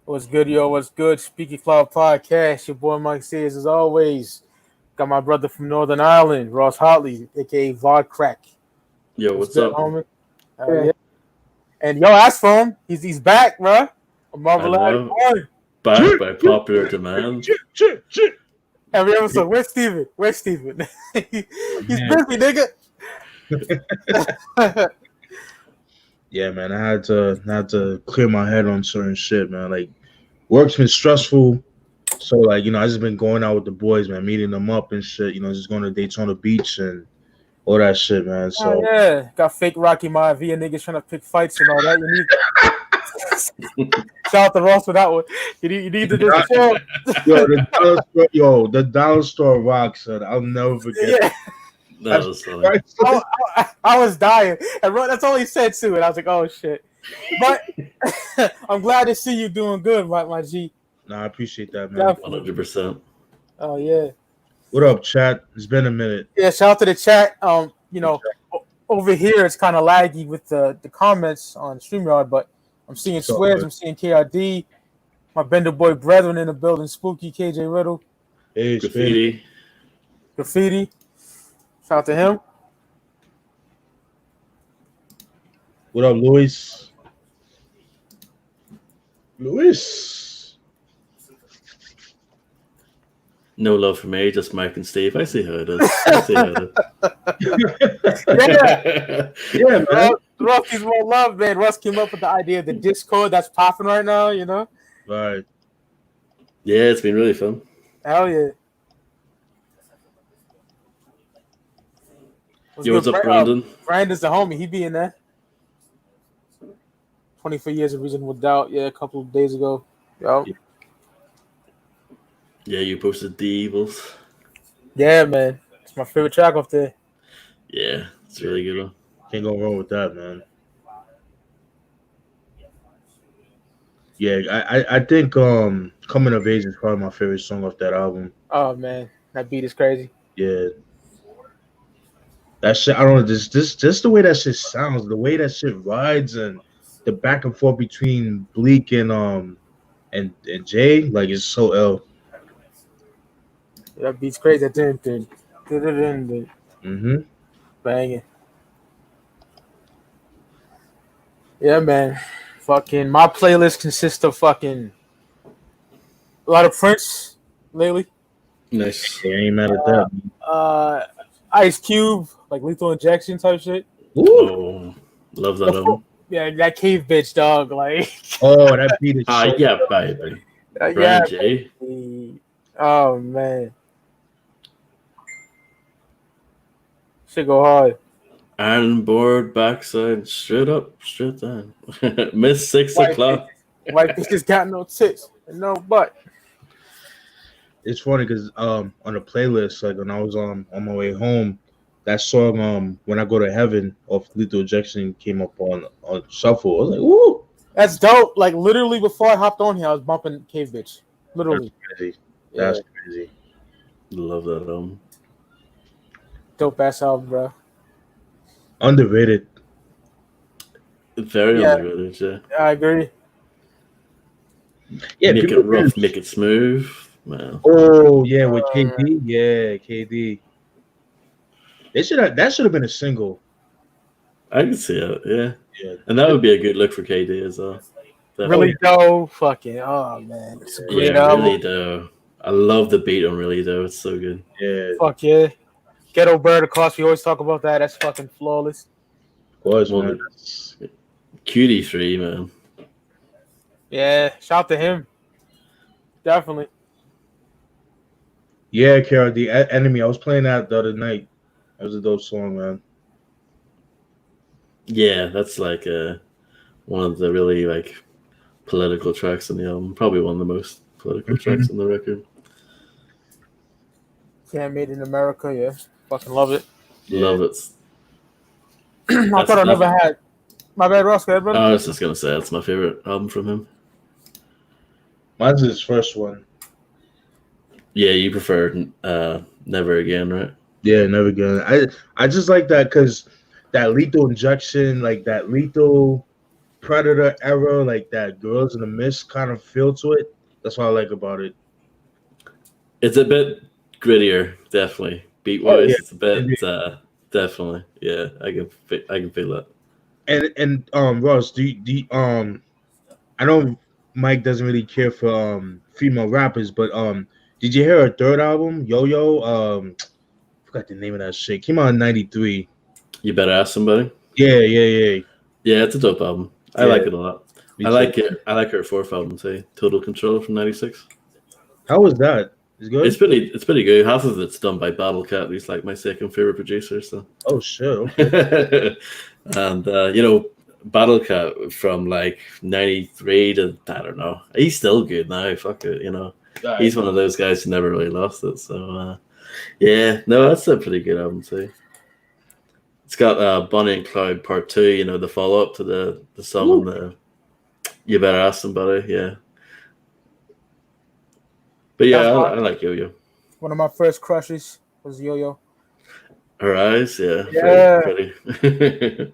What's good, yo? What's good? Speaking Clout Podcast. Your boy Mike says, as always, got my brother from Northern Ireland, Ross Hotley, aka Vod Crack. Yo, What's what's good, up? homie? Yeah. And yo, ask for him. He's back, bro. A I Marvel know. boy. Back by popular demand. Every episode. Where's Steven? Where's Steven? He's Man. busy, nigga. Yeah, man, I had to clear my head on certain shit, man. Like, work's been stressful, so like, I just been going out with the boys, man, meeting them up and shit. Just going to Daytona Beach and all that shit, man. So Oh, yeah. Got fake Rocky Maivia niggas trying to pick fights and all that. Shout out to Ross for that one. You need to just chill. the dollar store rocks, son. I'll never forget. Yeah. That was funny. I was dying. And that's all he said too. And I was like, oh shit. But I'm glad to see you doing good, my G. Nah, I appreciate that, man. 100%. Oh yeah. What up, chat? It's been a minute. Yeah, shout out to the chat. Over here it's kind of laggy with the comments on StreamYard, but I'm seeing Swears, I'm seeing KRD, my Bender Boy brethren in the building, Spooky, KJ Riddle. Hey, Graffiti. Shout out to him. What up, Luis? Luis. No love for me, just Mike and Steve. I see how it is. I see how Yeah. it is. Yeah, man. Russ needs more love, man. Russ came up with the idea of the Discord that's popping right now, Right. Yeah, it's been really fun. Hell yeah. What's up, Brandon? Brandon's the homie. He be in there. 24 years of reasonable doubt. Yeah, a couple of days ago. Yo. Yeah, you posted The Evils. Yeah, man. It's my favorite track off there. Yeah, it's really good one. Can't go wrong with that, man. Yeah, I think Coming of Age is probably my favorite song off that album. Oh man, that beat is crazy. Yeah. That shit, I don't know, just the way that shit sounds, the way that shit rides, and the back and forth between Bleak and Jay, like, it's so ill. That beat's crazy. Mm-hmm. Banging. Yeah, man. Fucking my playlist consists of fucking a lot of Prince lately. Nice. Yeah, I ain't mad at that. Ice Cube, like Lethal Injection type shit. Oh, love that album. Yeah, that Cave bitch, dog. Like, oh, that beat is so yeah, baby. yeah. J. Oh man, shit go hard. Iron board, backside, straight up, straight down. Miss 6 o'clock. White bitches got no tits and no butt. It's funny because on the playlist, like when I was on my way home, that song When I Go to Heaven of Lethal Injection came up on shuffle. I was like, "Woo, that's dope!" Like literally before I hopped on here, I was bumping Cave Bitch. Literally, that's crazy. That's crazy. Love that album. Dope ass album, bro. Underrated. Very underrated, yeah. I agree. Yeah, make it rough, make it smooth, man. Oh yeah, with KD, yeah, KD. That should have been a single. I can see it, Yeah, and that would be a good look for KD as well. Really dope, fucking man, it's a great album. Really dope. I love the beat on Really Dope. It's so good. Yeah, fuck yeah. Ghetto Bird, of course, we always talk about that. That's fucking flawless. Of course, man. QD3, man. Yeah, shout to him. Definitely. Yeah, Carol, the Enemy. I was playing that the other night. That was a dope song, man. Yeah, that's like one of the really like political tracks on the album. Probably one of the most political tracks on the record. Yeah, Made in America. Yeah, fucking love it. Love it. I thought I never had. My bad, Ross. Go ahead, brother. I was just gonna say that's my favorite album from him. Mine's his first one. Yeah, you prefer Never Again, right? Yeah, Never Again. I just like that because that Lethal Injection, like that Lethal Predator era, like that Girls in the Mist kind of feel to it. That's what I like about it. It's a bit grittier, definitely. Beat Oh wise, yeah, it's a bit definitely. Yeah, I can feel that. and Ross, I know Mike doesn't really care for female rappers, but did you hear her third album, Yo Yo? Forgot the name of that shit. Came out in '93. You better ask somebody. Yeah. Yeah, it's a dope album. I Yeah, like it a lot. me I too. like it. I like her fourth album too, Total Control from '96. How was that? It's good. It's pretty good. Half of it's done by Battle Cat, who's like my second favorite producer. So, Oh shit. Okay. and Battle Cat from like '93 to I don't know. He's still good now. Fuck it, he's one of those guys who never really lost it. So, yeah, no, that's a pretty good album too. It's got Bonnie and Clyde Part 2. The follow up to the song on the You Better Ask Somebody. Yeah. But yeah, I like Yo-Yo. One of my first crushes was Yo-Yo. Her eyes, yeah. Yeah. Pretty.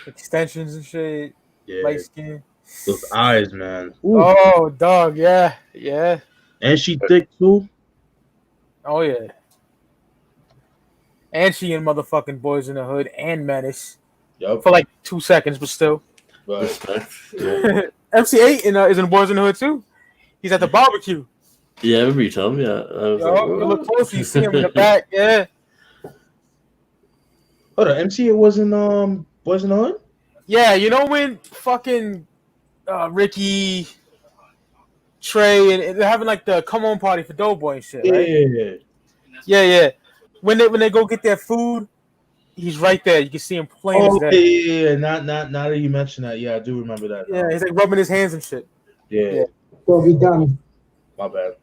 Extensions and shit. Yeah. Light skin. Those eyes, man. Ooh. Oh, dog. Yeah. Yeah. And she thick too. Oh, yeah. And she in motherfucking Boys in the Hood and Menace. Yep. For like 2 seconds, but still. Respect. Yeah. MC8 is in Boys in the Hood too. He's at the barbecue. Yeah, I remember you telling me that. I was You look close, you see him in the back. Yeah. Oh, the MC wasn't on? Yeah, you know when fucking Ricky, Trey, and they're having like the come on party for Doughboy and shit, right? Yeah. When they go get their food, he's right there. You can see him playing. Oh yeah. Not that you mentioned that. Yeah, I do remember that. Yeah, he's like rubbing his hands and shit. Yeah. So be done. My bad.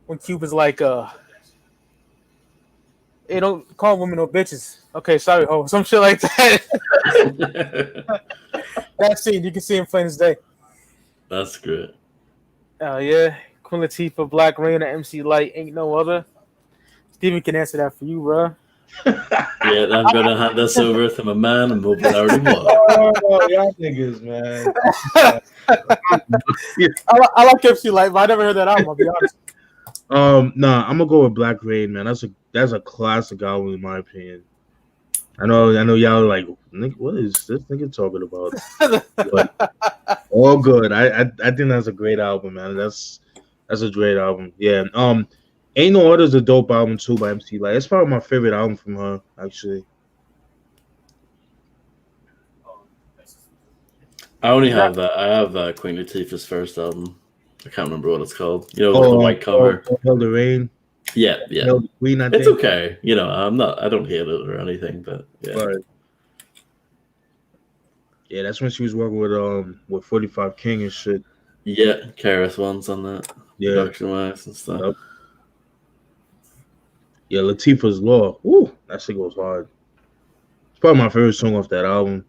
When Cupid's like, hey, don't call women no bitches. Okay, sorry, ho. Some shit like that. That scene, you can see him plain as day. That's great. Oh, yeah. Queen Latifah, Black Rain, or MC Light, ain't no other. Steven can answer that for you, bro. Yeah, I'm going to hand this over to my man, and hope it already won. Oh, y'all niggas, man. I like MC Light, but I never heard that album, I'll be honest. Nah, I'm gonna go with Black Rain, man. That's a classic album in my opinion. I know y'all are like, what is this nigga talking about? But all good. I think that's a great album, man. That's a great album. Yeah. Ain't No Other's a dope album too by MC Light. It's probably my favorite album from her, actually. I only have that. I have Queen Latifah's first album. I can't remember what it's called. With the white cover. Hell the Rain. Yeah. Hell the Queen, I think. It's okay. I don't hate it or anything, but yeah. Right. Yeah, that's when she was working with 45 King and shit. Yeah, Karis one's on that. Yeah. Production wise and stuff. Yep. Yeah, Latifah's Law. Woo, that shit goes hard. It's probably my favorite song off that album.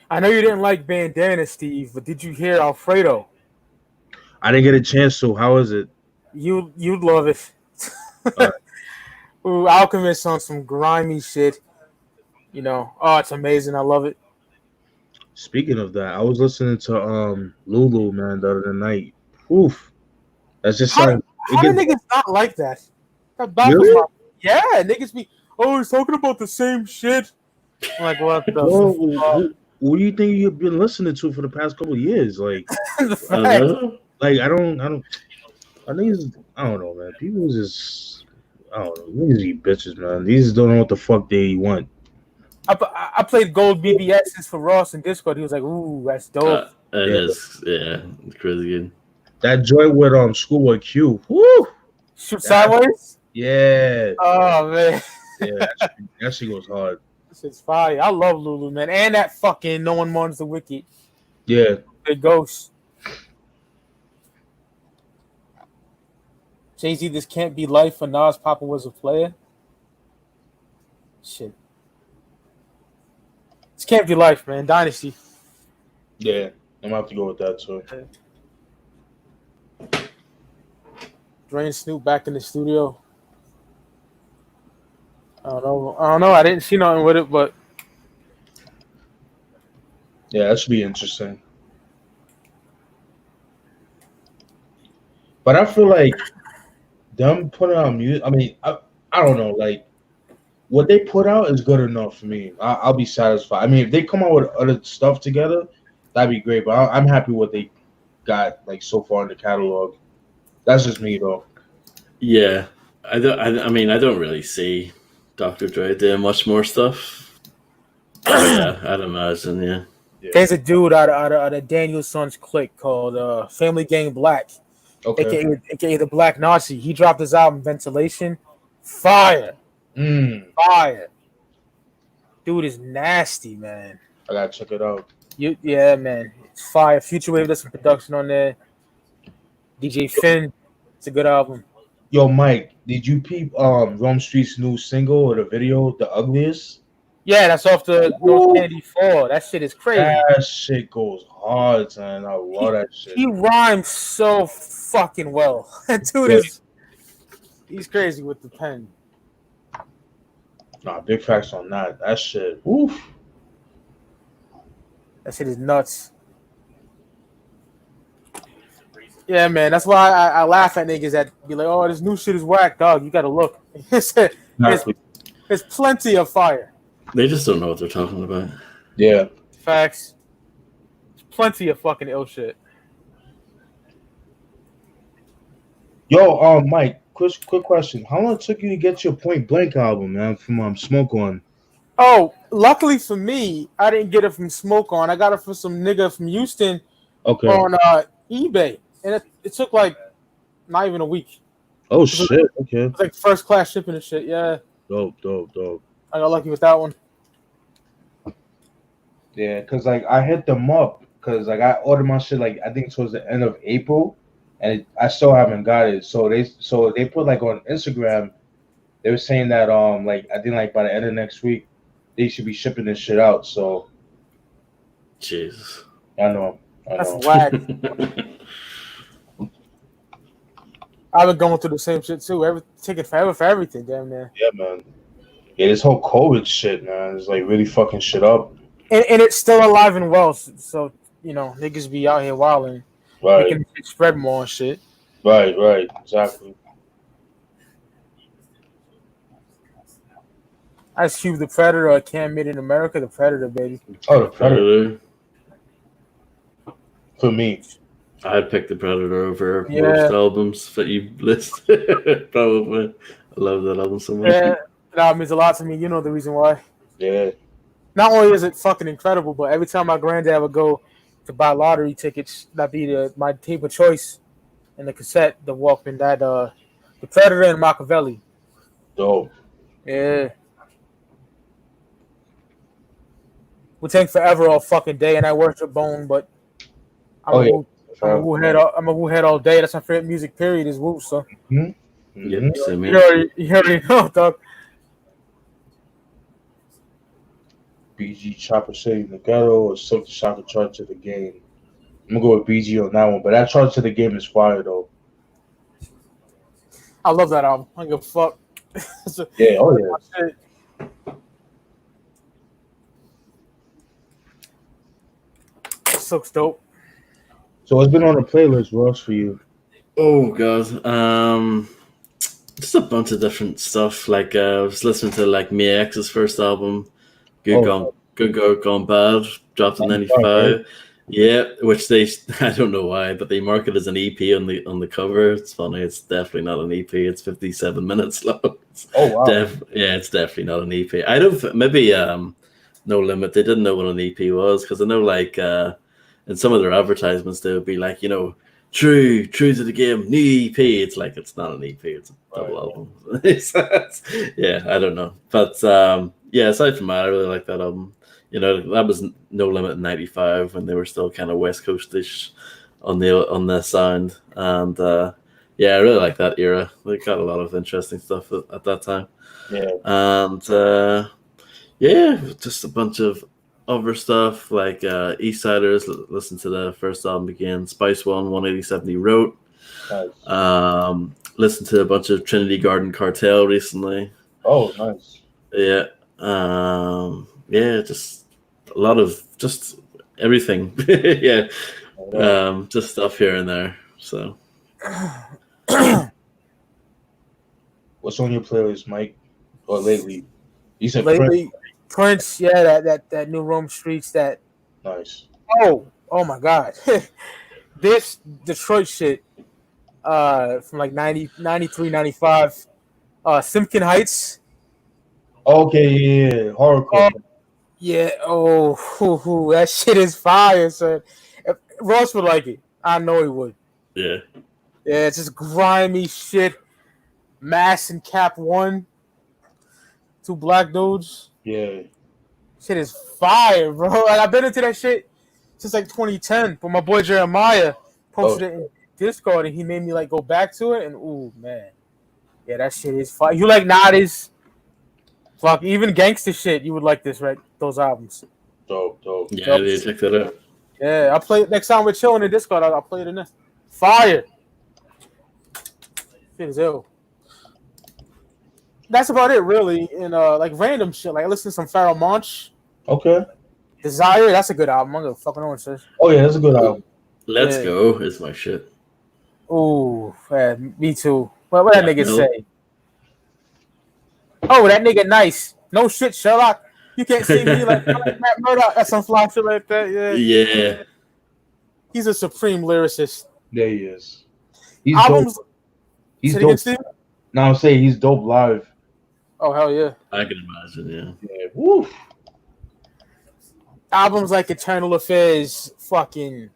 I know you didn't like Bandana, Steve, but did you hear Alfredo? I didn't get a chance to. How is it? You'd love it. Right. Ooh, Alchemist on some grimy shit. It's amazing. I love it. Speaking of that, I was listening to Lulu, man, the other night. Oof. That's just how do niggas not like that? Really? Yeah, niggas be he's talking about the same shit. I'm like, what the what do you think you've been listening to for the past couple of years? Like, I don't know, man. People just, I don't know. Niggas be bitches, man. These don't know what the fuck they want. I played Gold BBSs for Ross in Discord. He was like, ooh, that's dope. It is, yeah, it's crazy good. That joint with Schoolboy Q. Woo! Shoot sideways? Yeah. Oh, man. Yeah, that shit goes hard. This is fire. I love Lulu, man. And that fucking No One Mourns the Wicked. Yeah. Big Ghost. Jay-Z, this can't be life for Nas. Papa was a player. Shit. This can't be life, man. Dynasty. Yeah. I'm gonna have to go with that, too. Dre and Snoop back in the studio. I don't know. I didn't see nothing with it, but Yeah, that should be interesting. But I feel like them putting out music. I mean, I don't know. Like what they put out is good enough for me. I'll be satisfied. I mean, if they come out with other stuff together, that'd be great. But I'm happy what they got like so far in the catalog. That's just me though. Yeah, I don't. I mean, I don't really see Dr. Dre doing much more stuff. But yeah, I'd imagine. Yeah. There's a dude out of Danielson's clique called Family Gang Black, Okay. aka the Black Nazi. He dropped his album Ventilation. Fire. Fire. Dude is nasty, man. I gotta check it out. Yeah, man. It's fire. Future Wave does some production on there. DJ Finn. It's a good album. Yo, Mike, did you peep Rome Street's new single or the video, The Ugliest? Yeah, that's off the North Candy 4. That shit is crazy. That shit goes hard, man. I love that shit. He rhymes so fucking well. Dude is he's crazy with the pen. Nah, big facts on that. That shit. Oof. That shit is nuts. Yeah, man. That's why I laugh at niggas that be like, "Oh, this new shit is whack, dog. You gotta look." There's plenty of fire. They just don't know what they're talking about. Yeah. Facts. Plenty of fucking ill shit. Yo, Mike, quick question. How long it took you to get your Point Blank album, man, from Smoke On? Oh, luckily for me, I didn't get it from Smoke On. I got it from some nigga from Houston on eBay. And it took like not even a week. Oh, shit. Okay. It was like first class shipping and shit, yeah. Dope. I got lucky with that one. Yeah, because like I hit them up because like I ordered my shit like I think towards the end of April, and I still haven't got it. So they put like on Instagram, they were saying that like I think like by the end of next week, they should be shipping this shit out. So, Jesus, I know. That's whack. I've been going through the same shit too. Taking forever for everything, damn man. Yeah, man. Yeah, this whole COVID shit, man, is like really fucking shit up. And it's still alive and well, so you know niggas be out here wilding, making it spread more and shit. Right, exactly. Ice Cube, the Predator, Cam Made in America, the Predator, baby. Oh, the Predator. For me, I'd pick the Predator over most albums that you list. Probably, I love that album so much. Yeah, that means a lot to me. You know the reason why. Yeah. Not only is it fucking incredible, but every time my granddad would go to buy lottery tickets, that'd be my tape of choice in the cassette, the Walkman, the Predator and Machiavelli. Dope. Yeah. We take forever all fucking day, and I worship Bone, but I'm a Wu head all day. That's my favorite music. Period is Wu. So. Mm-hmm. You already know, dog. BG Chopper City in the Ghetto or Silk the Shocker Charge to the Game. I'm gonna go with BG on that one, but that Charge to the Game is fire though. I love that album. I don't give a fuck. Yeah, yeah. Silk's dope. So what's been on the playlist, Ross, for you? Oh god, just a bunch of different stuff. Like I was listening to like Mia X's first album. Good Girl Gone Bad, dropped in '95. Right? Yeah, which I don't know why, but they mark it as an EP on the cover. It's funny. It's definitely not an EP. It's 57 minutes long. Oh wow. It's definitely not an EP. I don't. Maybe No Limit. They didn't know what an EP was because I know like in some of their advertisements they would be like, you know, true to the game, new EP. It's like it's not an EP. It's a double album. Yeah, I don't know, but yeah. Aside from that, I really like that album. You know, that was No Limit in '95 when they were still kind of West Coastish on the sound, and yeah, I really like that era. They got a lot of interesting stuff at that time. Yeah, and yeah, just a bunch of other stuff like Eastsiders. Listen to the first album again. Spice One, 187 he wrote. Nice. Listen to a bunch of Trinity Garden Cartel recently. Oh, nice. Yeah. Yeah, just a lot of just everything. Yeah, just stuff here and there. So, what's on your playlist, Mike? Or lately? You said lately, Prince. Yeah, that new Rome Streets. That nice. oh my God, this Detroit shit. From like 90, 93, 95. Simpkin Heights. Okay, yeah. Horrorcore. Yeah. Oh, that shit is fire, son. If Ross would like it. I know he would. yeah. Yeah, it's just grimy shit. Mass and Cap 1. 2 black dudes. Yeah. Shit is fire, bro. Like, I've been into that shit since like 2010. But my boy Jeremiah posted it in Discord and he made me like go back to it. And ooh, man. Yeah, that shit is fire. You like Noddy's? Fuck, even gangster shit, you would like this, right? Those albums. Dope. Yeah, they check that out. Yeah, I'll play it next time we're chilling in Discord. I'll play it in this. Fire. Shit is ill. That's about it, really. And like random shit. Like I listen to some Pharoah Monch. Okay. Desire, that's a good album. I'm gonna fucking know what it says. Oh yeah, that's a good album. Let's Go is my shit. Ooh, me too. What that nigga say? Oh, that nigga nice. No shit, Sherlock. You can't see me like Matt Murdock. That's some fly shit like that. Yeah. He's a supreme lyricist. There he is. He's Albums. dope. He's dope. No, I'm saying he's dope live. Oh hell yeah! I can imagine. Yeah. Woo. Albums like Eternal Affairs, fucking,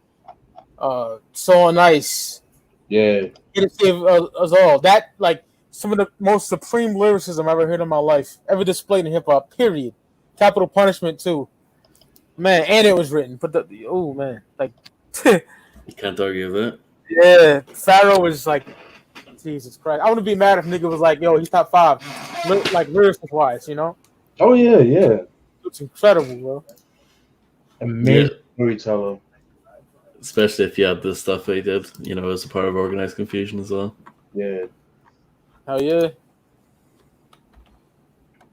So Nice. Yeah. It saved us all. That like some of the most supreme lyricism I've ever heard in my life, ever displayed in hip hop. Period. Capital Punishment too. Man, and it was written. But man, like you can't argue with that. Yeah, Pharaoh was like, Jesus Christ. I wouldn't be mad if nigga was like, yo, he's top 5, like lyricist wise, you know? Oh yeah. It's incredible, bro. Amazing storyteller. Especially if you had the stuff they did, as a part of Organized Confusion as well. Yeah. Hell yeah.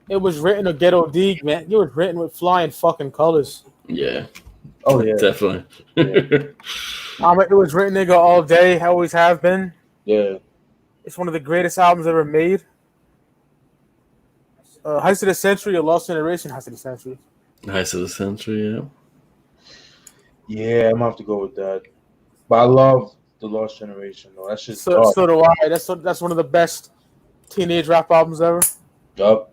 It was written a ghetto dig, man. It was written with flying fucking colors. Yeah. Oh yeah. Definitely. Yeah. It was written nigga all day, always have been. Yeah. It's one of the greatest albums ever made. Heist of the Century, A Lost Generation, Heist of the Century. Heist of the Century, yeah. Yeah, I'm gonna have to go with that. But I love The Lost Generation, though. That's just so do I. That's one of the best teenage rap albums ever. Yup.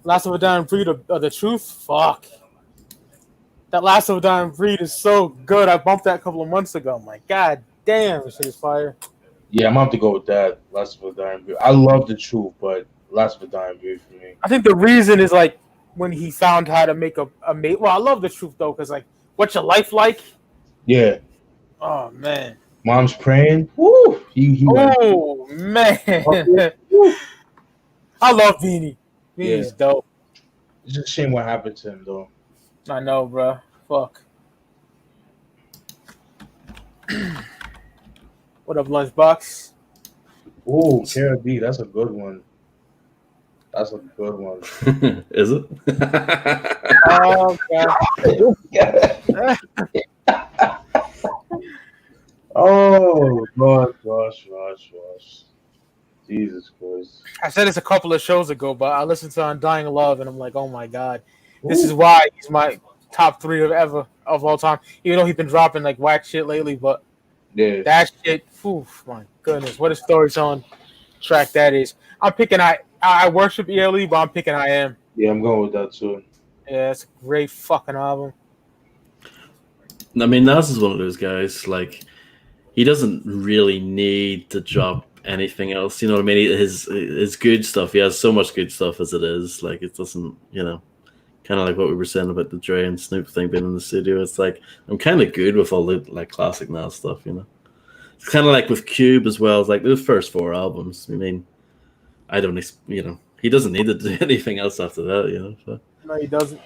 Last of a Dying Breed of The Truth? Fuck. That Last of a Dying Breed is so good. I bumped that a couple of months ago. My God damn, this shit is fire. Yeah, I'm gonna have to go with that. Last of a Dying Breed. I love The Truth, but Last of a Dying Breed for me. I think the reason is like when he found how to make a mate. Well, I love The Truth though, because like, what's your life like? Yeah. Oh man. Mom's praying. Woo! Oh man. I love Beanie. Beanie's dope. It's just a shame what happened to him though. I know, bro. Fuck. What up, Lunchbox? Ooh, Cara B, that's a good one. That's a good one. Is it? Oh, God. Oh, gosh. Jesus Christ. I said this a couple of shows ago, but I listened to Undying Love, and I'm like, oh, my God. This is why he's my top 3 of all time. Even though he's been dropping, like, whack shit lately, but that shit, oof, my goodness. What a storytelling track that is. I'm picking I worship ELE, but I'm picking I Am. Yeah, I'm going with that too. Yeah, it's a great fucking album. I mean, Nas is one of those guys, like, he doesn't really need to drop anything else. You know what I mean? His good stuff, he has so much good stuff as it is. Like, it doesn't, kind of like what we were saying about the Dre and Snoop thing being in the studio. It's like, I'm kind of good with all the, like, classic Nas stuff, It's kind of like with Cube as well. It's like, those first 4 albums, I mean, I don't, he doesn't need to do anything else after that, So. No, he doesn't.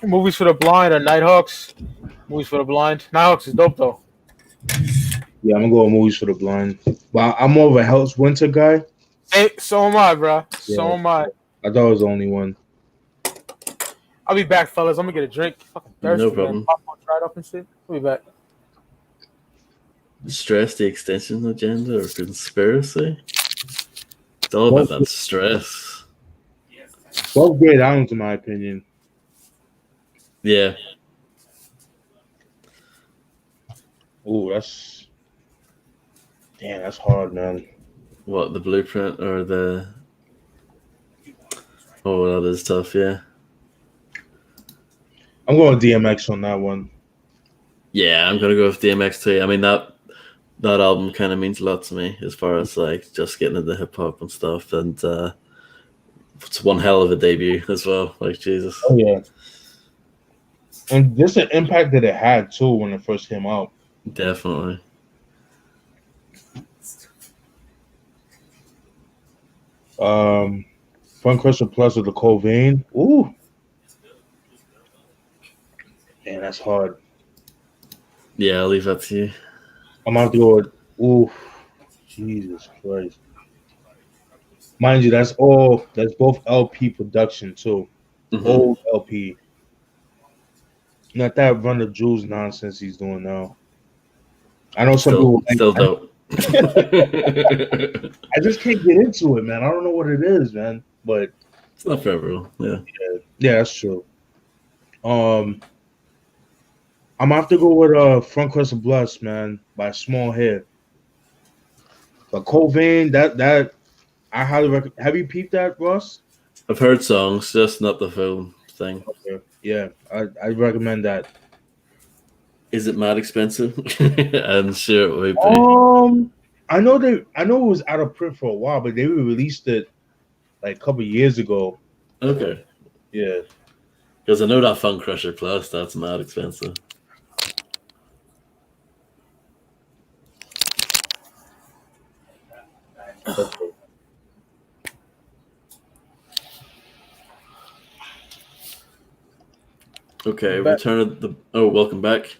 Movies for the Blind or Nighthawks. Movies for the blind. Nighthawks is dope though. Yeah, I'm gonna go with movies for the blind. But I'm more of a Hell's Winter guy. Hey, so am I, bro. So Yeah. am I. I thought it was the only one. I'll be back, fellas. I'm gonna get a drink. Fucking thirsty, No man. problem. Popcorn dried up and shit. I'll be back. Stress the extension agenda or conspiracy? It's all about that stress. Both great albums, in my opinion. Yeah. Ooh, that's hard, man. What, the blueprint or the... Oh, that is tough, yeah. I'm going DMX on that one. Yeah, I'm gonna go with DMX too. I mean, that album kind of means a lot to me as far as like just getting into hip hop and stuff, and it's one hell of a debut as well. Like Jesus. Oh yeah, and just the impact that it had too when it first came out. Definitely. Fun Question Plus with the Covain. Ooh, man, that's hard. Yeah, I'll leave that to you. I'm gonna have to go with ooh, Jesus Christ. Mind you, that's both LP production too. Mhm. Old LP. Not that Run the Jewels nonsense he's doing now. I know some people Still dope. I just can't get into it, man. I don't know what it is, man. But It's not for everyone. Yeah. yeah, that's true. I'm gonna have to go with Front Crust of Bless, man, by Small Head. But Covain, that I highly recommend. Have you peeped that, Ross? I've heard songs, just not the full thing. Okay. Yeah, I recommend that. Is it mad expensive? I'm sure it would be. I know it was out of print for a while, but they released it like a couple years ago. Okay. Yeah. Because I know that Fun Crusher Plus, that's mad expensive. Okay, welcome back.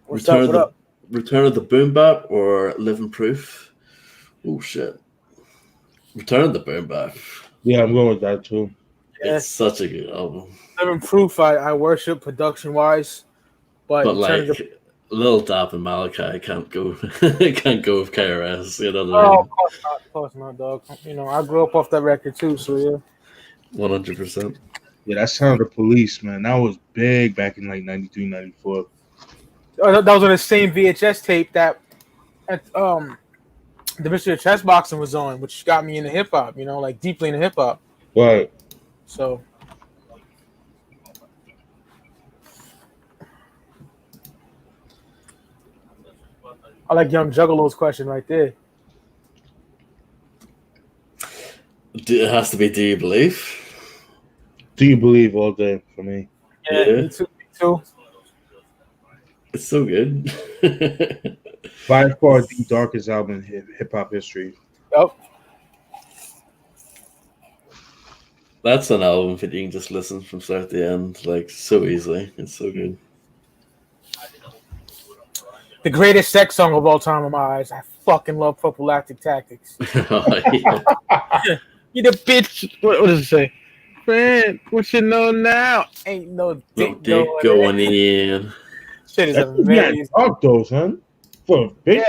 Return of the Boom Bap or Living Proof? Oh shit. Return of the Boom Bap. Yeah, I'm going with that too. Yeah. It's such a good album. Living Proof, I worship production wise, but like Lil Dap and Malachi can't go with KRS. You know what I mean? Of course not, dog. You know, I grew up off that record too, so yeah. 100%. Yeah, that Sound of the Police, man. That was big back in like 93, 94. That was on the same VHS tape that the Mystery of Chess Boxing was on, which got me into hip hop, you know, like deeply into hip hop. Right. So I like Young Juggalo's question right there. It has to be Do You Believe? Do You Believe all day for me. Yeah. Me too. It's so good. By far the darkest album in hip hop history. Yep. That's an album that you can just listen from start to end, like so easily. It's so good. The greatest sex song of all time in my eyes. I fucking love Prophylactic Tactics. Oh, yeah. You the bitch. What does it say? Friend, what you know now? Ain't no dick going in. Shit is amazing. Dark though, son. For a bitch.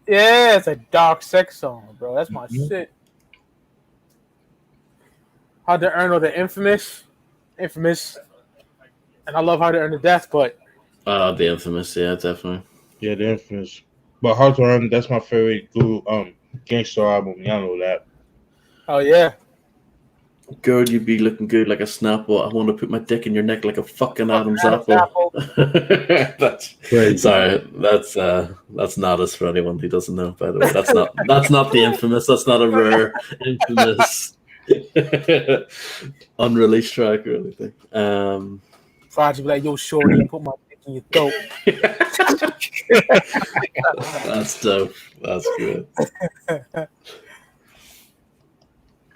Yeah, it's a dark sex song, bro. That's my shit. Hard to Earn or the Infamous. And I love Hard to Earn the Death, but the Infamous, yeah, definitely. Yeah, the Infamous. But Hard to Earn, that's my favorite gangster album. Y'all know that. Oh yeah. Girl, you be looking good like a snapple. I want to put my dick in your neck like a fucking Adam's apple. That's crazy. Sorry, that's not us for anyone who doesn't know. By the way, that's not the Infamous. That's not a rare Infamous unreleased track or anything. Friday be like, yo, shorty, put my dick in your throat. That's dope. That's good.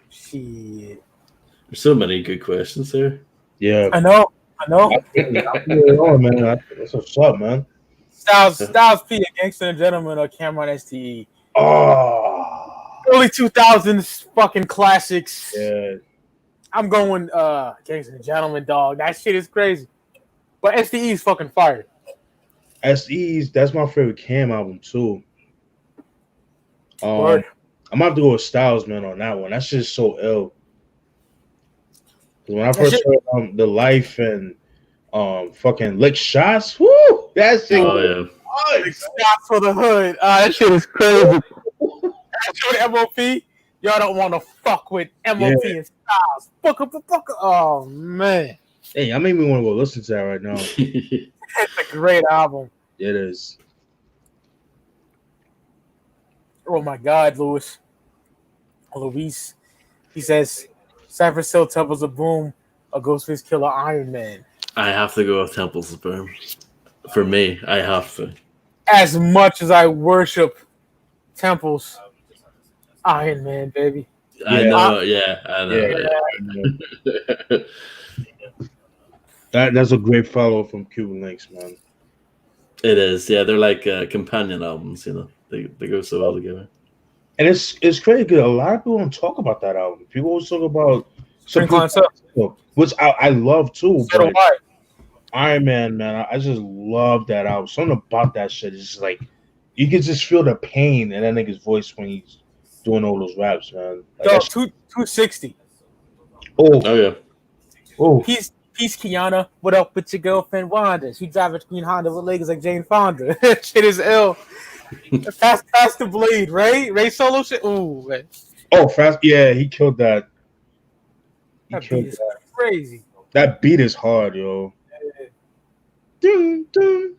Shit. There's so many good questions there. Yeah. I know. Man. That's what's up, man. Styles P, a Gangster and Gentleman, or Cameron STE. Oh, Early 2000s fucking classics. yeah. I'm going Gangster and Gentleman, dog. That shit is crazy. But STE is fucking fire. SE's, that's my favorite Cam album too. Word. I'm gonna have to go with Styles, man, on that one. That's just so ill. Because when I first heard The Life and fucking Lick Shots, whoo, that shit. Oh yeah. Lick Shots for the hood. That shit is crazy. MOP, y'all don't want to fuck with MOP and Styles. Fuck. Oh man. Hey, I made me want to go listen to that right now. It's a great album. It is. Oh my God, Luis. He says, San Francisco Temples of Boom, a Ghostface Killer Iron Man. I have to go with Temples of Boom. For me, I have to. As much as I worship Temples, Iron Man, baby. I know. That's a great follow from Cuban Links, man. It is. Yeah, they're like companion albums. You know, they go so well together. And it's crazy because a lot of people don't talk about that album. People always talk about which I love too. But Iron Man, I just love that album. Something about that shit is just like you can just feel the pain in that nigga's voice when he's doing all those raps, man. Like, 260. Oh yeah. Oh. He's Kiana. What up with your girlfriend Wanda? She driving a green Honda with legs like Jane Fonda. Shit is ill. Fast the blade, right? Ray Solo shit. Ooh, man. Oh, fast. Yeah, he killed that. That beat is crazy. That beat is hard, yo. Dun, dun,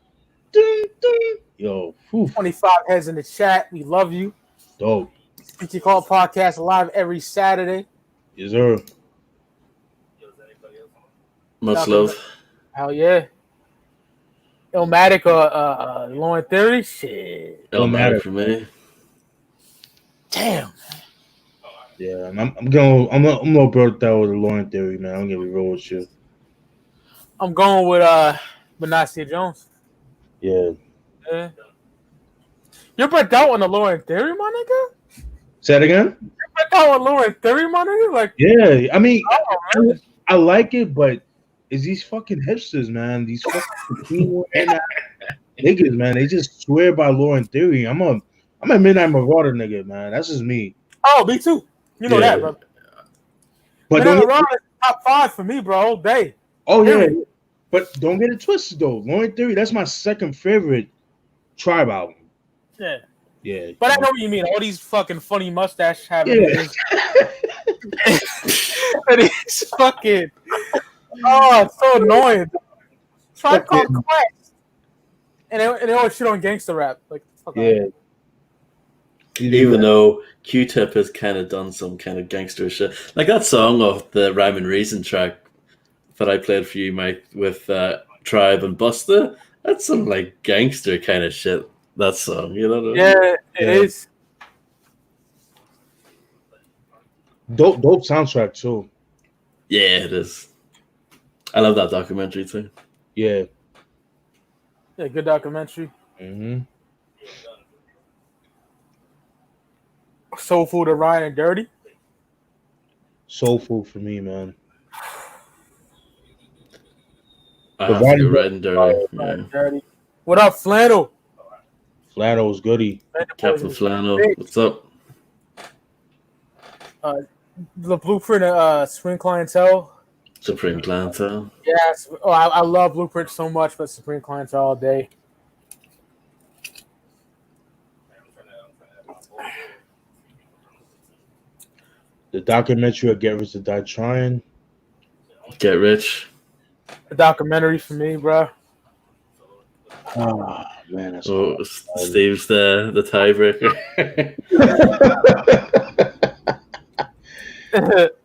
dun, dun. Yo, 25 heads in the chat. We love you. Dope. Speak Your Call podcast live every Saturday. Yes, sir. Much love. Hell yeah. Illmatic or Lauren Theory? Shit. Illmatic for me. Damn. Yeah, I'm gonna burn that with the Lauren Theory, man. I'm gonna be real with you. I'm going with Benasia Jones. Yeah. You're burnt out on the Lauren Theory, my nigga? Say that again? You're burnt out on Lauren Theory, my nigga? Like, yeah, I mean, I like it, but it's these fucking hipsters, man. These fucking niggas, man. They just swear by Lauren Theory. I'm a Midnight Marauder nigga, man. That's just me. Oh, me too. You know that, bro. But Midnight Marauder is top 5 for me, bro. All day. Oh yeah, but don't get it twisted though. Lauren Theory, that's my second favorite Tribe album. Yeah. Yeah. But I know what you mean. All these fucking funny mustache having niggas. It's fucking. Oh, it's so annoying. Tribe Called Quest. And they always shit on gangster rap. Like, fuck yeah. Even though Q-Tip has kind of done some kind of gangster shit. Like that song of the Rhyme and Reason track that I played for you, Mike, with Tribe and Busta. That's some like gangster kind of shit, that song. You know what I mean? Yeah, it is. Dope soundtrack too. Yeah, it is. I love that documentary too. Yeah. Yeah, good documentary. Mm-hmm. Soul Food of Ryan and Dirty. Soul Food for me, man. I have to go Red and Dirty. Yeah. Dirty. What up, Flannel? Flannel's goody. Captain Flannel. What's up? The Blueprint of Supreme Clientele. Supreme Clientele. Yes. Oh, I love Blueprint so much, but Supreme Clientele all day. The documentary of Get Rich or Die Trying. Get Rich. The documentary for me, bro. Oh man, that's Steve's the tiebreaker.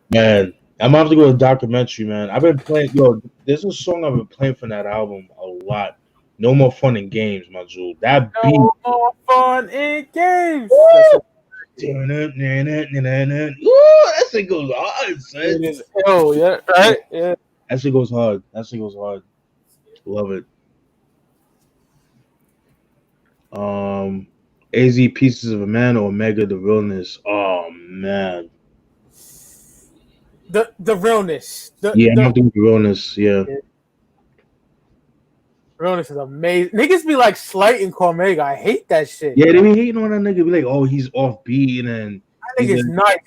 Man, I'm gonna have to go to the documentary, man. I've been playing. Yo, there's a song I've been playing from that album a lot. No More Fun in Games, my jewel. That beat. No more fun in games. Ooh, that shit goes hard, son. Oh yeah, right. Yeah, that shit goes hard. Love it. AZ Pieces of a Man or Omega the Realness. Oh man. The realness. I'm not doing the Realness. Yeah. Realness is amazing. Niggas be like slighting Cormega. I hate that shit. Yeah, they be hating on that nigga. Be like, oh, he's off beat and I think it's nice.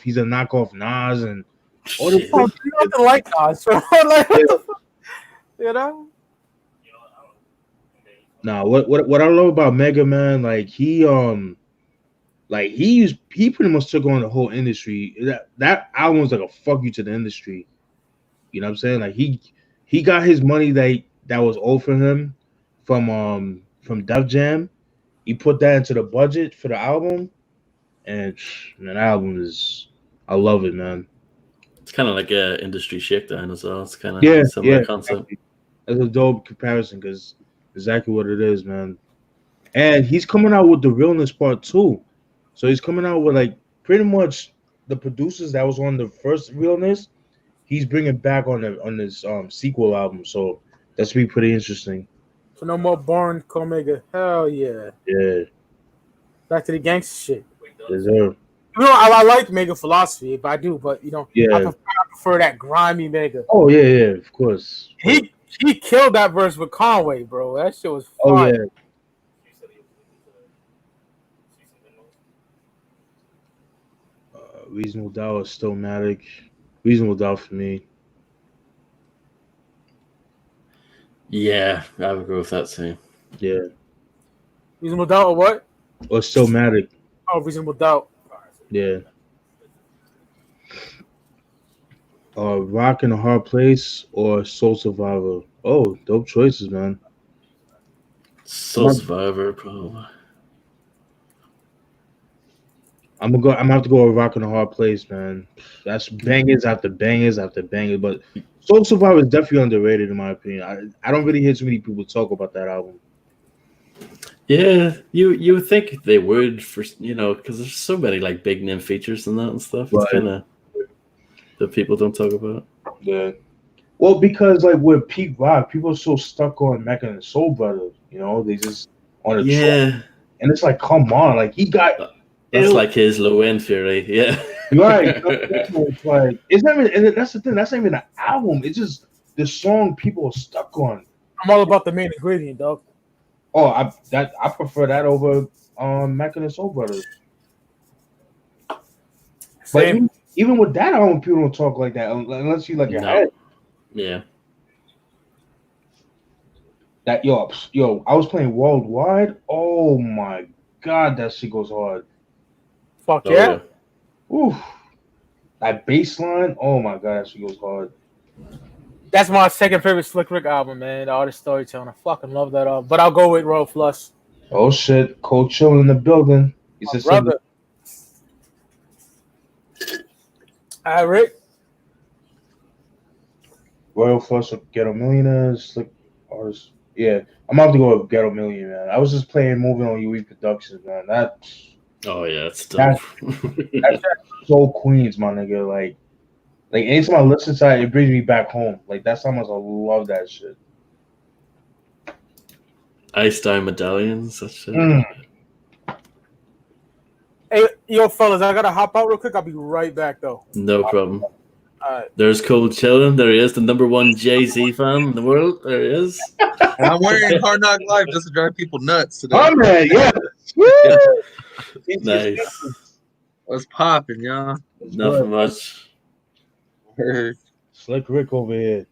He's a knockoff Nas and all this nothing like Nas. Like, you know. Nah, what I love about Mega Man, like he pretty much took on the whole industry. That album was like a fuck you to the industry. You know what I'm saying? Like he got his money that was owed for him from Def Jam. He put that into the budget for the album, and man, that album I love it, man. It's kind of like a industry shakedown as well. It's kind of similar concept. Exactly. That's a dope comparison because exactly what it is, man. And he's coming out with the Realness Part 2. So he's coming out with like pretty much the producers that was on the first Realness. He's bringing back on this sequel album. So that's be pretty interesting. So no more boring Cormega. Hell yeah. Yeah. Back to the gangster shit. Yes, sir. You know, I like Mega philosophy, if I do, but you know, yeah. I prefer that grimy Mega. Oh yeah, of course. He killed that verse with Conway, bro. That shit was fire. Oh yeah. Reasonable Doubt is still Matic. Reasonable Doubt for me. Yeah, I would go with that too. Yeah. Reasonable Doubt or what? Or Stillmatic. Oh, Reasonable Doubt. Yeah. Rock in a Hard Place or Soul Survivor. Oh, dope choices, man. Soul Survivor, probably. I'm gonna have to go with Rock in a Hard Place, man. That's bangers after bangers after bangers. But Soul Survivor is definitely underrated in my opinion. I don't really hear too many people talk about that album. Yeah, you would think they would for because there's so many like big name features and that and stuff. Right. It's kind of that people don't talk about. Yeah. Well, because like with Pete Rock, people are so stuck on Mecca and Soul Brothers. You know, they just on a track. And it's like, come on, like he got. That's like his low end theory, yeah. Right. It's like it's not even. That's the thing. That's not even an album. It's just the song people are stuck on. I'm all about the main ingredient, dog. Oh, I prefer that over Mecca and Soul Brothers. Same. But even with that album, people don't talk like that unless you like your head. Yeah. That yo, I was playing Worldwide. Oh my god, that shit goes hard. Fuck yeah. Oof. That bass line, oh my god, that shit goes hard. That's my second favorite Slick Rick album, man. The Artist Storytelling. I fucking love that album. But I'll go with Royal Flush. Oh shit. Cold Chill in the building. He's a brother. All right, Rick. Royal Flush with Ghetto Millionaires, Slick Artist. Yeah, I'm about to go with Ghetto Million, man. I was just playing Moving on UE Productions, man. Oh yeah, it's dope. That's so Queens, my nigga. Like anytime I listen to it brings me back home. Like that's how much I love that shit. Ice Dime Medallions, that shit. Hey, yo, fellas, I gotta hop out real quick. I'll be right back, though. No problem. All right. There's Cold Chillin'. There he is, the #1 Jay-Z fan in the world. There he is. And I'm wearing Hard Knock Life just to drive people nuts today. Oh man, yeah. Nice. What's popping, y'all? Nothing much. Slick Rick over here.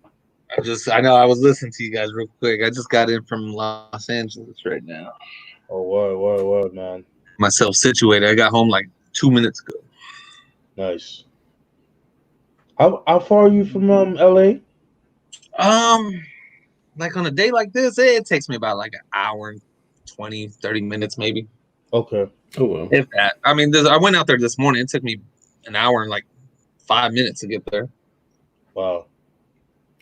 I know I was listening to you guys real quick. I just got in from Los Angeles right now. Oh, word, man. Myself situated. I got home like 2 minutes ago. Nice. How far are you from LA? Like on a day like this, it takes me about like an hour and 20, 30 minutes maybe. Okay. Oh well. If that. I mean, I went out there this morning. It took me an hour and like 5 minutes to get there. Wow.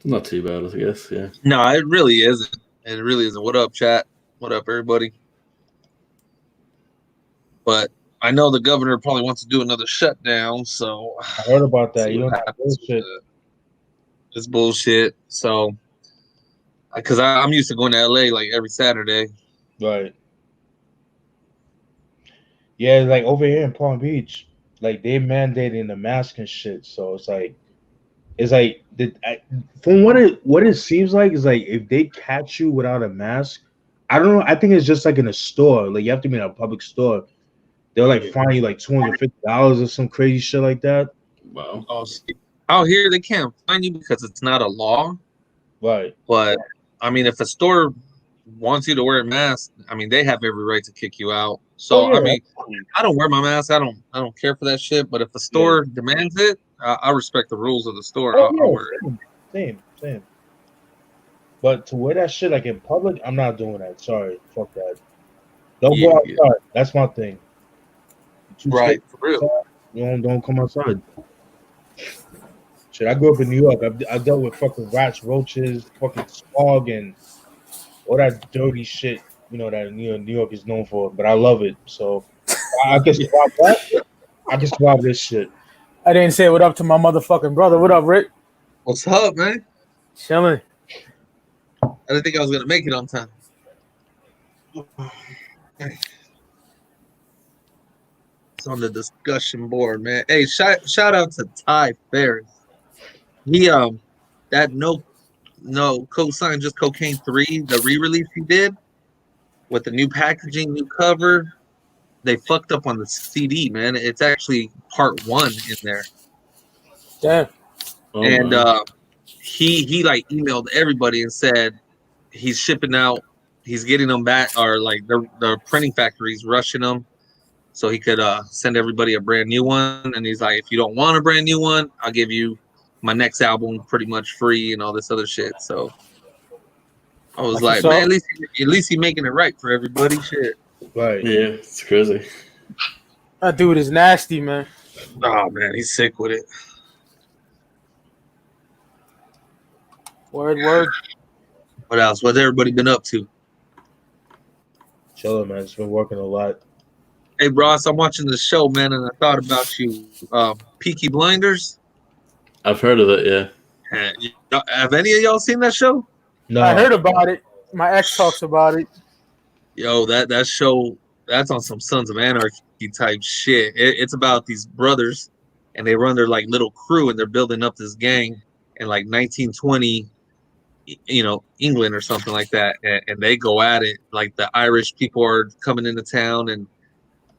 Not too bad, I guess. Yeah. No, it really isn't. It really isn't. What up, chat? What up, everybody? But I know the governor probably wants to do another shutdown, so I heard about that. You know that bullshit. It's bullshit. So, because I'm used to going to LA like every Saturday. Right. Yeah, like over here in Palm Beach, like they mandating the mask and shit. So it's like from what it seems like is like if they catch you without a mask, I don't know. I think it's just like in a store. Like you have to be in a public store. They'll like fine you like $250 or some crazy shit like that. Wow. Oh, see, out here they can't find you because it's not a law. Right. But I mean, if a store wants you to wear a mask, I mean, they have every right to kick you out. Oh So yeah. I mean, I don't wear my mask. I don't care for that shit. But if a store demands it, I respect the rules of the store. Oh I'll yeah. wear it. Same. But to wear that shit like in public, I'm not doing that. Sorry, fuck that. Don't go Yeah. outside. That's my thing. Too Right, scared for real. outside, you don't come outside. Shit, I grew up in New York. I dealt with fucking rats, roaches, fucking smog, and all that dirty shit. You know that New York is known for. But I love it. So I can survive that. I can survive this shit. I didn't say what up to my motherfucking brother. What up, Rick? What's up, man? Chilling. I didn't think I was gonna make it on time. It's on the discussion board, man. Hey, shout out to Ty Ferris. He that no cosign just cocaine 3, the re-release he did with the new packaging, new cover. They fucked up on the CD, man. It's actually part 1 in there. Damn. Oh, And wow. he like emailed everybody and said he's shipping out, he's getting them back, or like the printing factory's rushing them so he could send everybody a brand new one. And he's like, if you don't want a brand new one, I'll give you my next album pretty much free and all this other shit. So I was That's like, what's man, up. at least he's making it right for everybody. Shit. Right. Yeah, it's crazy. That dude is nasty, man. Oh man, he's sick with it. Word. What else? What's everybody been up to? Chilling, man. It's been working a lot. Hey, Ross, I'm watching the show, man, and I thought about you. Peaky Blinders. I've heard of it, yeah. Have any of y'all seen that show? No, I heard about it. My ex talks about it. Yo, that show, that's on some Sons of Anarchy type shit. It's about these brothers, and they run their like little crew, and they're building up this gang in like 1920, England or something like that, and they go at it. Like the Irish people are coming into town, and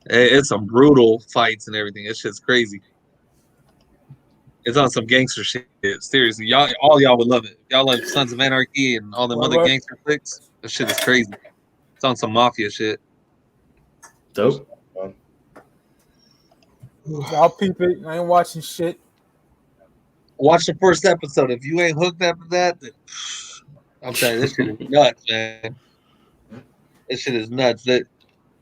it's some brutal fights and everything. It's just crazy. It's on some gangster shit. Seriously, all y'all would love it. Y'all like Sons of Anarchy and all them other gangster flicks. That shit is crazy. It's on some mafia shit. Dope. I'll peep it. I ain't watching shit. Watch the first episode. If you ain't hooked after that, then, I'm telling you, this shit is nuts, man. This shit is nuts. That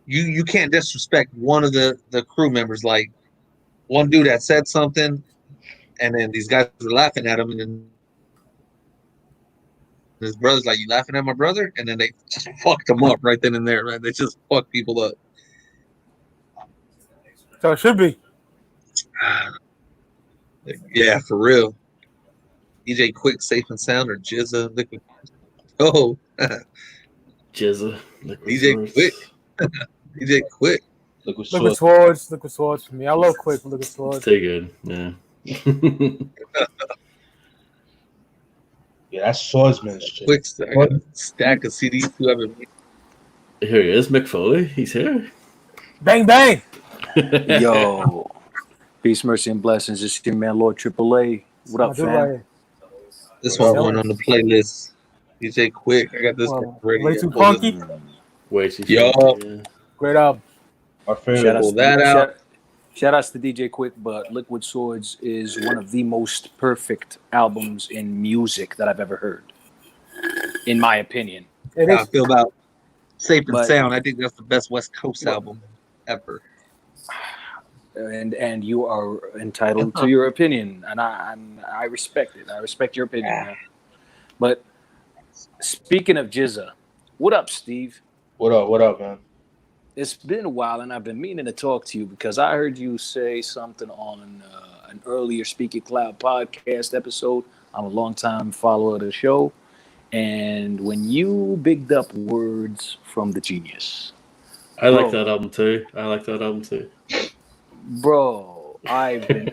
you can't disrespect one of the crew members. Like one dude that said something, and then these guys were laughing at him, and then his brother's like, "You laughing at my brother?" And then they just fucked him up right then and there. Right? They just fucked people up. So it should be. Yeah, for real. DJ Quick, Safe and Sound, or Jizza Liquid. Oh, Jizza. DJ Quick. DJ Quick. Liquid Liquid Swords for me. I love Quick for Liquid Swords. Stay good, yeah. Yeah, that's swordsman shit. Quick, I got a stack of CDs too. Here he is, Mick Foley. He's here. Bang bang. Yo, peace, mercy, and blessings. It's your man, Lord AAA. What up, fam? Right. This one went on the playlist. DJ Quick. I got this one ready. Way too funky. Way too Yo. funky, yeah. Great album. My favorite. Shout outs Pull that out. Shout outs to DJ Quick, but Liquid Swords is one of the most perfect albums in music that I've ever heard, in my opinion. It How I is. feel about Safe and But- Sound. I think that's the best West Coast album ever. And you are entitled to your opinion, and I respect it. I respect your opinion, man. But speaking of Jizza, what up, Steve? What up, man? It's been a while, and I've been meaning to talk to you because I heard you say something on an earlier Speaking Clout podcast episode. I'm a longtime follower of the show, and when you bigged up words from the genius, I like Bro. that album too. Bro, I've been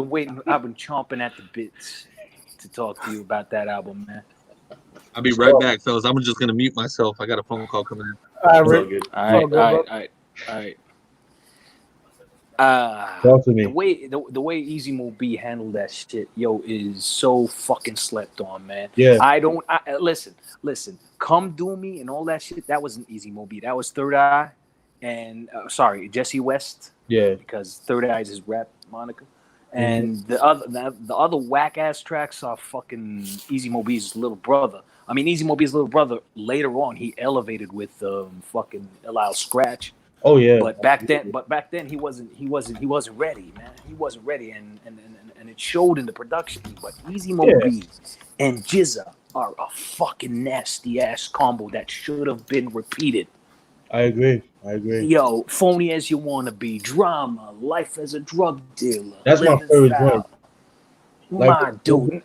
waiting. I've been chomping at the bits to talk to you about that album, man. I'll be right back, fellas. I'm just gonna mute myself. I got a phone call coming in. All right, It's all Rick. good. All bro. right. Talk to me. The way Easy Mo B handled that shit, yo, is so fucking slept on, man. Yeah. Listen. Come Do Me and all that shit. That wasn't Easy Mo B. That was Third Eye, and Jesse West. Yeah. Because Third Eye is his rap moniker. And the other whack ass tracks are fucking Easy Mo B's little brother. I mean, Easy Mo B's little brother later on he elevated with fucking Lil Scratch. Oh yeah. But back then he wasn't ready, man. He wasn't ready, and it showed in the production. But Easy Mo B and Jizza are a fucking nasty ass combo that should have been repeated. I agree. Yo, Phony As You Wanna Be, Drama, Life as a Drug Dealer. That's my favorite joint. My dude.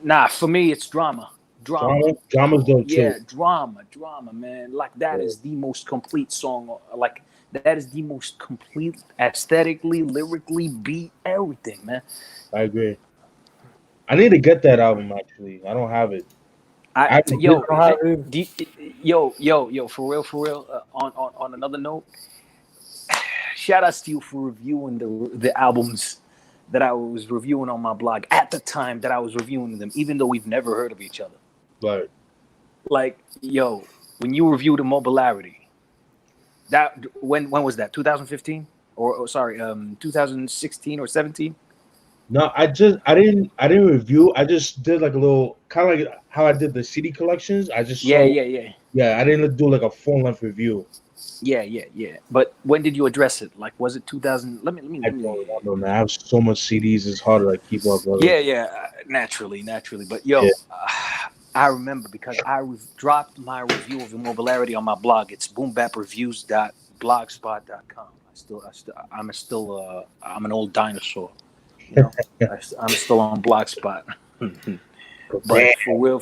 Nah, for me it's Drama. Drama's dope too. Yeah, drama, man. Like that is the most complete song. Like that is the most complete aesthetically, lyrically, beat, everything, man. I agree. I need to get that album actually. I don't have it. Yo, for real. On another note, shout outs to you for reviewing the albums that I was reviewing on my blog at the time that I was reviewing them, even though we've never heard of each other. Right. Like, yo, when you reviewed Immobilarity, that when was that? 2015 or 2016 or 17? No, I didn't review. I just did like a little kind of like how I did the CD collections. I just Yeah. I didn't do like a full length review. Yeah. But when did you address it? Like, was it 2000? Let me. I don't know, man. I have so much CDs. It's hard to like keep up. Brother. Yeah. Naturally. But yo, I remember because I dropped my review of Immobilarity on my blog. It's boombapreviews.blogspot.com. I'm an old dinosaur. You know, I'm still on Blogspot. But for real,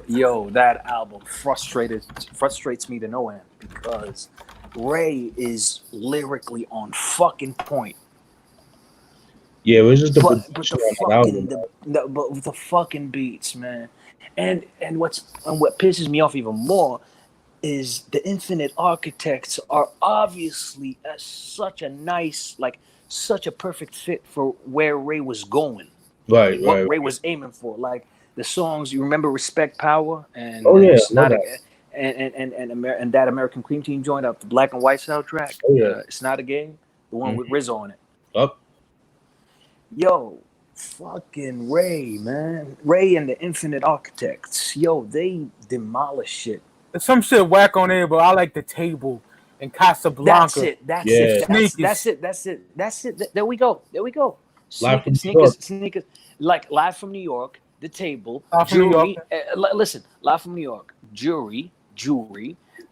yo, that album frustrates me to no end because Ray is lyrically on fucking point. Yeah, it was just but the fucking beats, man. And what pisses me off even more is the Infinite Architects are obviously such a perfect fit for where Ray was going. Right. Ray was aiming for. Like the songs, you remember Respect Power and and that American Cream Team joined up the Black and White soundtrack. Oh yeah. It's Not a Game, the one with RZA on it. Up. Yo, fucking Ray, man. Ray and the Infinite Architects. Yo, they demolish shit. There's some shit whack on there, but I like The Table and Casablanca. That's it. There we go. Sneakers. Like Live from New York, The Table, Jury. Listen, Live from New York, Jury,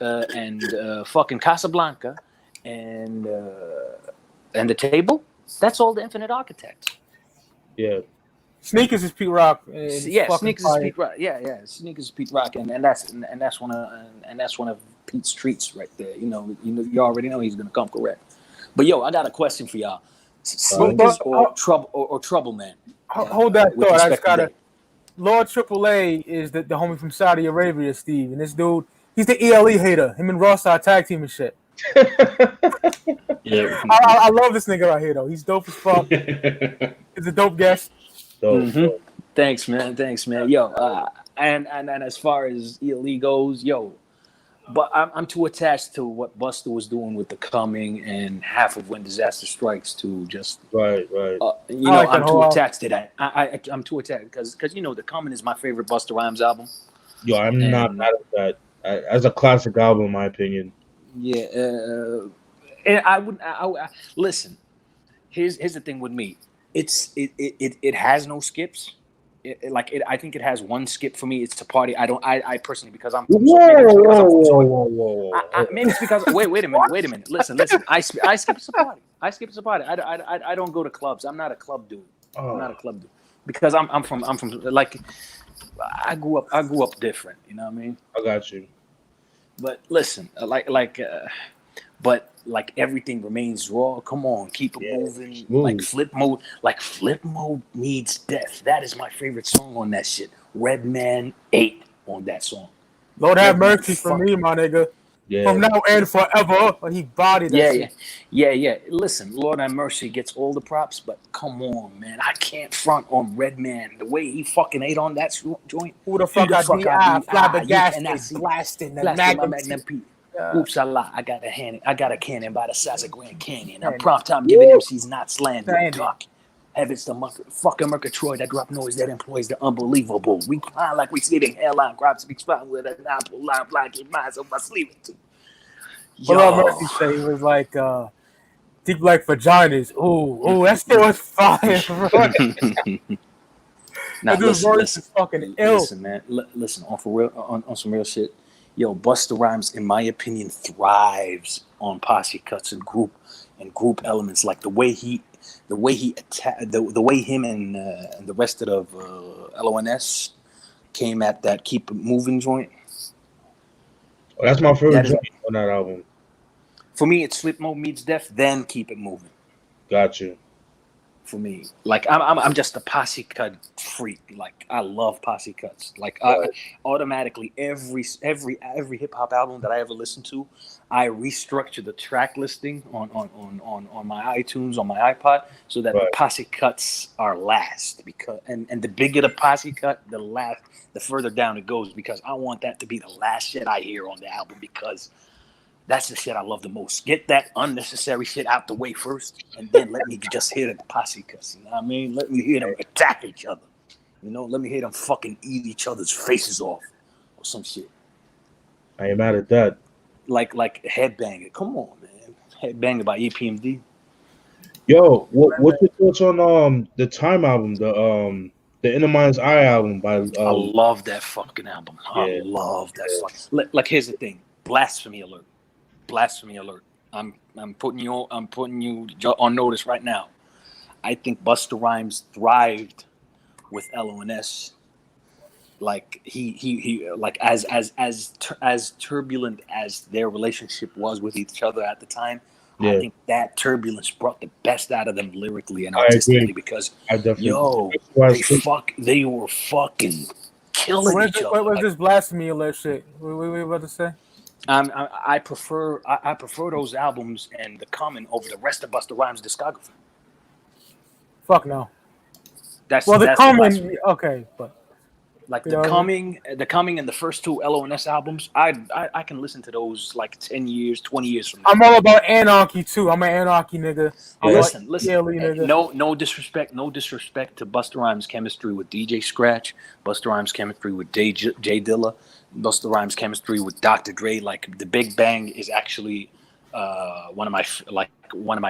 and fucking Casablanca, and The Table. That's all the Infinite Architects. Yeah. Sneakers is Pete Rock. Sneakers is Pete Rock. Yeah. Sneakers is Pete Rock, and that's one of Pete's treats right there. You already know he's gonna come correct. But yo, I got a question for y'all. Sneakers or Trouble, man. Hold that thought. I just gotta. Lord Triple A is the homie from Saudi Arabia, Steve, and this dude, he's the ELE hater. Him and Ross are tag team and shit. Yeah, I love this nigga right here though. He's dope as fuck. He's a dope guest. Dope. Thanks, man. Yo, and as far as ELE goes, yo, but I'm too attached to what Busta was doing with The Coming and half of When Disaster Strikes to just right. I'm too attached to that. I'm too attached because The Coming is my favorite Busta Rhymes album. Yo, I'm not mad at that. As a classic album, in my opinion. Yeah, and I listen. Here's the thing with me. It has no skips. I think it has one skip for me. It's a party. I personally, because I'm. Whoa. Maybe it's because. Wait a minute. Listen. I skip a party. I don't go to clubs. I'm not a club dude. I'm not a club dude because I'm from like I grew up different. You know what I mean? I got you. But listen, but like everything remains raw. Come on, keep it moving. Smooth. Like flip mode needs death. That is my favorite song on that shit. Redman 8 on that song. Lord have Redman mercy for me, my nigga. Yeah. From now and forever, when he bodied that shit. Yeah. Listen, Lord have mercy gets all the props, but come on, man. I can't front on Redman. The way he fucking ate on that joint. Who the fuck I be? Flabbergasted, blasting the Magnum P. Oops, I lie. I got a cannon by the size of Grand Canyon. I'm prompt time giving MCs not slander. Duck. Heavens the fucking Murgatroyd that drop noise that employs the unbelievable. We climb like we sitting hairline crops speaks fine with an apple line blocking minds on my sleeve too. What Lord Mercy say? It was like deep like vaginas. Ooh, that still was fire, bro. Now listen, fucking ill. Listen, man. Listen, on for real, on some real shit. Yo, Busta Rhymes, in my opinion, thrives on posse cuts and group elements. Like the way he attacked, the way him and the rest of LONS came at that Keep It Moving joint. Oh, that's my favorite joint on that album. For me, it's Flip Mode Meets Death, then Keep It Moving. Got you. For me, like I'm just a posse cut freak. Like I love posse cuts. Like I automatically every hip hop album that I ever listen to, I restructure the track listing on my iTunes, on my iPod, so that the posse cuts are last. Because and the bigger the posse cut, the further down it goes, because I want that to be the last shit I hear on the album, because that's the shit I love the most. Get that unnecessary shit out the way first, and then let me just hear the posse cuss. You know what I mean? Let me hear them attack each other. You know, let me hear them fucking eat each other's faces off or some shit. I ain't mad at that. Like Headbanger. Come on, man. Headbanger by EPMD. Yo, what's your thoughts on the Time album, the Inner Mind's Eye album by? I love that fucking album. I love that fucking. Like, here's the thing. Blasphemy alert. I'm putting you on notice right now. I think Busta Rhymes thrived with LONS. Like he like as turbulent as their relationship was with each other at the time. Yeah. I think that turbulence brought the best out of them lyrically and artistically, because they were fucking killing each other. What was this blasphemy alert shit? What were you about to say? I prefer those albums and The Common over the rest of Busta Rhymes' discography. Fuck no. That's The Common, okay, but like The Coming and the first two LONS albums, I can listen to those like 10 years, 20 years from now. I'm all about anarchy too. I'm an anarchy nigga. Listen. No disrespect to Busta Rhymes' chemistry with DJ Scratch, Busta Rhymes' chemistry with Jay Dilla, Busta Rhymes' chemistry with Dr. Dre. Like the Big Bang is actually one of my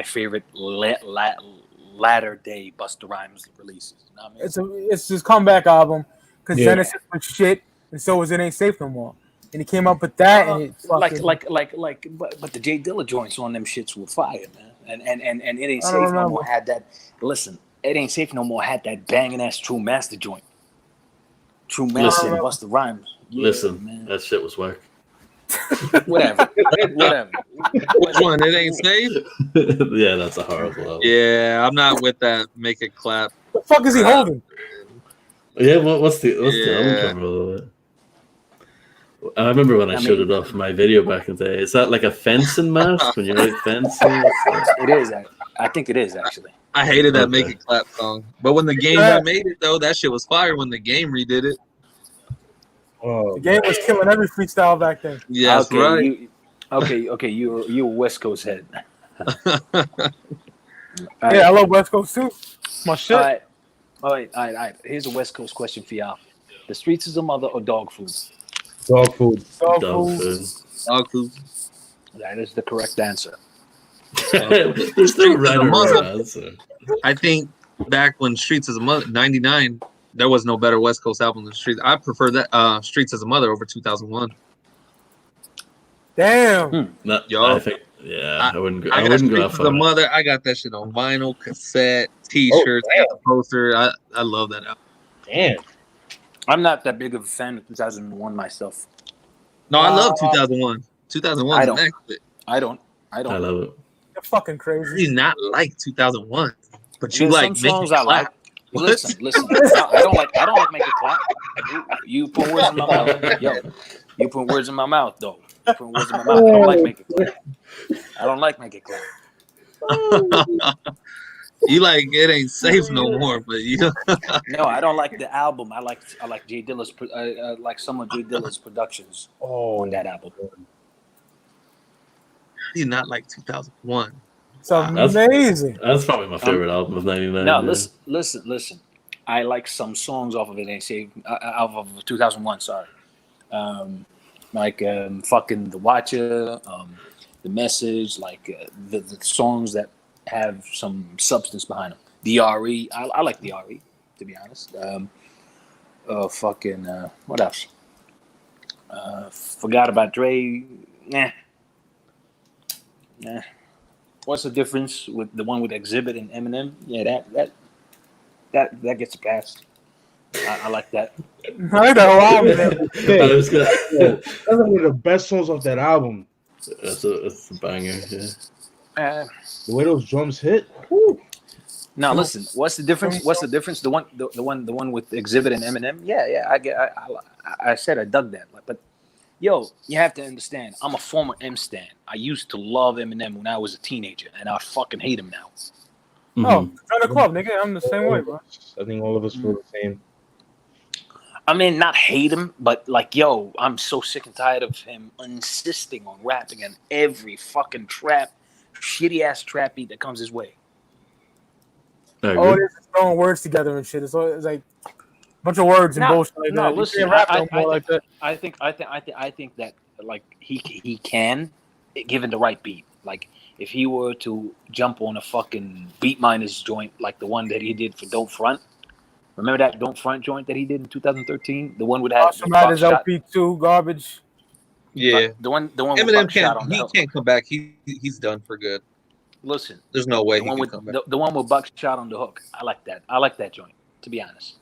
favorite latter day Busta Rhymes releases. You know what I mean? It's his comeback album. Because Genesis was shit, and so was It Ain't Safe No More. And he came up with that, and it's fucking... but the Jay Dilla joints on them shits were fire, man. And It Ain't Safe No More had that. Listen, It Ain't Safe No More had that banging ass True Master joint. True Master and Busta Rhymes. Yeah, listen, man. That shit was whack. Whatever. Which one? It Ain't Safe? Yeah, that's a horrible album. Yeah, I'm not with that. Make it clap. What the fuck is he holding? Yeah, what's the album cover? I remember when I showed it off my video back in the day. Is that like a fencing mask when you're like fencing? It is. I think it is actually. I hated that Make It Clap song, but when the game remade it though, that shit was fire. When the game redid it, the game was killing every freestyle back then. Yeah, that's right. You're a West Coast head. I love West Coast too. My shit. All right. Here's a West Coast question for y'all: the streets is a mother or dog food? Dog food. Dog food. That is the correct answer. There's no right or wrong answer. I think back when Streets as a Mother, 99, there was no better West Coast album than Streets. I prefer that Streets as a Mother over 2001. Damn. I think. Yeah, I wouldn't go. I wouldn't go for the Mother. I got that shit on vinyl, cassette, T-shirts, I got the poster. I love that album. Damn. I'm not that big of a fan of 2001 myself. No, I love 2001. 2001 is immaculate. I don't. I love it. You're fucking crazy. You not like 2001, but you There's like some Make songs It I like. Clap. What? Listen. No, I don't like Make It Clap. You put words in my mouth. Yo, you put words in my mouth, though. You put words in my mouth. I don't like Make It Clap. I don't like Make It Clap. You like it ain't safe no more, but you. No, I don't like the album. I like Jay Dilla's like some of Jay Dilla's productions on that album. You not like 2001. It's amazing. That's probably my favorite album of '99. No, listen. I like some songs off of it. They say off of 2001. Sorry, fucking The Watcher, The Message, like the songs that have some substance behind them. DRE, I like DRE, to be honest. What else? Forgot about Dre. Nah. What's the difference with the one with Exhibit and Eminem? Yeah, that gets passed. I like that. I like that whole album. That's one of the best songs off that album. That's a banger. Yeah. The way those drums hit. Woo. Now listen, what's the difference? The one with Exhibit and Eminem. Yeah. I said I dug that, but yo, you have to understand. I'm a former M stan. I used to love Eminem when I was a teenager, and I fucking hate him now. Mm-hmm. Oh, join the club, nigga. I'm the same way, bro. I think all of us feel the same. I mean, not hate him, but like, yo, I'm so sick and tired of him insisting on rapping on every fucking shitty ass trap beat that comes his way. Oh, they're just throwing words together and shit. It's like a bunch of words and bullshit like that. Listen, I think that like he can, given the right beat. Like if he were to jump on a fucking Beat Miners joint like the one that he did for Don't Front. Remember that Don't Front joint that he did in 2013? The one with that Somebody's LP2 garbage. Yeah, the one Eminem can't come back. He's done for good. Listen, there's no way he can come back. The one with Buckshot on the hook. I like that. I like that joint, to be honest.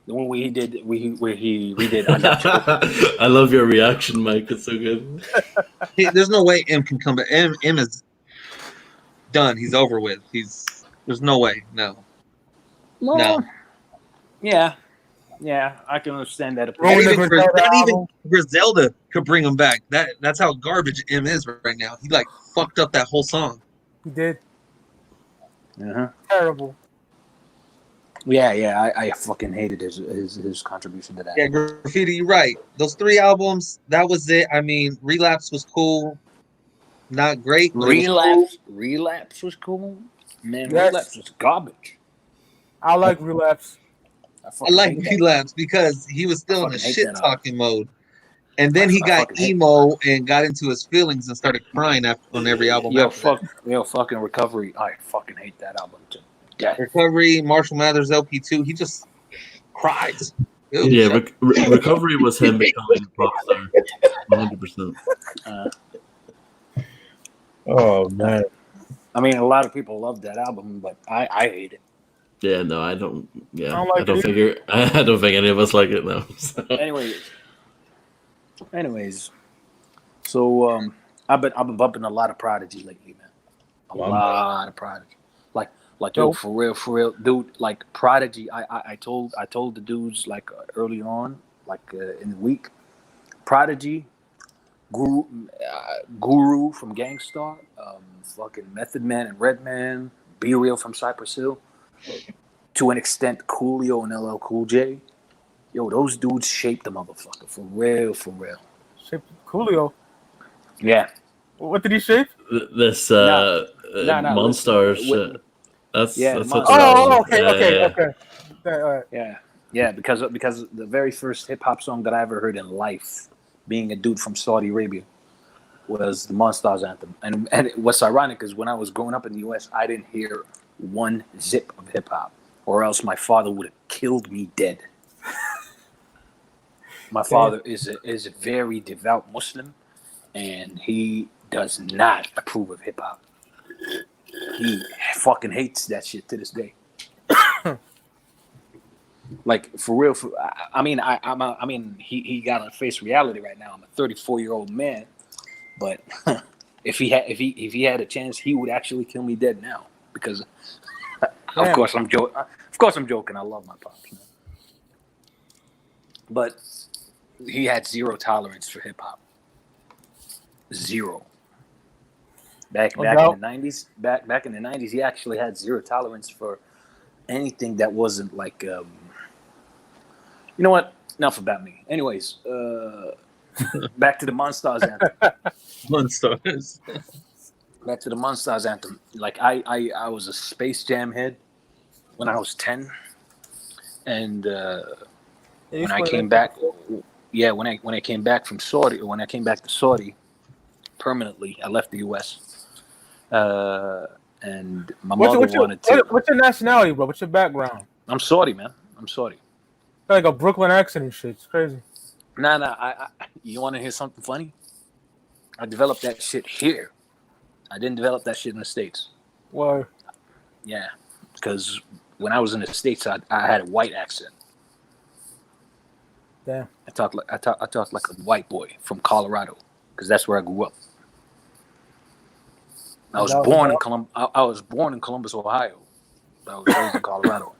The one where he redid I Got You. I love your reaction, Mike. It's so good. There's no way M can come back. M is done. He's over with. There's no way. No. Yeah, I can understand that. Not even Griselda could bring him back. That's how garbage M is right now. He like fucked up that whole song. He did. Uh-huh. Terrible. Yeah, I fucking hated his contribution to that. Yeah, Graffiti, you're right. Those 3 albums, that was it. I mean, Relapse was cool. Not great. Relapse was cool. Man, yes. Relapse was garbage. I like Relapse. I like Relapse because he was still in the shit talking mode. And then he got emo and got into his feelings and started crying on every album. Fucking Recovery. I fucking hate that album too. Yeah. Recovery, Marshall Mathers LP2. He just cries. Yeah, Recovery was him becoming a pop star. 100%. Oh man. I mean, a lot of people love that album, but I hate it. Yeah, no, I don't. Yeah, I don't think any of us like it now. So. Anyways, so I've been bumping a lot of Prodigy lately, man. A lot of Prodigy. Like yo, for real, dude. Like Prodigy, I told the dudes like early on, like in the week, Prodigy, Guru from Gangstar, fucking Method Man and Redman, Be Real from Cypress Hill, to an extent Coolio and LL Cool J. Yo, those dudes shaped the motherfucker for real. Shaped Coolio. Yeah. What did he shape? This Monster shit. That's okay. Yeah, because the very first hip hop song that I ever heard in life, being a dude from Saudi Arabia, was the Monsters anthem. And what's ironic is when I was growing up in the US, I didn't hear one zip of hip hop, or else my father would have killed me dead. My father is a very devout Muslim, and he does not approve of hip hop. He fucking hates that shit to this day. Like for real. I mean, I mean, he got to face reality right now. I'm a 34-year-old man, but if he had a chance, he would actually kill me dead now because, of course, I'm joking. Of course, I'm joking. I love my pops, man. But he had zero tolerance for hip hop. Zero. Back in the 90s, back in the 90s, he actually had zero tolerance for anything that wasn't like, you know what? Enough about me. Anyways, back to the Monsters anthem. Monsters. Back to the Monsters anthem. Like I was a Space Jam head when I was 10, and when I came back, when I came back from Saudi, or when I came back to Saudi permanently, I left the U.S. And my mother wanted to. What's your nationality, bro? What's your background? I'm Saudi, man. I'm Saudi. Got like a Brooklyn accent and shit. It's crazy. Nah. You want to hear something funny? I developed that shit here. I didn't develop that shit in the States. Why? Yeah, because when I was in the States, I had a white accent. Damn. I talked like a white boy from Colorado, because that's where I grew up. I was born in Columbus, Ohio. I was raised in Colorado.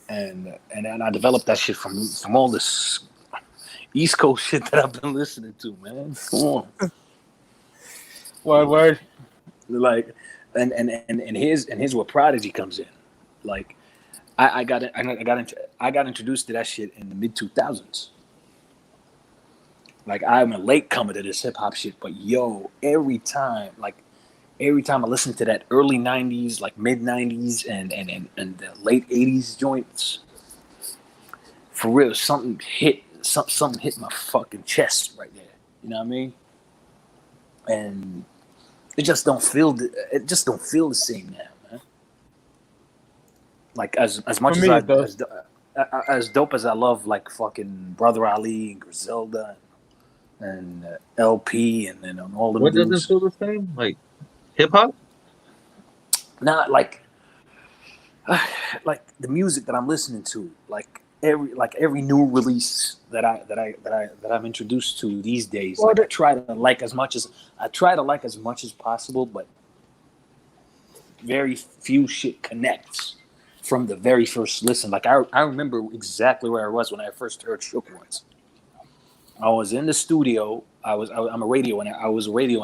And I developed that shit from all this East Coast shit that I've been listening to, man. Come on. Word. Like, and here's where Prodigy comes in. Like, I got introduced to that shit in the mid 2000s. Like, I'm a late comer to this hip hop shit, but yo, every time I listen to that early 90s, like mid 90s and the late 80s joints, for real, something hit my fucking chest right there. You know what I mean? And it just don't feel the same now, man. Like as much as dope as I love like fucking Brother Ali and Griselda and LP and all the what dudes. doesn't feel the same? Like hip hop? Not like the music that I'm listening to, like every new release that I'm introduced to these days. Well, like I try to like as much as possible, but very few shit connects from the very first listen. Like I remember exactly where I was when I first heard Shook Ones. I was in the studio. I was a radio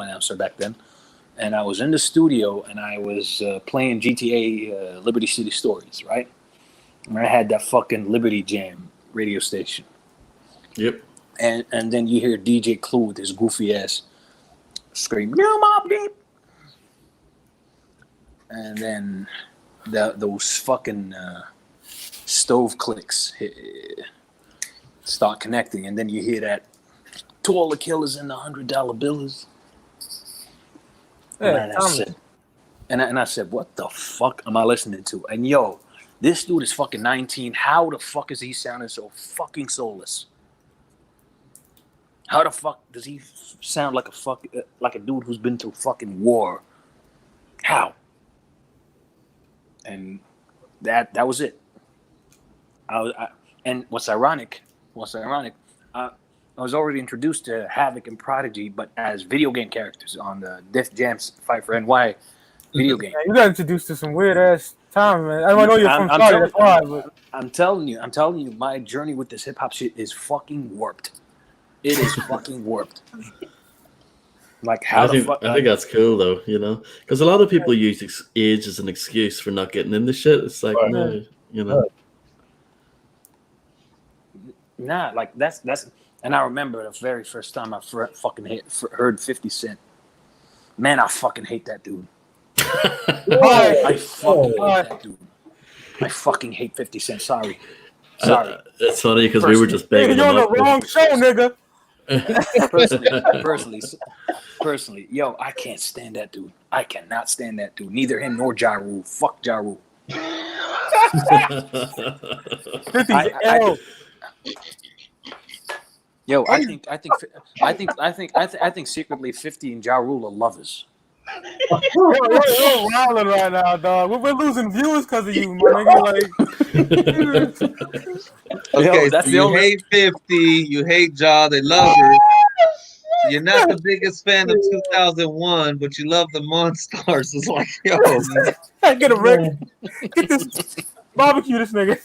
announcer back then, and I was in the studio and I was playing GTA Liberty City Stories, right? And I had that fucking Liberty Jam radio station. Yep. And then you hear DJ Clout with his goofy ass scream, "No Mob Deep!" And then those fucking stove clicks start connecting, and then you hear that to all the killers in the $100 bills. Yeah, and I said, what the fuck am I listening to? And yo, this dude is fucking 19. How the fuck is he sounding so fucking soulless? How the fuck does he sound like a dude who's been through fucking war? How? And that was it. And what's ironic, I was already introduced to Havoc and Prodigy, but as video game characters on the Def Jam's Fight for NY video game. Yeah, you got introduced to some weird ass time, man. I know you're from Saudi, that's why. But I'm telling you, my journey with this hip hop shit is fucking warped. It is fucking warped. Like how I think that's cool though, you know, because a lot of people use age as an excuse for not getting into shit. It's like no, you know. Nah, like that's. And I remember the very first time I heard 50 Cent. Man, I fucking hate that dude. I fucking hate 50 Cent. Sorry. It's funny because we were just begging you're him on up. the wrong show, nigga. Personally, yo, I can't stand that dude. I cannot stand that dude. Neither him nor Ja Rule. Fuck Ja Rule. I think secretly 50 and Ja Rule are lovers. You're wilding right now, dog. We're losing viewers because of you, my nigga. Like, Okay, Yo, that's so the you only- hate 50, you hate Ja, they love her. You're not the biggest fan of 2001, but you love the Monstars. It's like, yo, man. get a record. Get this barbecue, this nigga.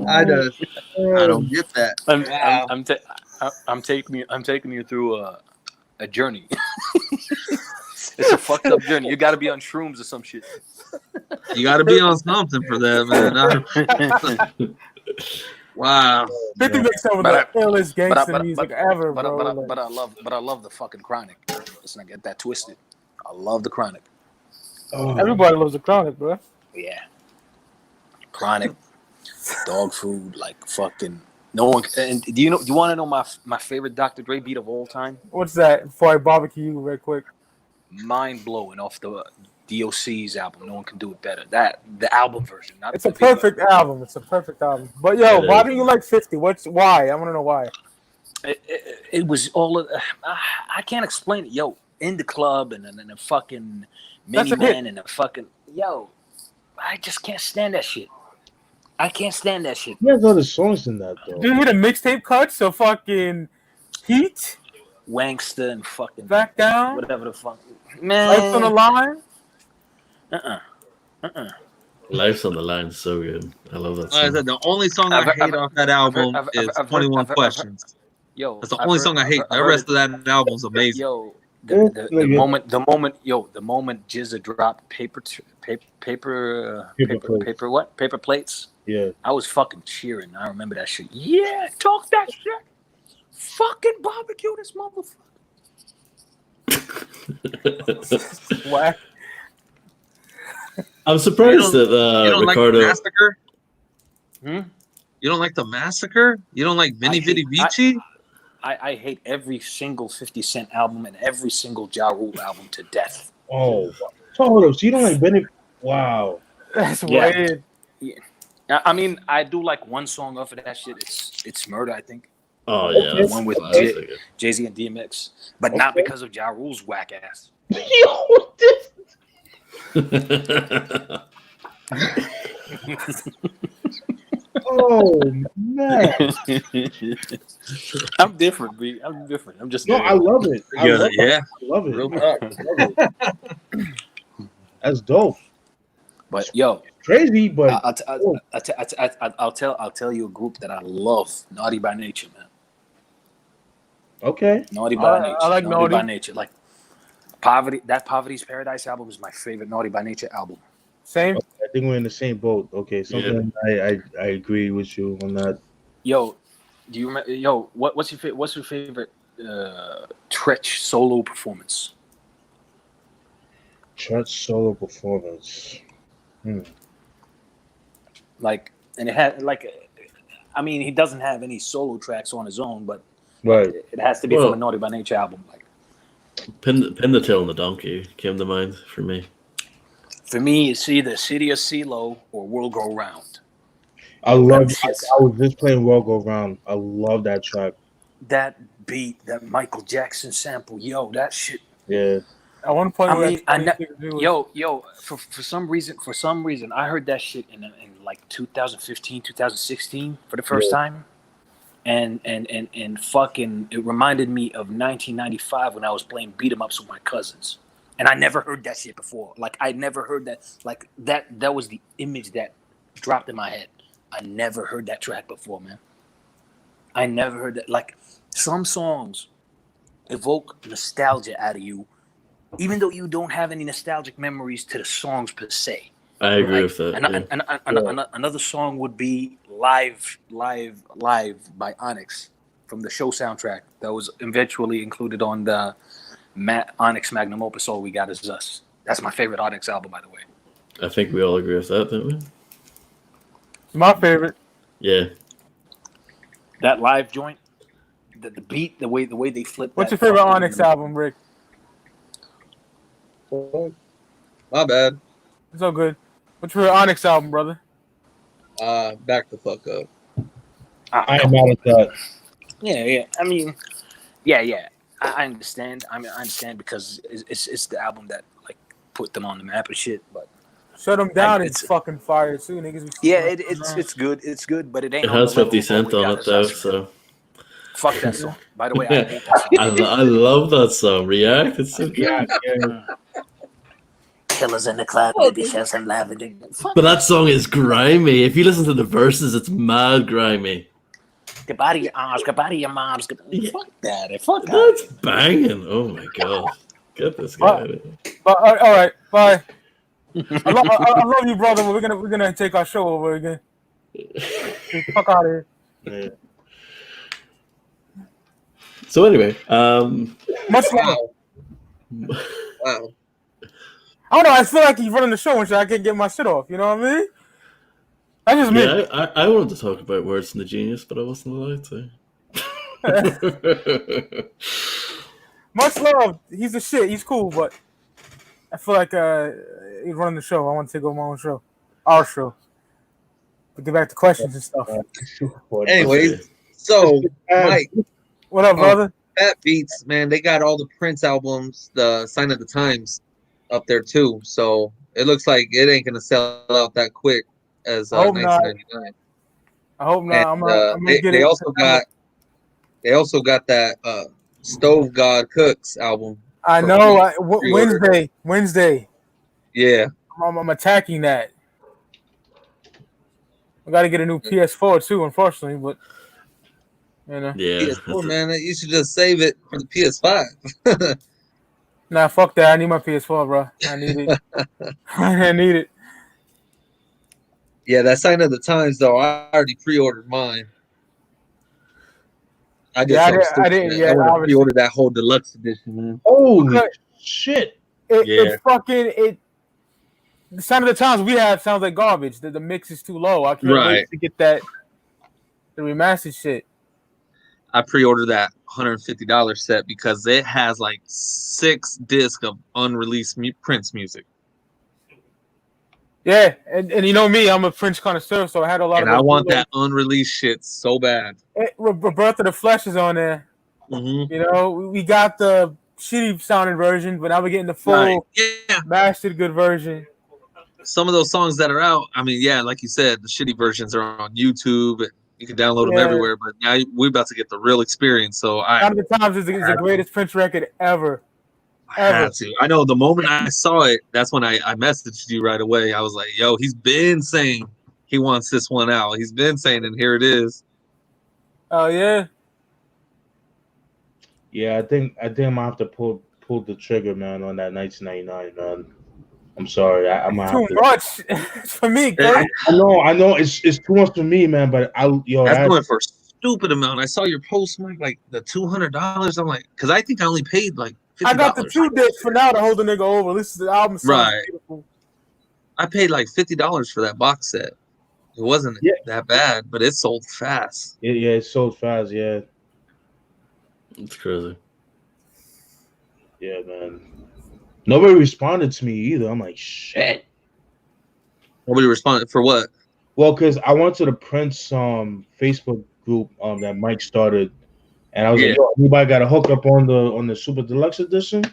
I don't get that. Wow. I'm taking you through a journey. It's a fucked up journey. You got to be on shrooms or some shit. You got to be on something for that, man. Wow. 50 makes some of the illest gangster music ever, but bro. I love the fucking Chronic. Let's not get that twisted. I love the Chronic. Everybody loves the Chronic, bro. Yeah. Chronic, dog food, like fucking no one. And do you want to know my favorite Dr. Dre beat of all time? What's that? Before I barbecue you real quick. Mind blowing off the DOC's album. No one can do it better. The album version. Not It's a perfect album. It's a perfect album. But yo, why do you like 50? Why? I want to know why. It was all of. I can't explain it. Yo, in the club and the fucking minivan and the fucking I just can't stand that shit. I can't stand that shit. There's other songs in that though. Do you hear the mixtape cuts? So fucking Heat, Wankster, and fucking Back Down, whatever the fuck, man. Life's on the Line. Life's on the Line is so good. I love that Like I song. said, the only song I hate off that album is 21 Questions. Yo, that's the only song I hate. The rest of that album's amazing. Yo, the moment Jizza dropped paper plates. Yeah, I was fucking cheering. I remember that shit. Yeah, talk that shit. Fucking barbecue this motherfucker. Whack. I'm surprised that you don't Ricardo. like the Massacre? You don't like the Massacre? You don't like Veni Vidi Vici? I hate every single 50 Cent album and every single Ja Rule album to death. Oh, hold up. So you don't like Benny? Wow, that's weird. Yeah. I mean, I do like one song off of that shit. It's Murder, I think. Oh yeah, The one with Jay-Z and DMX, but not because of Ja Rule's whack ass. Yo, this. Oh man, I'm different, B. I'm different. I'm just. no, I love it. I love it. Real talk. I love it. That's dope. But yo, Crazy, but I'll tell you a group that I love, Naughty by Nature, man. okay. Naughty by Nature. I like Naughty by Naughty. Nature. Like Poverty's Paradise album is my favorite Naughty by Nature album. Same. I think we're in the same boat. Okay, something I agree with you on that. Yo, do you remember? Yo, what's your favorite Tretch solo performance? Church solo performance. Like, and it had I mean, he doesn't have any solo tracks on his own, but Right. it has to be from a Naughty by Nature album. Like, Pin the Tail on the Donkey came to mind for me. for me, it's either City of CeeLo or World Go Round. I love. I was just playing World Go Round. I love that track. That beat, that Michael Jackson sample, yo, that shit. Yeah. At one point, for some reason, I heard that shit in like 2015, 2016 for the first time, and fucking, it reminded me of 1995 when I was playing beat 'em ups with my cousins, and I never heard that shit before. Like, I never heard that. Like that was the image that dropped in my head. I never heard that track before, man. I never heard that. Like, some songs evoke nostalgia out of you, even though you don't have any nostalgic memories to the songs per se. I agree with that. Another song would be Live by Onyx from the show soundtrack that was eventually included on the Onyx Magnum Opus, All We Got Is Us. That's my favorite Onyx album, by the way. I think we all agree with that, don't we? my favorite. Yeah. That live joint, the beat, the way they flip. What's your favorite Onyx album, Rick? My bad. It's all good. What's your favorite Onyx album, brother? Back the fuck up. I am mad at that. Yeah. I mean, yeah. I understand. I mean, I understand because it's the album that like put them on the map and shit. But Shut them down. it's It's fucking fire too, niggas. yeah, it's good. It's good, but it ain't It on the has level 50 of what Cent we on got. it though, so Fuck that song. By the way, I hate that song. I love that song. React, it's so Yeah, good. yeah. Killers in the club, baby, show some lavender. Fuck But that song is grimy. If you listen to the verses, it's mad grimy. goodbye to your arms, goodbye to your moms. Yeah. Fuck that. Fuck That's that. banging. Oh my god. Get this guy out of here. But all right, bye. I love you, brother. But we're gonna take our show over again. Fuck out of here. Yeah. So anyway, Much love. Wow. I don't know. I feel like he's running the show and shit. I can't get my shit off. You know what I mean? That's just me. yeah, I wanted to talk about Words from the Genius, but I wasn't allowed to. Much love. He's the shit. He's cool, but I feel like he's running the show. I want to take over my own show, our show. But get back to questions and stuff. Anyways, so Mike, What up, brother? Fat Beats, man, they got all the Prince albums, the Sign of the Times, up there too. So it looks like it ain't gonna sell out that quick as I hope not. 1999. I hope not. And, I'm gonna get they it. also got that Stove God Cooks album. I know. Wednesday. Yeah, I'm attacking that. I got to get a new PS4 too, unfortunately, but you know. Yeah. PS4, man, you should just save it for the PS5. Nah, fuck that. I need my PS4, bro. I need it. I need it. Yeah, that Sign of the Times though, I already pre-ordered mine. I did. Yeah, something I stupid, didn't. man. Yeah, I want to obviously. pre-order that whole deluxe edition, man. Holy Okay. shit. It fucking it. The Sign of the Times we have sounds like garbage. The mix is too low. I can't Right. wait to get the remastered shit. I pre-ordered that $150 set because it has like 6 discs of unreleased Prince music, Yeah, and you know me, I'm a Prince connoisseur, so I had a lot and of. I want that unreleased shit so bad. Birth of the Flesh is on there. Mm-hmm. You know, we got the shitty sounding version, but now we're getting the full Right. Yeah, mastered good version. some of those songs that are out. I mean, yeah, like you said, the shitty versions are on YouTube. And you can download them Yeah. everywhere. But now we're about to get the real experience. So Sign of the Times is the greatest Prince record ever. I had to. I know the moment I saw it, that's when I messaged you right away. I was like, yo, he's been saying he wants this one out. He's been saying, and here it is. Oh yeah. Yeah, I think I'm gonna have to pull the trigger, man, on that 1999, man. I'm sorry, I'm gonna Too have to. much for me, Yeah. Kurt. I know, it's too much for me, man. But That's going for a stupid amount. I saw your post, Mike, like the $200. I'm like, because I think I only paid like $50. I got the 2 discs for now to hold the nigga over. This is the album sounds Right. beautiful. I paid like $50 for that box set. It wasn't that bad, but it sold fast. Yeah, it sold fast. Yeah, It's crazy. yeah, man. Nobody responded to me either. I'm like, shit. Nobody responded for what? Well, because I went to the Prince Facebook group that Mike started, and I was like, yo, anybody got a hookup on the Super Deluxe edition?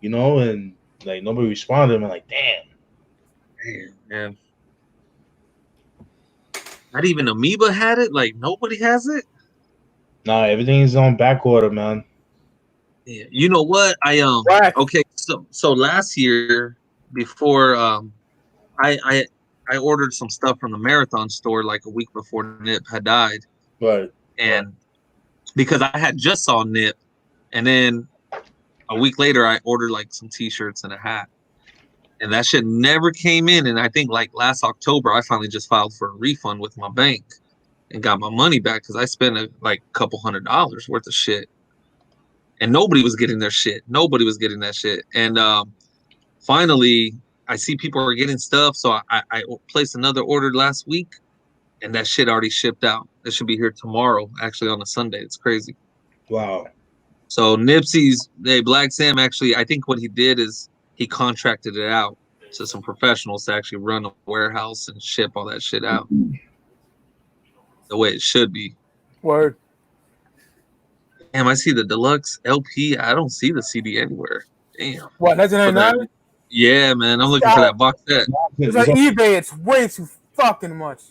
You know, and like nobody responded. I'm like, damn. Man. Not even Amoeba had it? Like nobody has it? Nah, everything's on back order, man. Yeah. You know what? Okay, so last year before I ordered some stuff from the Marathon store like a week before Nip had died. Right. And because I had just saw Nip, and then a week later I ordered like some t-shirts and a hat. And that shit never came in. And I think like last October I finally just filed for a refund with my bank and got my money back because I spent like a couple $100 worth of shit. And nobody was getting their shit. Nobody was getting that shit. And finally, I see people are getting stuff. So I placed another order last week, and that shit already shipped out. It should be here tomorrow, actually on a Sunday. It's crazy. Wow. So Nipsey's, Black Sam actually, I think what he did is he contracted it out to some professionals to actually run a warehouse and ship all that shit out the way it should be. Word. Damn, I see the deluxe LP. I don't see the CD anywhere. Damn. What, 1999? Yeah, man. I'm looking for that box set. It's on eBay. It's way too fucking much.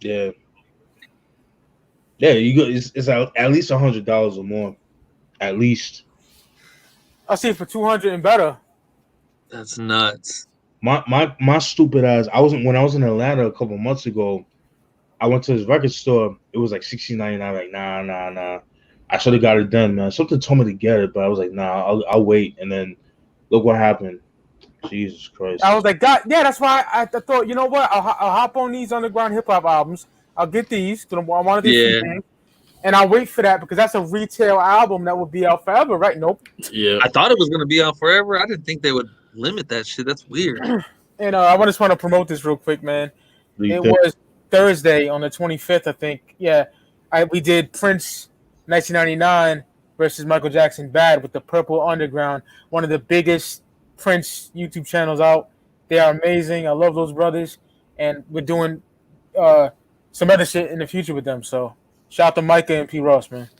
Yeah. Yeah, you go. It's at least $100 or more. At least. I see it for 200 and better. That's nuts. My stupid ass. When I was in Atlanta a couple months ago. I went to his record store. It was like $16.99. Like nah. I should have got it then, man. Something told me to get it, but I was like, nah, I'll wait. And then look what happened. Jesus Christ. I was like, God, yeah, that's why I thought, you know what? I'll hop on these underground hip hop albums. I'll get these because I wanted these things, and I'll wait for that because that's a retail album that will be out forever, right? Nope. Yeah. I thought it was gonna be out forever. I didn't think they would limit that shit. That's weird. And I just want to promote this real quick, man. It was Thursday on the 25th, I think. Yeah, we did Prince 1999 versus Michael Jackson Bad with the Purple Underground, one of the biggest Prince YouTube channels out. They are amazing. I love those brothers, and we're doing some other shit in the future with them. So shout out to Micah and P. Ross, man.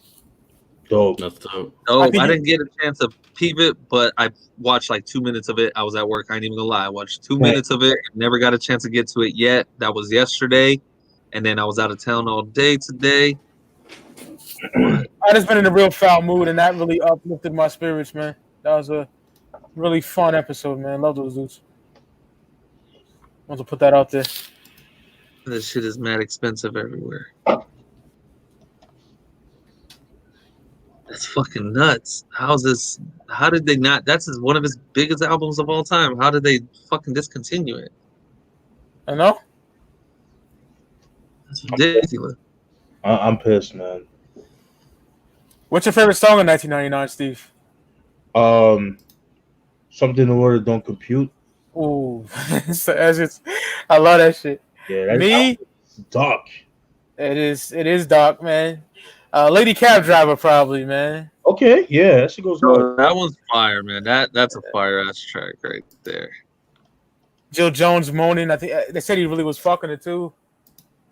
Dope. That's dope. I didn't get a chance to peep it, but I watched like 2 minutes of it. I was at work. I ain't even gonna lie. I watched 2 minutes of it. Never got a chance to get to it yet. That was yesterday, and then I was out of town all day today. I just been in a real foul mood, and that really uplifted my spirits, man. That was a really fun episode, man. Love those dudes. Want to put that out there. This shit is mad expensive everywhere. That's fucking nuts. How did they not? That's one of his biggest albums of all time. How did they fucking discontinue it? I know. That's ridiculous. I'm pissed, man. What's your favorite song in 1999, Steve? Something the word don't compute. Ooh, I love that shit. Yeah, Me, dark. It is dark, man. Lady Cab Driver, probably, man. Okay, yeah, that shit goes hard. That one's fire, man. That's a fire ass track right there. Jill Jones moaning. I think they said he really was fucking it too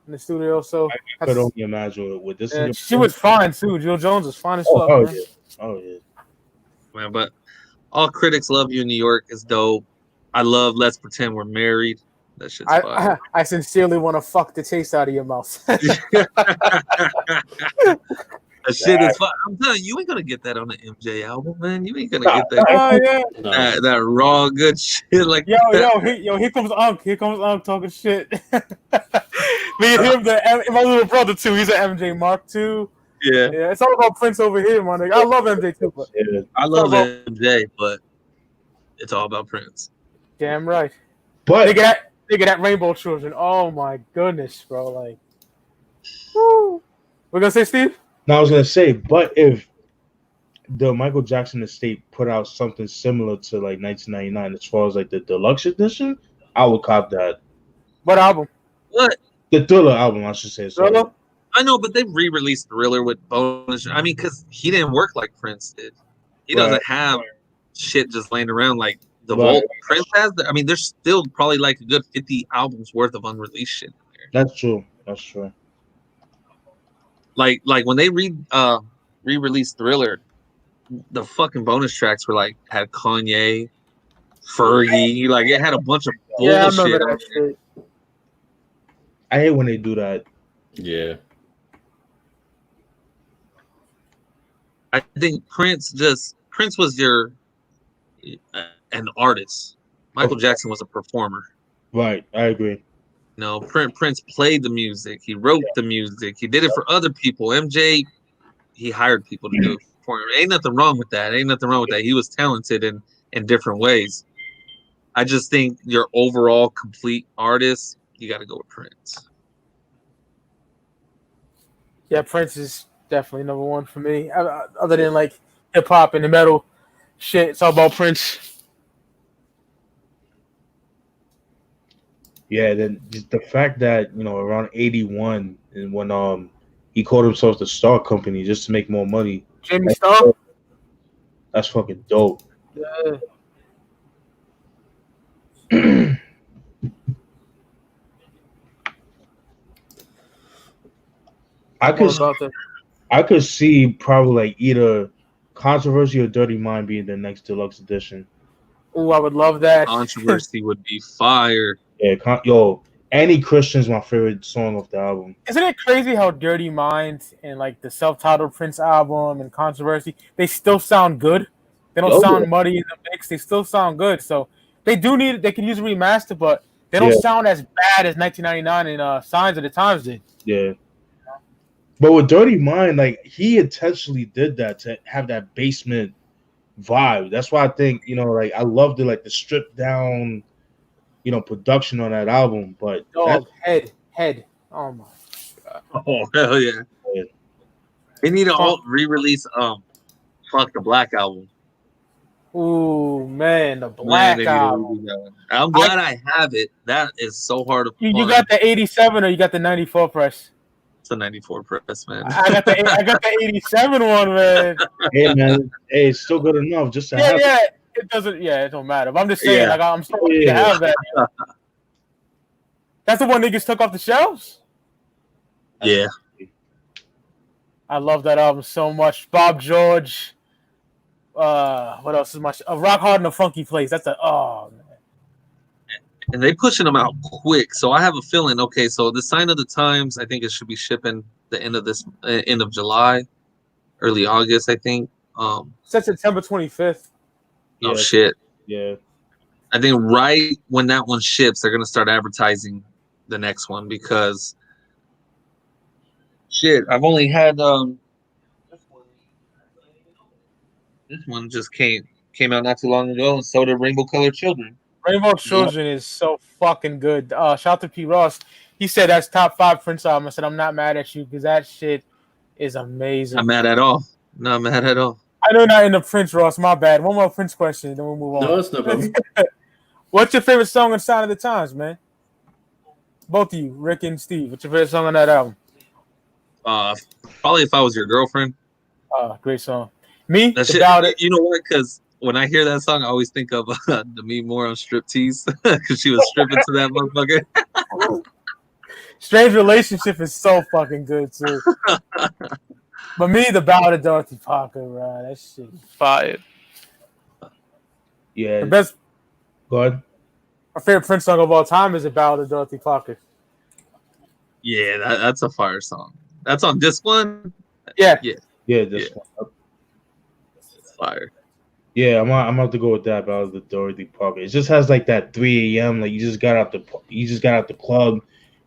in the studio. So I could only imagine with this. Yeah, she was fine too. Jill Jones was fine as fuck. Man. Yeah. Oh yeah. Man, but All Critics Love You in New York is dope. I love Let's Pretend We're Married. That shit's fire. I sincerely want to fuck the taste out of your mouth. That shit is fun. I'm telling you, you ain't gonna get that on the MJ album, man. You ain't gonna get that. That raw good shit like here comes Unc. Here comes Unc talking shit. Me and him, my little brother too. He's an MJ Mark too. Yeah. It's all about Prince over here, my nigga. I love MJ too, but I love MJ, but it's all about Prince. Damn right. But nigga, that Rainbow Children. Oh my goodness, bro. Like, woo. We're gonna say, Steve? No, I was gonna say, but if the Michael Jackson estate put out something similar to like 1999, as far as like the deluxe edition, I would cop that. What album? What? The Thriller album, I should say. Thriller? I know, but they re-released Thriller with bonus. I mean, because he didn't work like Prince did. He doesn't have shit just laying around like the vault Prince has. I mean, there's still probably like a good 50 albums worth of unreleased shit in there. That's true. That's true. Like when they re-released Thriller, the fucking bonus tracks were like had Kanye, Fergie, like it had a bunch of bullshit. Yeah, I remember that shit. I hate when they do that. Yeah. I think Prince was an artist. Michael Jackson was a performer. Right, I agree. No, Prince played the music. He wrote the music. He did it for other people. MJ, he hired people to do it for him. Ain't nothing wrong with that. He was talented in different ways. I just think your overall complete artist, you got to go with Prince. Yeah, Prince is definitely number one for me. Other than like hip hop and the metal shit, it's all about Prince. Yeah, then just the fact that around 81 and when he called himself the Star Company just to make more money. Jimmy Star. That's fucking dope. Yeah. I could. I could see probably like either Controversy or Dirty Mind being the next deluxe edition. Oh, I would love that. Controversy would be fire. Yeah, yo, Any Christian's my favorite song off the album. Isn't it crazy how Dirty Mind and like the self-titled Prince album and Controversy, they still sound good. They don't sound muddy in the mix. They still sound good. So they can use a remaster, but they don't sound as bad as 1999 and Signs of the Times did. Yeah. But with Dirty Mind, like he intentionally did that to have that basement vibe. That's why I think, like I loved it, like the stripped down, production on that album. But head. Oh my god. Oh hell yeah. They need to re-release the Black album. Ooh man, the Black album. I'm glad I have it. That is so hard to find. You got the 87 or you got the 94 press? It's a 94 press, man. I got the 87 one, man. Hey man, it's still good enough. Just to have it. It doesn't. Yeah, it don't matter. But I'm just saying, like I'm so lucky to have that. That's the one niggas took off the shelves. Yeah. I love that album so much. Bob George. What else is much? Rock Hard in a Funky Place. That's man. And they pushing them out quick, so I have a feeling. Okay, so the Sign of the Times, I think it should be shipping the end of July, early August, I think. It's September 25th. Oh shit! Yeah, I think right when that one ships, they're gonna start advertising the next one because shit, I've only had this one just came out not too long ago, and so did Rainbow Colored Children. Rainbow Children is so fucking good. Shout out to P. Ross. He said that's top 5 Prince album. I said I'm not mad at you because that shit is amazing. Not mad at all. Not mad at all. I know not in the Prince, Ross. My bad. One more Prince question, then we'll move on. No, that's no problem. What's your favorite song on Sign of the Times, man? Both of you, Rick and Steve. What's your favorite song on that album? Probably If I Was Your Girlfriend. Great song. Me? That shit, About It. You know what? Because when I hear that song, I always think of Demi Moore on Striptease because she was stripping to that motherfucker. Strange Relationship is so fucking good too. But me, The Ballad of Dorothy Parker, bro, that shit is fire. Yeah. The best. Go ahead. My favorite Prince song of all time is The Ballad of Dorothy Parker. Yeah, that's a fire song. That's on this one. Yeah. This one. It's fire. Yeah, I'm about to go with that about the Dorothy Parker. It just has like that 3 a.m. like you just got out the club,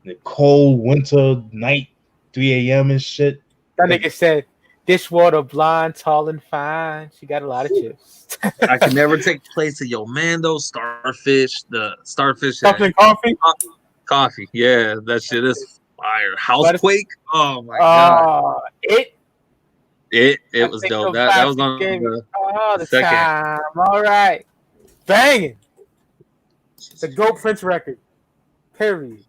the cold winter night, 3 a.m. and shit. That nigga said, "Dishwater blonde, tall and fine. She got a lot of chips." I can never take place of your man though. Starfish. Something coffee. Coffee. Yeah, that shit is fire. Housequake. Oh my god. It was dope. That was on the second time. All right. Banging. The GOAT Prince record. Period.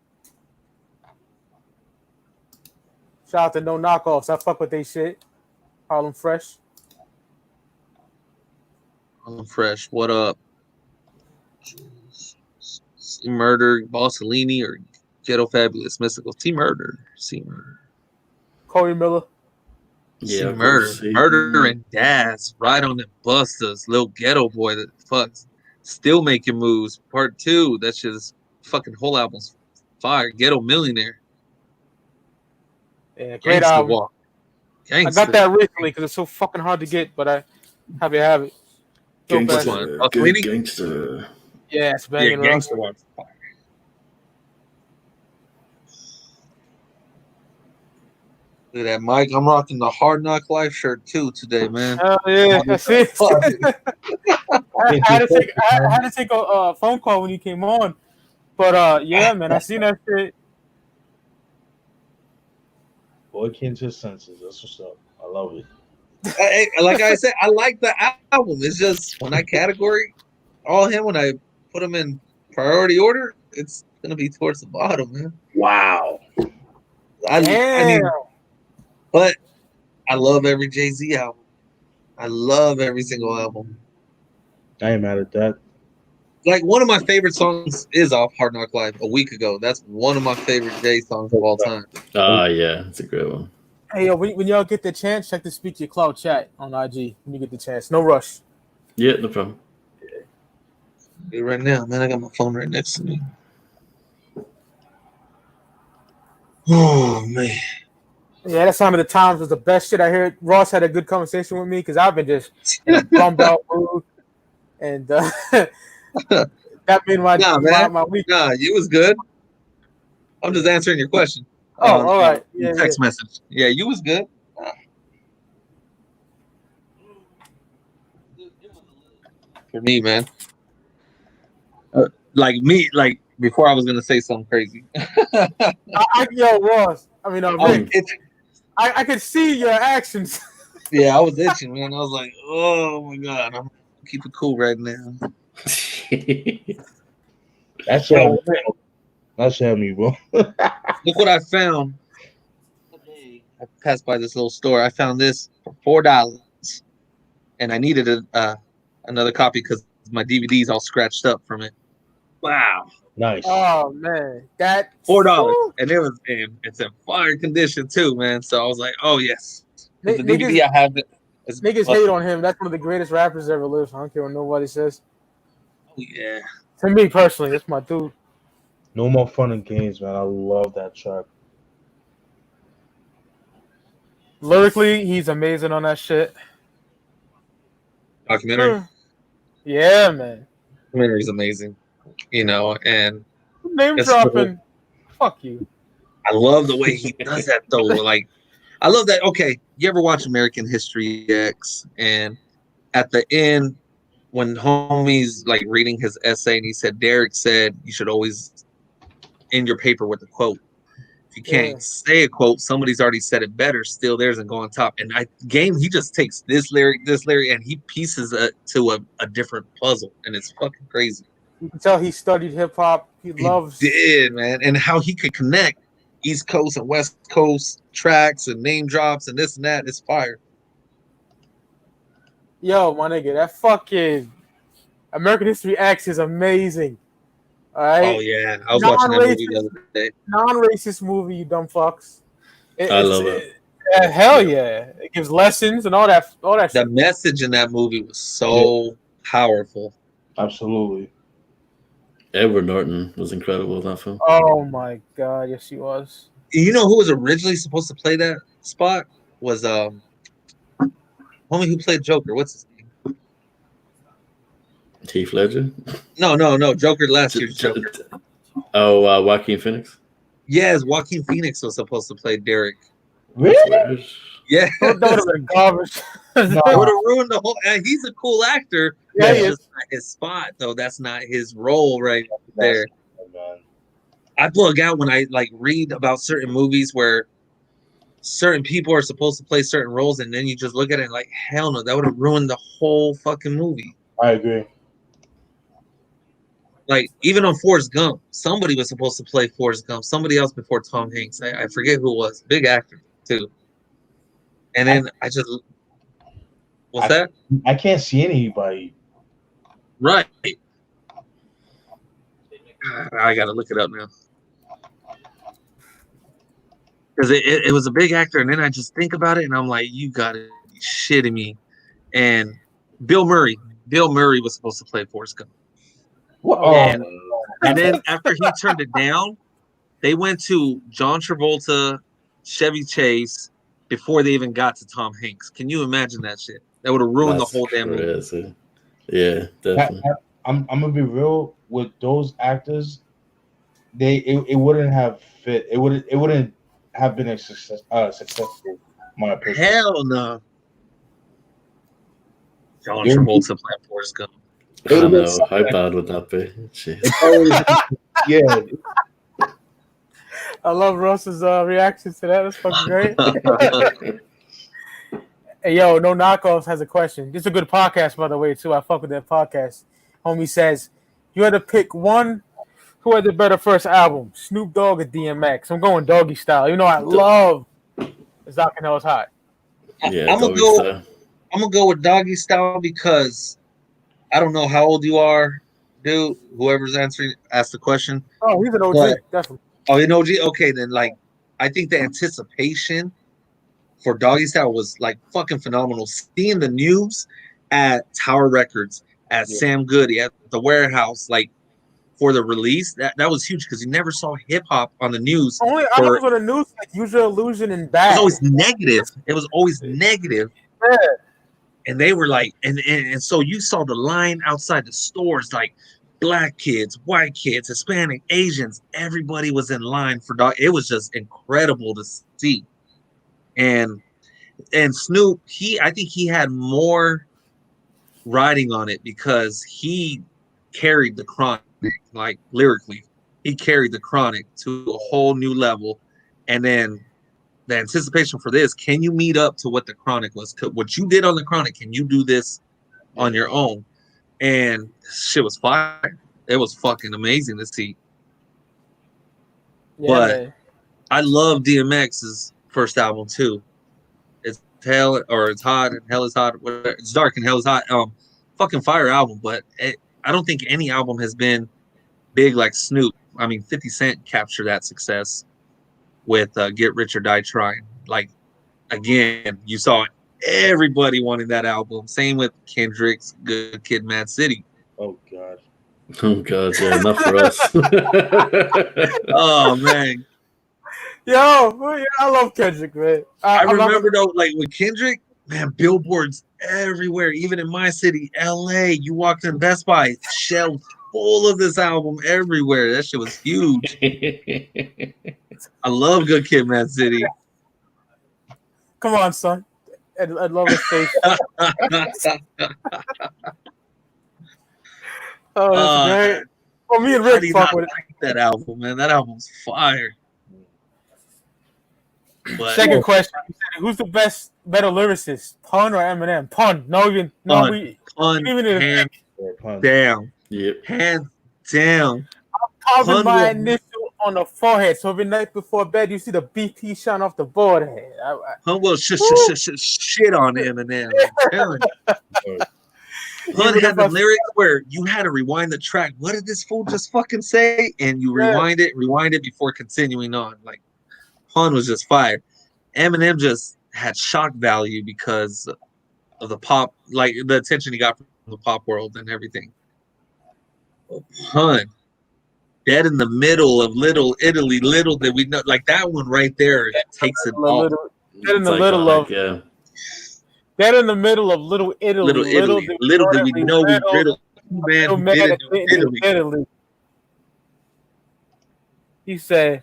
Shout out to No Knockoffs. I fuck with they shit. Harlem Fresh. Harlem Fresh. What up? C Murder, Bossellini, or Ghetto Fabulous Mystical? C Murder. Corey Miller. Yeah, Murder and Gas, Ride on the Busters, Little Ghetto Boy that fucks, Still Making Moves, Part 2. That shit is fucking whole album's fire. Ghetto Millionaire. Yeah, great album. I got that recently because it's so fucking hard to get, but I have it. Gangster. Yeah, it's banging. Yeah, Gangster one. Look at that, Mike. I'm rocking the Hard Knock Life shirt too today, man. Oh yeah, that's it. I had to take a phone call when you came on, but yeah, man, I seen that shit. Boy came to his senses. That's what's up. I love it. Like I said, I like the album. It's just when I category all him, when I put him in priority order, it's gonna be towards the bottom, man. Wow. I mean, but I love every Jay-Z album. I love every single album. I ain't mad at that. Like one of my favorite songs is off Hard Knock Life a week ago. That's one of my favorite Jay songs of all time. Yeah, it's a great one. Hey, yo, when y'all get the chance, check to speak to your Clout chat on IG when you get the chance. No rush. Yeah, no problem. Right now, man, I got my phone right next to me. Oh man. Yeah, that Sign of the Times was the best shit I heard. Ross had a good conversation with me because I've been just in a bummed out mood, and that made my week. Nah, you was good. I'm just answering your question. Oh, all right. Yeah, text message. Yeah, you was good. For me, man. Like before I was gonna say something crazy. Yo, Ross. I mean, Rick. I could see your actions. Yeah, I was itching, man. I was like, oh my god, I'm keep it cool right now. That's me, bro. Look what I found today. I passed by this little store. I found this for $4, and I needed another copy because my DVD's all scratched up from it. Wow. Nice. Oh man, that $4, and it's in fire condition too, man. So I was like, oh yes, the DVD I have it. Niggas hate on him. That's one of the greatest rappers ever lived. I don't care what nobody says. Oh yeah. To me personally, that's my dude. No More Fun and Games, man. I love that track. Lyrically, he's amazing on that shit. Documentary. Yeah, man. Documentary is amazing. You know, and name dropping. Fuck you. I love the way he does that though. Like, I love that. Okay, you ever watch American History X? And at the end, when homie's like reading his essay, and he said, Derek said you should always end your paper with a quote. If you can't say a quote, somebody's already said it better. Still, theirs and go on top. And he just takes this lyric, and he pieces it to a different puzzle, and it's fucking crazy. You can tell he studied hip hop. He did, man, and how he could connect East Coast and West Coast tracks and name drops and this and that. It's fire. Yo, my nigga, that fucking American History X is amazing. All right. Oh yeah, I was watching that movie the other day. Non-racist movie, you dumb fucks. I love it. Hell yeah, it gives lessons and all that. The message in that movie was so powerful. Absolutely. Edward Norton was incredible in that film. Oh my god, yes he was. You know who was originally supposed to play that spot? Was homie who played Joker. What's his name? Heath Ledger? No. Joker last year's Joker. Oh, Joaquin Phoenix? Yes, Joaquin Phoenix was supposed to play Derek. Really? Yeah. That would have been garbage. It would have ruined the whole. And he's a cool actor. Yeah, that's just not his spot, though. That's not his role right there. I bug out when I read about certain movies where certain people are supposed to play certain roles, and then you just look at it like, hell no, that would have ruined the whole fucking movie. I agree. Like, even on Forrest Gump, somebody was supposed to play Forrest Gump. Somebody else before Tom Hanks. I forget who it was. Big actor, too. And then What's that? I can't see anybody. Right. I got to look it up now. Because it was a big actor, and then I just think about it, and I'm like, you got to be shitting me. And Bill Murray was supposed to play Forrest Gump. And then after he turned it down, they went to John Travolta, Chevy Chase, before they even got to Tom Hanks. Can you imagine that shit? That would have ruined the whole damn movie. Yeah, definitely. I'm gonna be real with those actors. It wouldn't have fit. It wouldn't have been a successful. My opinion. Hell no. John Travolta playing Forrest Gump. I don't know. How bad would that be? Yeah. I love Ross's reaction to that. That's fucking great. Hey, yo, No Knockoffs has a question. This is a good podcast, by the way, too. I fuck with that podcast. Homie says, you had to pick one. Who had the better first album, Snoop Dogg or DMX? I'm going Doggy Style. You know I love Zoc and Hell's Hot. Yeah, I'm gonna go with Doggy Style because I don't know how old you are, dude. Whoever's asked the question. Oh, he's an OG, definitely. Oh, an OG. Okay, then I think the anticipation for Doggy Style was like fucking phenomenal. Seeing the news at Tower Records, at Sam Goody, at the Warehouse, like for the release, that was huge because you never saw hip hop on the news. Only albums on the news like Use Your Illusion and Bad. It was always negative. It was always negative. Yeah. And they were like, and so you saw the line outside the stores, like black kids, white kids, Hispanic, Asians, everybody was in line for Dog. It was just incredible to see. And Snoop, I think he had more riding on it because he carried the Chronic, like lyrically. He carried the Chronic to a whole new level. And then the anticipation for this, can you meet up to what the Chronic was? What you did on the Chronic, can you do this on your own? And shit was fire. It was fucking amazing to see. Yeah, but man. I love DMX's first album too. It's Hell or It's Hot and Hell is Hot. Whatever. It's Dark and Hell is Hot. Fucking fire album. But I don't think any album has been big like Snoop. I mean, 50 Cent captured that success with Get Rich or Die Trying. Like, again, you saw everybody wanting that album. Same with Kendrick's Good Kid, Mad City. Oh God. Oh God, yeah, not for us. Oh man. Yo, I love Kendrick, man. I remember though, like with Kendrick, man, billboards everywhere, even in my city, LA. You walked in Best Buy, shelves full of this album everywhere. That shit was huge. I love Good Kid, Mad City. Come on, son. I love his face. Oh, that's great. Well, me and Rick fuck with it. Like that album, man. That album's fire. But, second question: who's the better lyricist, Pun or Eminem? Pun. Even hands down. Yep. Hands down. I'm carving my initial on the forehead, so every night before bed you see the BP shine off the board. Pun will shit on Eminem. Pun had the lyrics where you had to rewind the track. What did this fool just fucking say? And you rewind it before continuing on. Like, Pun was just fire. Eminem just had shock value because of the pop, like the attention he got from the pop world and everything. Pun, dead in the middle of Little Italy, little did we know, like that one right there takes it all. Dead in the middle of Dead in the middle of Little Italy. Little did we know we riddled. Man, Italy. He said,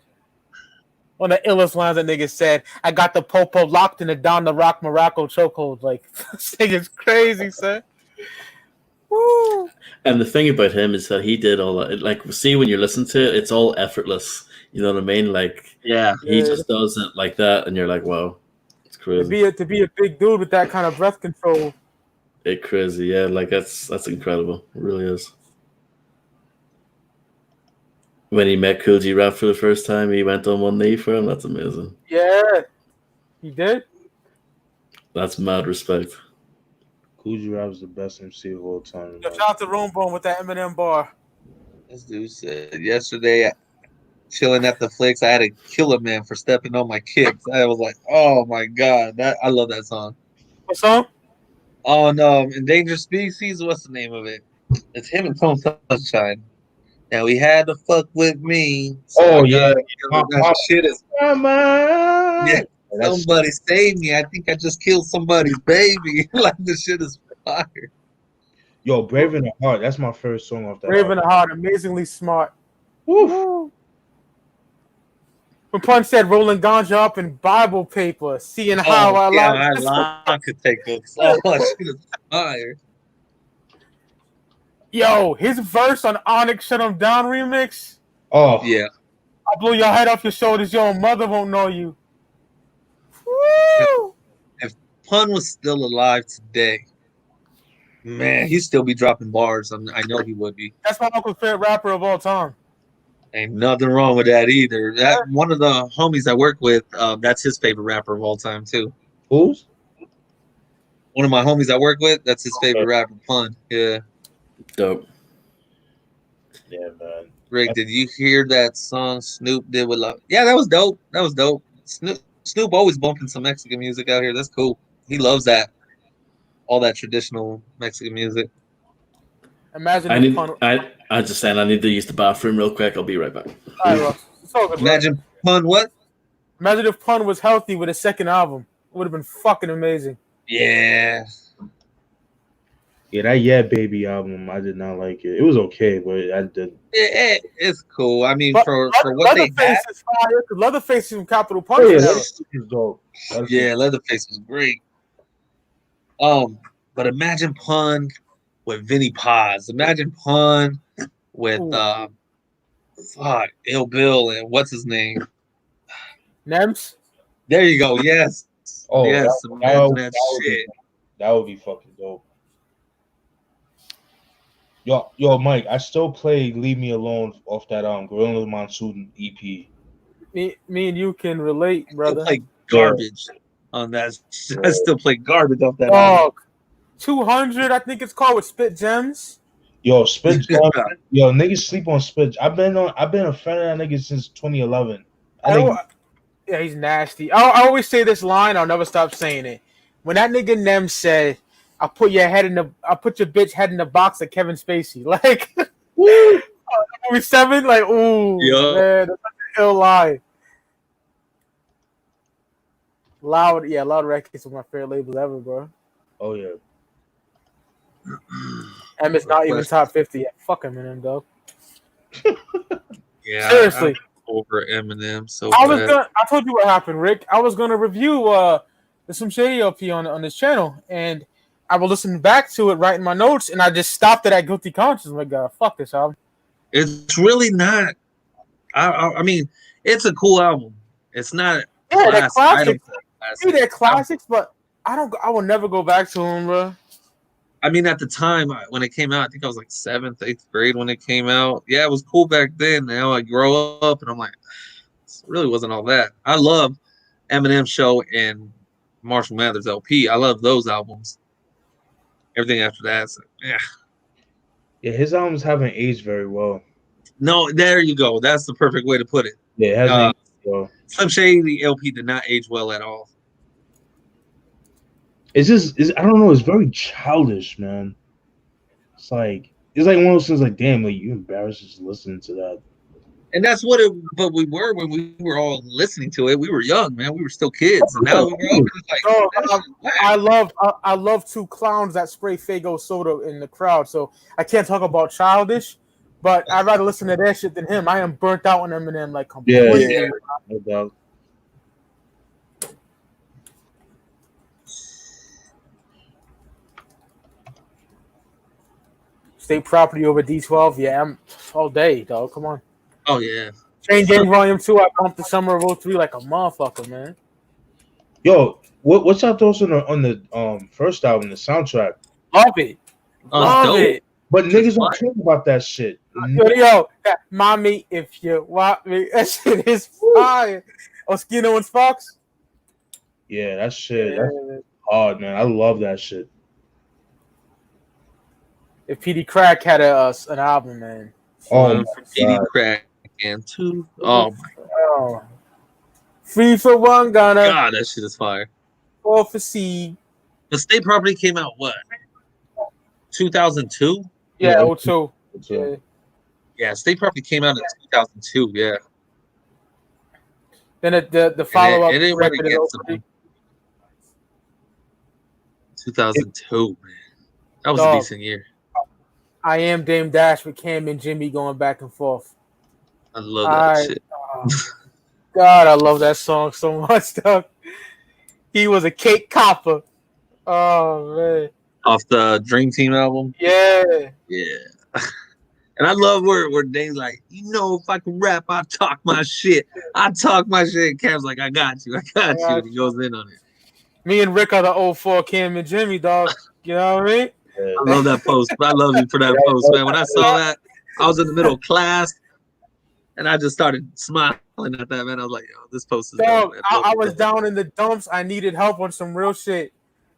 one of the illest lines that nigga said, I got the popo locked in the down the rock Morocco chokehold. Like, this nigga's crazy, son. Woo. And the thing about him is that he did all that. Like, see, when you listen to it, it's all effortless. You know what I mean? Like, he just does it like that, and you're like, wow, it's crazy. To be a big dude with that kind of breath control. It's crazy, yeah. Like, that's incredible. It really is. When he met Kool G Rap for the first time, he went on one knee for him. That's amazing. Yeah, he did. That's mad respect. Kool G Rap is the best MC of all time. Shout out to Roombone with that Eminem bar. This dude said yesterday, chilling at the flicks, I had to kill a man for stepping on my kicks. I was like, oh my God, I love that song. What song? Oh no, Endangered Species. What's the name of it? It's him and Tone Sunshine. Now he had to fuck with me. So that shit is. Yeah, somebody save me. I think I just killed somebody's baby. Like, this shit is fire. Yo, Brave in the Heart. That's my first song off that. Brave in the Heart, amazingly smart. Woo. When Pun said rolling ganja up in Bible paper, seeing how I could take this. Oh, shit is fire. Yo, his verse on Onyx Shut 'Em Down remix. Oh yeah. I blew your head off your shoulders. Your mother won't know you. Woo! If Pun was still alive today, man, he'd still be dropping bars. I know he would be. That's my uncle's favorite rapper of all time. Ain't nothing wrong with that either. That one of the homies I work with, that's his favorite rapper of all time too. Who's? One of my homies I work with, that's his favorite rapper, Pun. Yeah. Dope. Yeah, man. Rick, did you hear that song Snoop did with Love? Yeah, that was dope. Snoop Snoop always bumping some Mexican music out here. That's cool. He loves that. All that traditional Mexican music. Imagine I if need. Pun. I just saying. I need to use the bathroom real quick. I'll be right back. All right, Ross. It's all good, bro. Imagine Pun what? Imagine if Pun was healthy with a second album. It would have been fucking amazing. Yeah. Yeah, that Yeah Baby album, I did not like it. It was okay, but I did. It's cool. I mean, But for what they had. Leatherface is fire. Because Leatherface from Capital Oh, Punch. yeah, era. Leatherface is dope. Yeah, Leatherface was great. But imagine Pun with Vinnie Paz. Imagine Pun with Ill Bill and what's his name? Nems. There you go. Yes. Oh, yes. Imagine that shit. That would be fucking dope. Yo, Mike, I still play "Leave Me Alone" off that Gorilla Monsoon EP. Me and you can relate, brother. I still play garbage on that. I still play garbage off that. Dog. 200, I think it's called, with Spit Gems. Yo, Spit Gems. Yo, niggas sleep on Spit. I've been a fan of that nigga since 2011. Yeah, he's nasty. I always say this line. I'll never stop saying it. When that nigga Nem said, "I'll put your bitch head in the box of Kevin Spacey," like movie 7, like ooh, man, that's such an ill line. Loud Records is my favorite label ever, bro. Oh yeah. And it's not even top 50 yet. Fuck Eminem, though. Yeah, seriously. I'm over Eminem. So I told you what happened, Rick. I was gonna review the Some Shady LP on this channel, and I was listening back to it, writing my notes, and I just stopped it at Guilty Conscience. I'm like, fuck this album. It's really not. I mean, it's a cool album. It's not. Yeah, they're classics. They're classics, but I will never go back to them, bro. I mean, at the time when it came out, I think I was like 7th, 8th grade when it came out. Yeah, it was cool back then. Now I grow up and I'm like, it really wasn't all that. I love Eminem Show and Marshall Mathers LP. I love those albums. Everything after that, yeah, his albums haven't aged very well. No, there you go. That's the perfect way to put it. Yeah, it hasn't aged well. Slim Shady LP did not age well at all. I don't know. It's very childish, man. It's like one of those things. Like, damn, like you embarrassed just listening to that. And that's what it. But we were when we were all listening to it. We were young, man. We were still kids, and now we're older. Like, I love two clowns that spray Faygo soda in the crowd. So I can't talk about childish, but I'd rather listen to that shit than him. I am burnt out on Eminem, like completely. Yeah, no doubt. State Property over D12. Yeah, I'm all day, dog. Come on. Oh yeah. Chain Gang Volume 2. I bumped the summer of 03 like a motherfucker, man. Yo, what's your thoughts on the first album, the soundtrack? Love it. Love it. But niggas don't care about that shit. Yo, mommy, if you want me, that shit is fire. Oskino and Sparks. Yeah, that shit. Yeah. That's hard, man. I love that shit. If PD Crack had an album, man. Oh, PD Crack and 2. Oh my God. Free for one, Ghana. God, that shit is fire. 4 for C. The State Property came out what? 2002. Yeah, 02. Yeah. Yeah, State Property came out in 2002. Yeah. Then the follow up record is 2002. Man, that was a decent year. I Am Dame Dash with Cam and Jimmy going back and forth. I love that shit. God, I love that song so much, dog. He was a cake copper. Oh man. Off the Dream Team album? Yeah. Yeah. And I love where Dane's like, if I can rap, I talk my shit. I talk my shit. And Cam's like, I got you. And he goes in on it. Me and Rick are the 04 Cam and Jimmy, dog. You know what I mean? I love that post. I love you for that post, man. When I saw that, I was in the middle of class, and I just started smiling at that, man. I was like, yo, this post is dope, man. I was down in the dumps. I needed help on some real shit,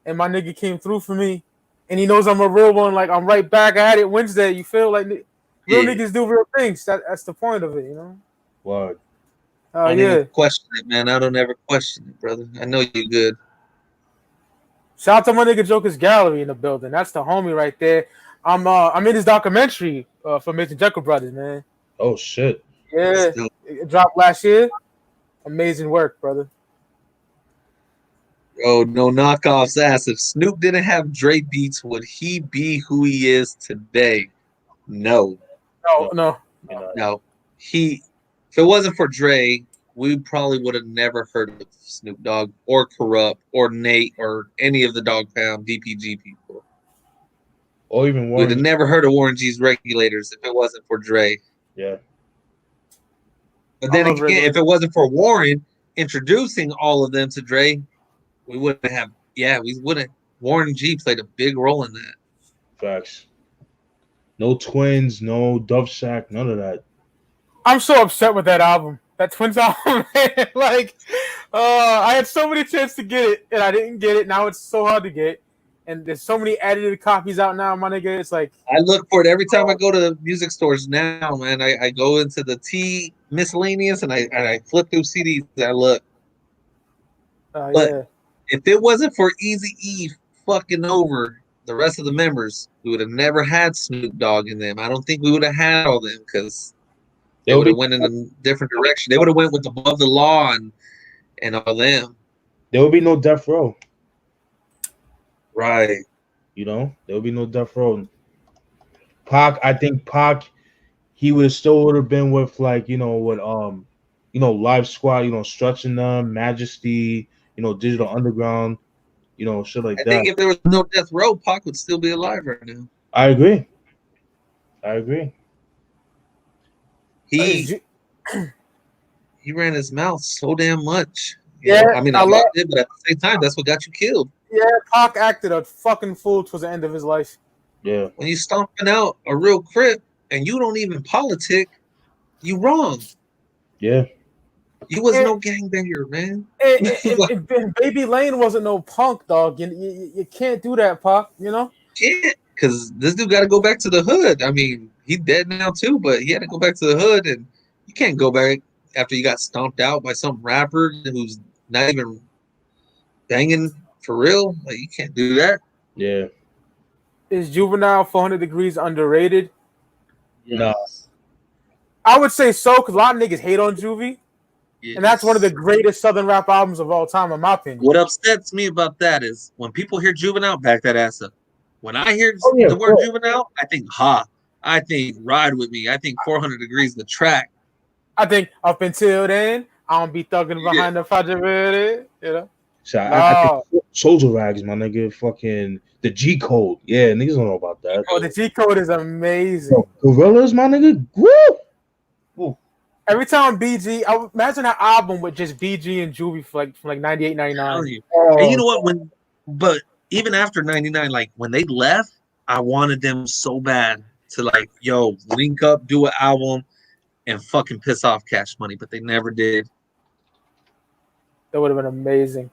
and my nigga came through for me, and he knows I'm a real one. Like, I'm right back. I had it Wednesday. You feel like real niggas do real things. That's the point of it, you know? Word. Oh I don't yeah. even question it, man. I don't ever question it, brother. I know you good. Shout out to my nigga Joker's Gallery in the building. That's the homie right there. I'm in his documentary for Mr. Jekyll Brothers, man. Oh shit. Yeah, Still, it dropped last year. Amazing work, brother. oh, no knockoffs ass. If Snoop didn't have Dre beats, would he be who he is today? No. No. You know, No. If it wasn't for Dre, we probably would have never heard of Snoop Dogg or Corrupt or Nate or any of the Dog Pound DPG people. or even We'd have Warren. never heard of Warren G's Regulators if it wasn't for Dre. Yeah. But then I love again, if Regulators. it wasn't for Warren introducing all of them to Dre, we wouldn't have. Yeah, we wouldn't. Warren G played a big role in that. Facts. No twins, no Dove Shack, none of that. I'm so upset with that album. That Twins album, man. Like, I had so many chances to get it, and I didn't get it. Now it's so hard to get. And there's so many edited copies out now, my nigga. It's like I look for it every time I go to music stores now, man. I go into the T miscellaneous and I flip through CDs. I look. But yeah. if it wasn't for Easy E fucking over the rest of the members, we would have never had Snoop Dogg in them. I don't think we would have had all them because they would have went in a different direction. They would have went with Above the Law and all them. There would be no Death Row. Right. You know, there would be no Death Row. I think Pac, he would have been with like, Live Squad, Stretching Them, Majesty, Digital Underground, shit like I that. think if there was no Death Row, Pac would still be alive right now. I agree. He ran his mouth so damn much. Yeah, I mean, I loved it, but at the same time, that's what got you killed. Yeah, Pac acted a fucking fool towards the end of his life. Yeah. When you stomping out a real Crip and you don't even politic, you wrong. Yeah. You was no gangbanger, man. And Baby Lane wasn't no punk, dog. You can't do that, Pac, Can't, because this dude got to go back to the hood. I mean, he's dead now too, but he had to go back to the hood, and you can't go back after you got stomped out by some rapper who's not even banging for real. Like, you can't do that. Yeah. Is Juvenile 400 Degrees underrated? No. I would say so, because a lot of niggas hate on Juvie. Yes. And that's one of the greatest Southern rap albums of all time, in my opinion. What upsets me about that is when people hear Juvenile, back that ass up. When I hear the word Juvenile, I think Ha. I think Ride With Me. I think 400 Degrees, the track. I think up until then, I don't be thugging behind the Fajr, So I think Soldier Rags, my nigga, fucking the G Code. Yeah, niggas don't know about that. Oh, the G Code is amazing. Gorillas, my nigga. Woo! Every time BG, I would imagine an album with just BG and Juvie from like 98, 99. And you know what? But even after 99, like when they left, I wanted them so bad to like, link up, do an album, and fucking piss off Cash Money, but they never did. That would have been amazing.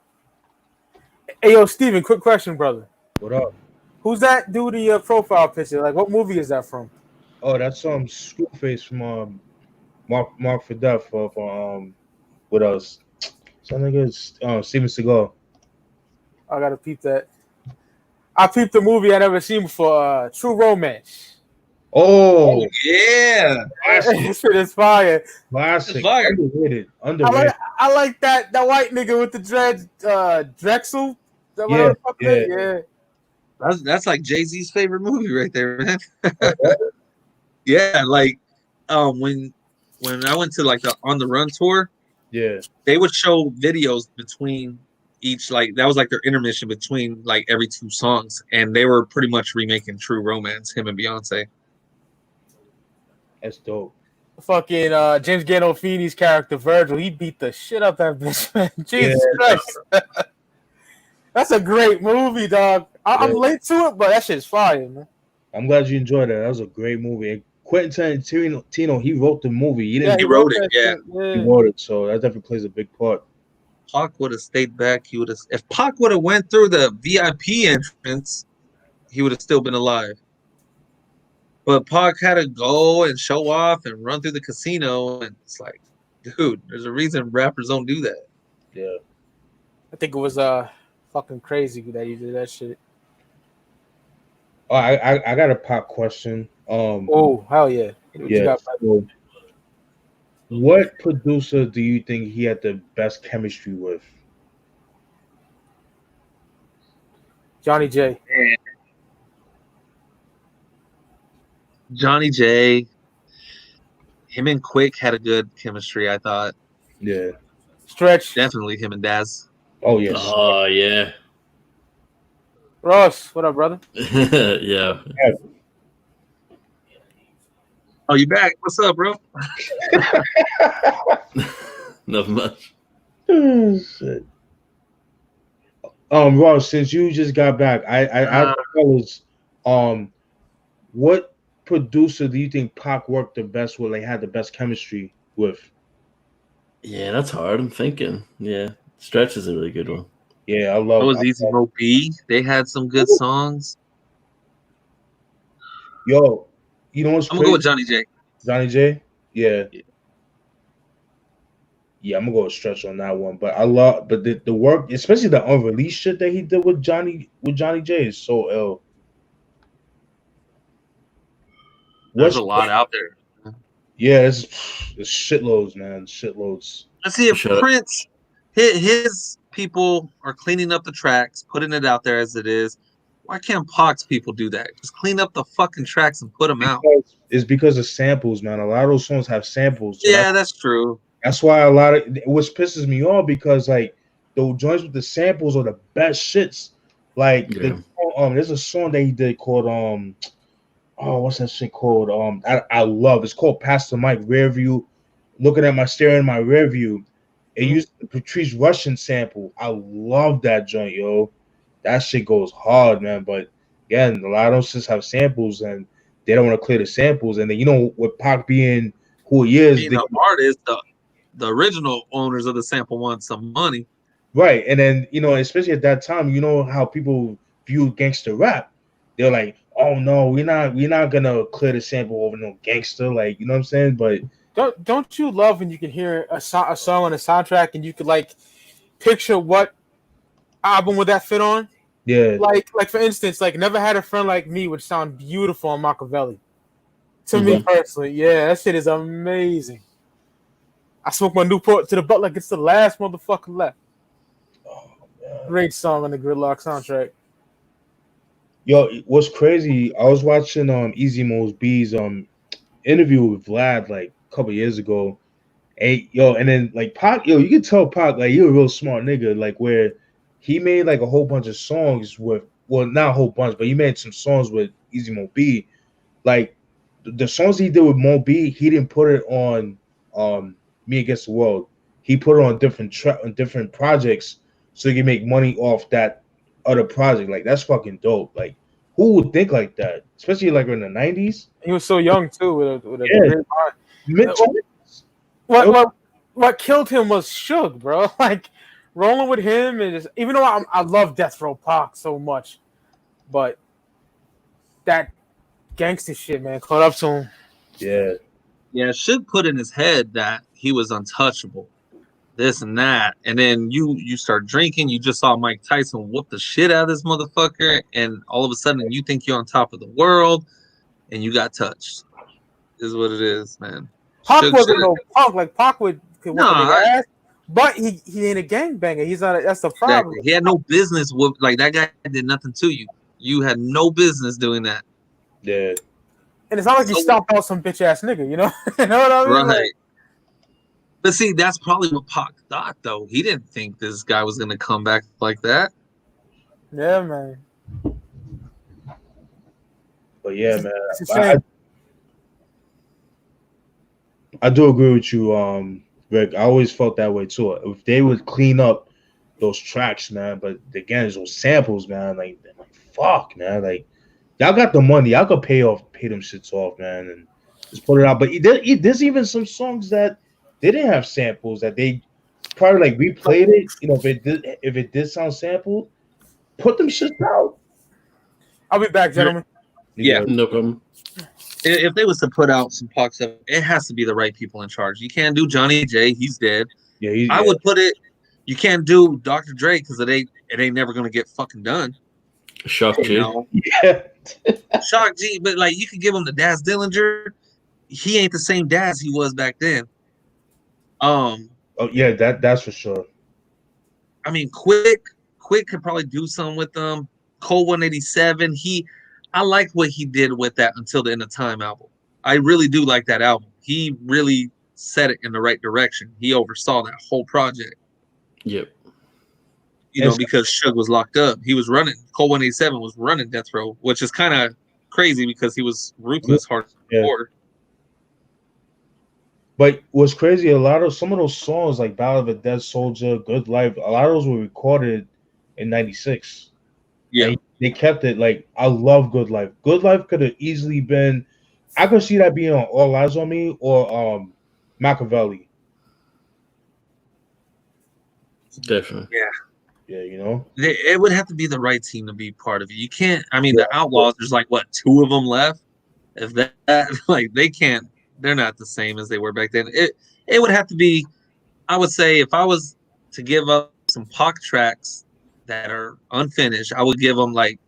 Hey, yo, Steven, quick question, brother. What up? Who's that dude in your profile picture? Like, what movie is that from? Oh, that's Screwface from Mark for Death for what else? Some niggas Steven Seagal. I gotta peep that. I peeped the movie I never seen before, True Romance. Oh yeah, this shit is fire. Classic, underrated. I like that white nigga with the dreads, Drexel. Yeah. That's like Jay-Z's favorite movie right there, man. Yeah, like when I went to like the On the Run tour, they would show videos between each, like that was like their intermission between like every two songs, and they were pretty much remaking True Romance, him and Beyonce. That's dope. Fucking James Gandolfini's character Virgil, he beat the shit out that bitch, man. Jesus Christ. That's a great movie, dog. I'm late to it, but that shit's fire, man. I'm glad you enjoyed that. That was a great movie. And Quentin Tarantino, he wrote the movie. He wrote it. He wrote it, so that definitely plays a big part. Pac would have stayed back. If Pac would have went through the VIP entrance, he would have still been alive. But Pac had to go and show off and run through the casino, and it's like, Dude, there's a reason rappers don't do that. Yeah. I think it was fucking crazy that you did that shit. Oh, I got a pop question. Oh, hell yeah. What you Yeah. got, So what producer do you think he had the best chemistry with? Johnny J. Johnny J, him and Quick had a good chemistry, I thought. Yeah. Stretch. Definitely him and Daz. Oh yes. Oh yeah. Ross, what up, brother? Yeah. Oh, you back? What's up, bro? Not much. Oh, shit. Ross, since you just got back, I fellas, what producer do you think Pac worked the best with? Like had the best chemistry with? Yeah, that's hard. I'm thinking. Yeah, Stretch is a really good one. Yeah, I That love. was Easy Mo B. They had some good songs. Yo, you know what's I'm crazy? gonna go with Johnny J. Johnny J. Yeah. Yeah, I'm gonna go with Stretch on that one. But I love, but the work, especially the unreleased shit that he did with Johnny J is so ill. There's a lot out there. Yeah, it's shitloads, man, shitloads. Let's see if Shut up. Prince, his people are cleaning up the tracks, putting it out there as it is. Why can't Pac's people do that? Just clean up the fucking tracks and put them out. It's because of samples, man. A lot of those songs have samples. So Yeah, that's true. That's why a lot of which pisses me off because like the joints with the samples are the best shits. Like there's a song that he did called what's that shit called? I love it's called Pass the Mic Rear View. Looking at my staring in my rear view. It used the Patrice Russian sample. I love that joint, yo. That shit goes hard, man. But again, a lot of those shits have samples and they don't want to clear the samples. And then with Pac being who he is, Being the artist, the original owners of the sample want some money. Right. And then, especially at that time, you know how people view gangster rap. They're like, oh no, we're not gonna clear the sample over no gangster, like, you know what I'm saying? But don't you love when you can hear a song on a soundtrack and you could like picture what album would that fit on? Yeah. Like for instance, like Never Had a Friend Like Me would sound beautiful on Machiavelli. To me personally, yeah, that shit is amazing. I smoke my Newport to the butt like it's the last motherfucker left. Oh, man. Great song on the Gridlock soundtrack. Yo, what's crazy? I was watching Easy Mo's B's interview with Vlad like a couple years ago. And then like Pac, you can tell Pac like you're a real smart nigga, like where he made like a whole bunch of songs with not a whole bunch, but he made some songs with Easy Mo B. Like the songs he did with Mo B, he didn't put it on Me Against the World. He put it on different projects so he can make money off that other project. Like that's fucking dope. Like who would think like that? Especially like in the 90s. He was so young too with a great mind. What killed him was Suge, bro. Like rolling with him and even though I love Death Row Pac so much, but that gangster shit, man, caught up to him. Yeah, Suge put in his head that he was untouchable, this and that, and then you start drinking. You just saw Mike Tyson whoop the shit out of this motherfucker, and all of a sudden you think you're on top of the world, and you got touched. Is what it is, man. Pac wasn't no punk. Like Pac could whip a nigga ass, but he ain't a gangbanger. He's not. That's the problem. Exactly. He had no business with that guy did nothing to you. You had no business doing that. Yeah. And it's not like you stomped out some bitch ass nigga, you know? You know what I mean? Right. Like, but see, that's probably what Pac thought, though. He didn't think this guy was going to come back like that. Yeah, man. But yeah, man. I do agree with you, Rick. I always felt that way too. If they would clean up those tracks, man, but again, it's those samples, man. Like fuck, man. Like y'all got the money, y'all could pay them shits off, man, and just put it out. But there's even some songs that they didn't have samples that they probably like replayed it. You know, if it did sound sampled, put them shits out. I'll be back, gentlemen. Yeah, no problem. if they was to put out some Pac stuff, it has to be the right people in charge. You can't do Johnny J. He's dead. Yeah, I would put it. You can't do Dr. Dre because it ain't never gonna get fucking done. Shock G. Yeah. Shock G, but like you could give him the Daz Dillinger. He ain't the same Daz he was back then. Oh yeah, that's for sure. I mean, Quick could probably do something with them. Cole 187. I like what he did with that Until the End of Time album. I really do like that album. He really set it in the right direction. He oversaw that whole project. Yep. You know, because Suge was locked up. He was running. Cole 187 was running Death Row, which is kind of crazy because he was ruthless, hardcore. But what's crazy, some of those songs like Ballad of a Dead Soldier, Good Life, a lot of those were recorded in '96. Yeah. And they kept it like, I love Good Life. Good Life could have easily been, I could see that being on All Eyes on Me or Machiavelli. Definitely. Yeah. Yeah, you know? It would have to be the right team to be part of it. You can't, I mean, the Outlaws, there's like, what, 2 of them left? If that like, they can't, they're not the same as they were back then. It would have to be, I would say, if I was to give up some Pac tracks that are unfinished, I would give them like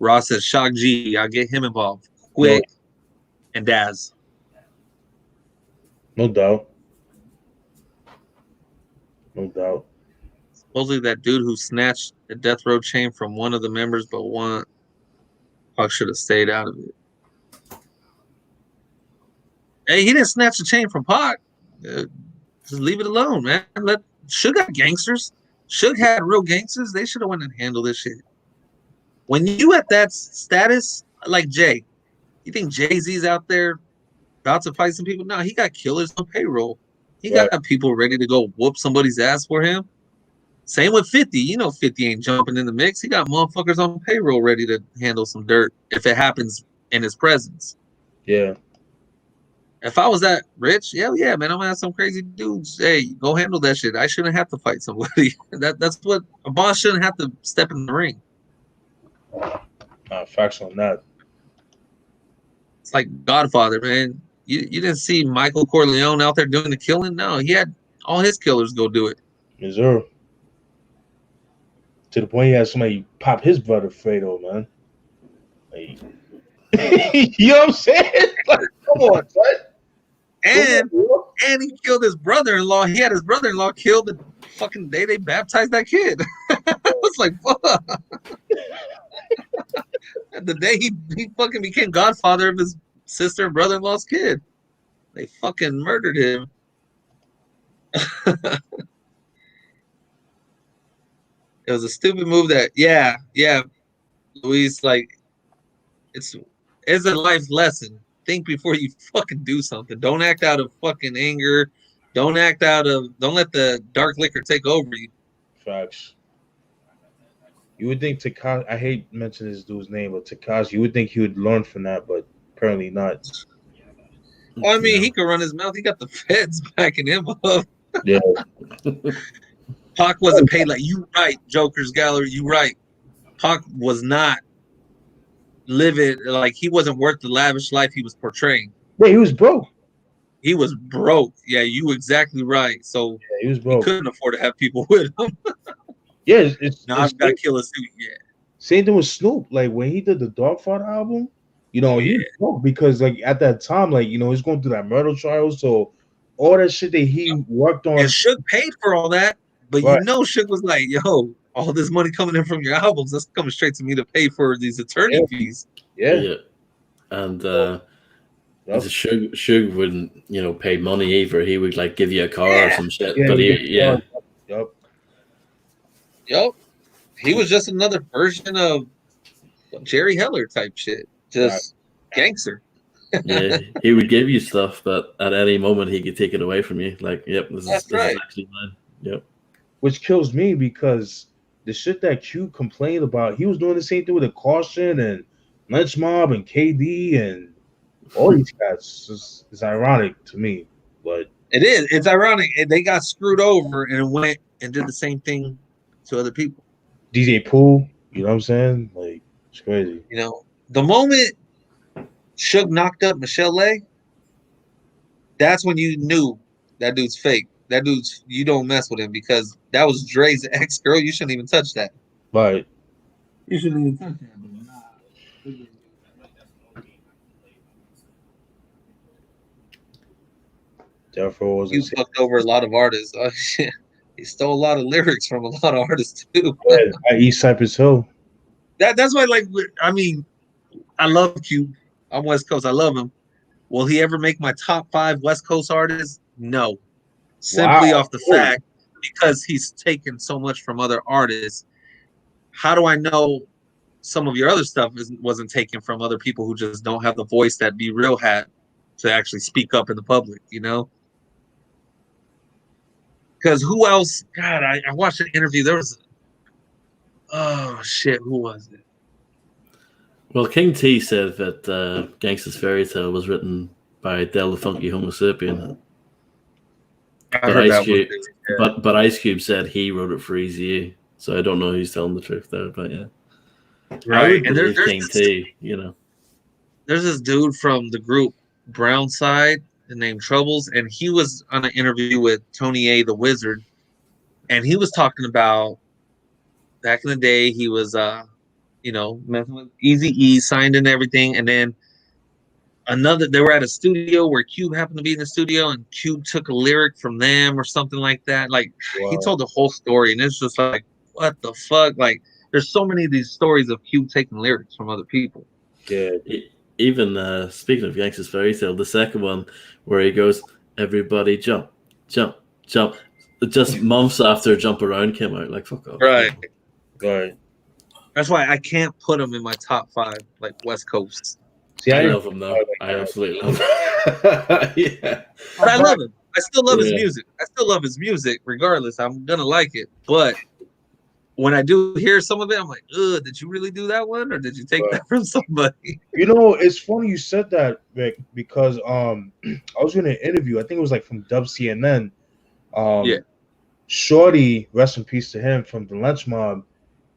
Ross says, Shock G. I'll get him involved. Quick and Daz. No doubt. No doubt. Supposedly that dude who snatched the Death Row chain from one of the members, but Pac should have stayed out of it. Hey, he didn't snatch the chain from Pac. Just leave it alone, man. Suge got gangsters. Suge had real gangsters. They should have went and handled this shit. When you at that status, like Jay, you think Jay-Z's out there about to fight some people? No, he got killers on payroll. He got people ready to go whoop somebody's ass for him. Same with 50. You know 50 ain't jumping in the mix. He got motherfuckers on payroll ready to handle some dirt if it happens in his presence. Yeah. If I was that rich, yeah, man, I'm gonna have some crazy dudes. Hey, go handle that shit. I shouldn't have to fight somebody. That's what a boss shouldn't have to step in the ring. Facts on that. It's like Godfather, man. You didn't see Michael Corleone out there doing the killing? No, he had all his killers go do it. Missouri. To the point he had somebody pop his brother Fredo, man. Like, you know what I'm saying? Like, come on, son. And he killed his brother-in-law. He had his brother-in-law killed the fucking day they baptized that kid. I was like, fuck. The day he fucking became godfather of his sister and brother-in-law's kid. They fucking murdered him. It was a stupid move that, yeah, Luis, like, it's a life lesson. Think before you fucking do something. Don't act out of fucking anger. Don't let the dark liquor take over you. Facts. You would think Tekashi, I hate mentioning this dude's name, but Tekashi, you would think he would learn from that, but apparently not. Well, I mean, he could run his mouth. He got the feds backing him up. Yeah. Pac wasn't paid like, you right, Joker's Gallery, you right. Pac was not living, like, he wasn't worth the lavish life he was portraying. Yeah, he was broke. He was broke. Yeah, you were exactly right. So yeah, he was broke. He couldn't afford to have people with him. Yeah, now I've got to kill a suit. Yeah. Same thing with Snoop. Like when he did the Dogfather album, you know, he was broke because like at that time, like, you know, he's going through that murder trial. So all that shit that he worked on. And Suge paid for all that. But you know, Suge was like, yo, all this money coming in from your albums, that's coming straight to me to pay for these attorney fees. Yeah. And Suge wouldn't, you know, pay money either. He would like give you a car or some shit. But Yep. He was just another version of Jerry Heller type shit. Just gangster. Yeah, he would give you stuff, but at any moment he could take it away from you. Like, yep, this is actually mine. Yep. Which kills me because the shit that Q complained about, he was doing the same thing with the Caution and Lynch Mob and KD and all these guys. It's ironic to me, but it is. It's ironic. They got screwed over and went and did the same thing to other people. DJ Pooh, you know what I'm saying? Like, it's crazy. You know, the moment Suge knocked up Michelle Lay, that's when you knew that dude's fake. That dude's, you don't mess with him because that was Dre's ex girl. You shouldn't even touch that. Right. You shouldn't even touch that. But nah. Therefore, was You fucked over a lot of artists. Oh, shit. He stole a lot of lyrics from a lot of artists too. at East Cypress Hill. That's why, like, I mean, I love Cube. I'm West Coast. I love him. Will he ever make my top 5 West Coast artists? No. Simply off the fact because he's taken so much from other artists. How do I know some of your other stuff wasn't taken from other people who just don't have the voice that Be Real had to actually speak up in the public, you know? Because who else? God, I watched an interview. There was, oh shit, who was it? Well, King T said that Gangsta's Fairy Tale was written by Del the Funky Homo Sapien. But Ice Cube said he wrote it for Eazy-E, so I don't know who's telling the truth there, but yeah. Right, and there's King T, you know. There's this dude from the group Brownside named Troubles, and he was on an interview with Tony A. the Wizard, and he was talking about back in the day he was you know, messing with Eazy-E, signed and everything, and then they were at a studio where Cube happened to be in the studio, and Cube took a lyric from them or something like that. Like, he told the whole story, and it's just like, what the fuck? Like, there's so many of these stories of Cube taking lyrics from other people. Yeah. Even speaking of Gangsta's Fairy Tale, the second one where he goes, "Everybody jump, jump, jump," just months after Jump Around came out, like, fuck off. Right. Right. That's why I can't put him in my top 5, like West Coast. See, I love him though. I absolutely love him. Yeah. But I love him. I still love his music. I still love his music, regardless. I'm gonna like it. But when I do hear some of it, I'm like, ugh, did you really do that one? Or did you take that from somebody? You know, it's funny you said that, Vic, because I was in an interview, I think it was like from Dub CNN. Shorty, rest in peace to him, from the Lynch Mob.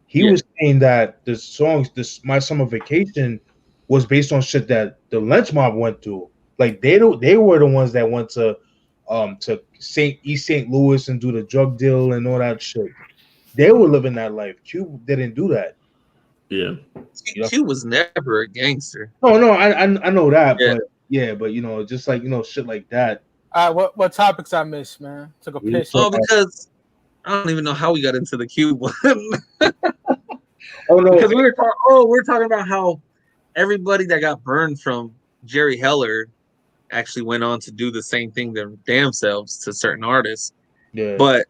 He was saying that the songs, My Summer Vacation, was based on shit that the Lynch Mob went through. Like they were the ones that went to East St. Louis and do the drug deal and all that shit. They were living that life. Cube didn't do that. Yeah, Cube was never a gangster. No, I know that, but you know, just like, you know, shit like that. What topics I missed, man? Took a piss. Oh, because I don't even know how we got into the Cube one. Oh no, because we were talking about how everybody that got burned from Jerry Heller actually went on to do the same thing their damn selves to certain artists. Yeah. But